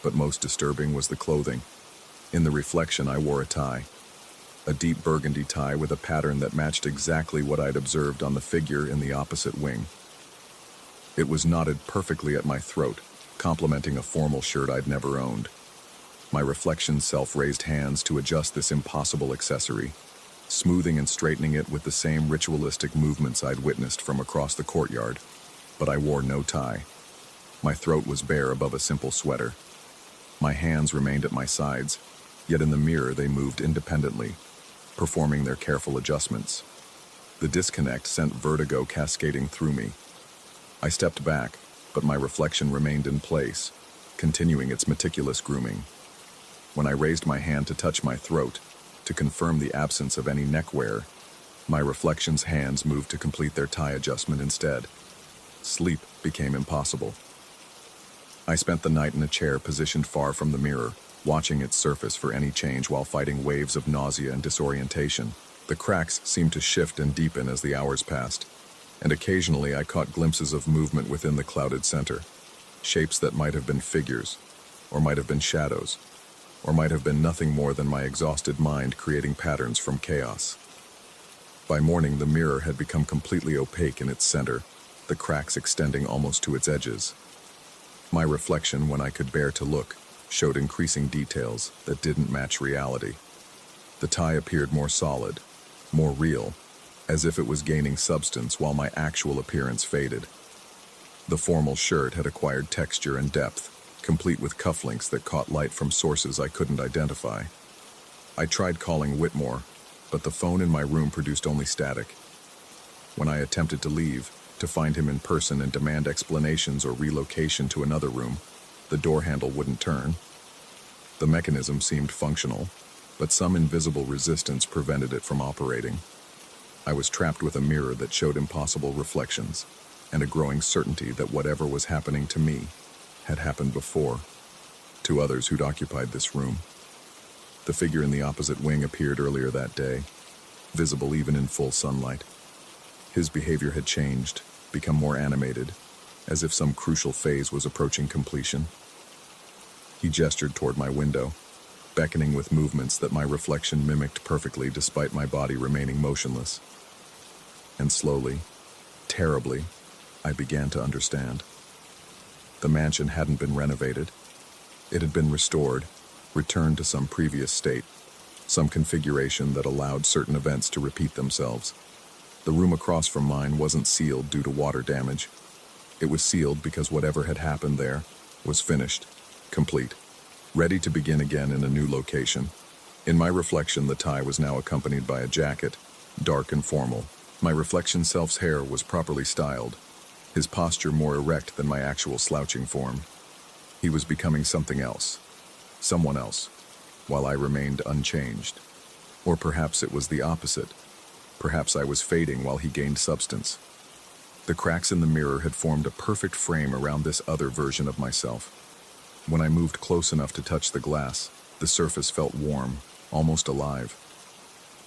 But most disturbing was the clothing. In the reflection, I wore a tie. A deep burgundy tie with a pattern that matched exactly what I'd observed on the figure in the opposite wing. It was knotted perfectly at my throat, complementing a formal shirt I'd never owned. My reflection self raised hands to adjust this impossible accessory, smoothing and straightening it with the same ritualistic movements I'd witnessed from across the courtyard. But I wore no tie. My throat was bare above a simple sweater. My hands remained at my sides, yet in the mirror they moved independently, performing their careful adjustments. The disconnect sent vertigo cascading through me. I stepped back, but my reflection remained in place, continuing its meticulous grooming. When I raised my hand to touch my throat, to confirm the absence of any neckwear, my reflection's hands moved to complete their tie adjustment instead. Sleep became impossible. I spent the night in a chair positioned far from the mirror, watching its surface for any change while fighting waves of nausea and disorientation. The cracks seemed to shift and deepen as the hours passed, and occasionally I caught glimpses of movement within the clouded center, shapes that might have been figures, or might have been shadows, or might have been nothing more than my exhausted mind creating patterns from chaos. By morning, the mirror had become completely opaque in its center, the cracks extending almost to its edges. My reflection, when I could bear to look, showed increasing details that didn't match reality. The tie appeared more solid, more real, as if it was gaining substance while my actual appearance faded. The formal shirt had acquired texture and depth, complete with cufflinks that caught light from sources I couldn't identify. I tried calling Whitmore, but the phone in my room produced only static. When I attempted to leave, to find him in person and demand explanations or relocation to another room, the door handle wouldn't turn. The mechanism seemed functional, but some invisible resistance prevented it from operating. I was trapped with a mirror that showed impossible reflections, and a growing certainty that whatever was happening to me had happened before, to others who'd occupied this room. The figure in the opposite wing appeared earlier that day, visible even in full sunlight. His behavior had changed, become more animated, as if some crucial phase was approaching completion. He gestured toward my window, beckoning with movements that my reflection mimicked perfectly despite my body remaining motionless. And slowly, terribly, I began to understand. The mansion hadn't been renovated. It had been restored, returned to some previous state, some configuration that allowed certain events to repeat themselves. The room across from mine wasn't sealed due to water damage. It was sealed because whatever had happened there was finished, complete, ready to begin again in a new location. In my reflection, the tie was now accompanied by a jacket, dark and formal. My reflection self's hair was properly styled, his posture more erect than my actual slouching form. He was becoming something else, someone else, while I remained unchanged. Or perhaps it was the opposite. Perhaps I was fading while he gained substance. The cracks in the mirror had formed a perfect frame around this other version of myself. When I moved close enough to touch the glass, the surface felt warm, almost alive.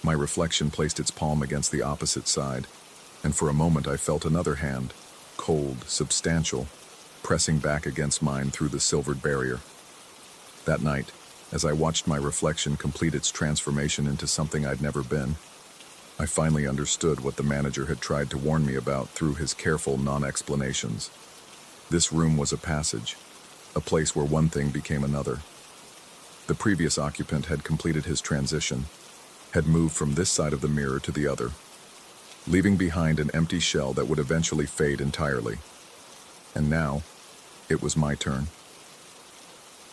My reflection placed its palm against the opposite side, and for a moment I felt another hand, cold, substantial, pressing back against mine through the silvered barrier. That night, as I watched my reflection complete its transformation into something I'd never been, I finally understood what the manager had tried to warn me about through his careful non-explanations. This room was a passage, a place where one thing became another. The previous occupant had completed his transition, had moved from this side of the mirror to the other, leaving behind an empty shell that would eventually fade entirely. And now, it was my turn.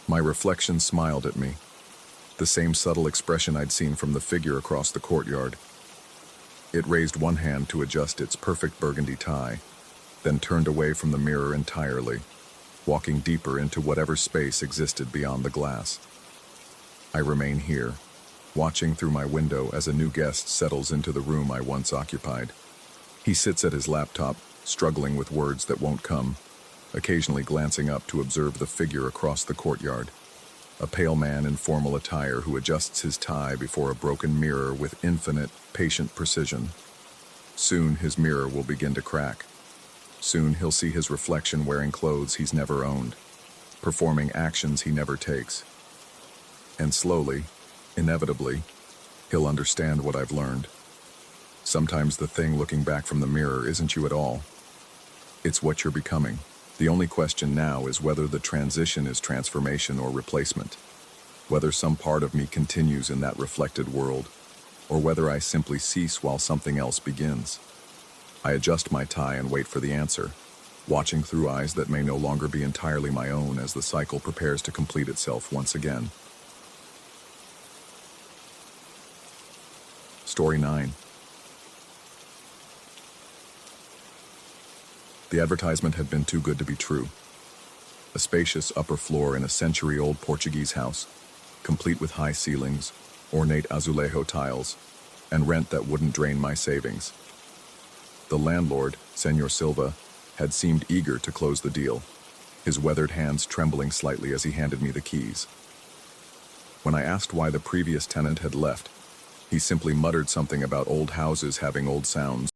My reflection smiled at me, the same subtle expression I'd seen from the figure across the courtyard. It raised one hand to adjust its perfect burgundy tie, then turned away from the mirror entirely, walking deeper into whatever space existed beyond the glass. I remain here, watching through my window as a new guest settles into the room I once occupied. He sits at his laptop, struggling with words that won't come, occasionally glancing up to observe the figure across the courtyard. A pale man in formal attire who adjusts his tie before a broken mirror with infinite, patient precision. Soon his mirror will begin to crack. Soon he'll see his reflection wearing clothes he's never owned, performing actions he never takes. And slowly, inevitably, he'll understand what I've learned. Sometimes the thing looking back from the mirror isn't you at all. It's what you're becoming. The only question now is whether the transition is transformation or replacement, whether some part of me continues in that reflected world, or whether I simply cease while something else begins. I adjust my tie and wait for the answer, watching through eyes that may no longer be entirely my own as the cycle prepares to complete itself once again. Story 9. The advertisement had been too good to be true. A spacious upper floor in a century-old Portuguese house, complete with high ceilings, ornate azulejo tiles, and rent that wouldn't drain my savings. The landlord, Senor Silva, had seemed eager to close the deal, his weathered hands trembling slightly as he handed me the keys. When I asked why the previous tenant had left, he simply muttered something about old houses having old sounds,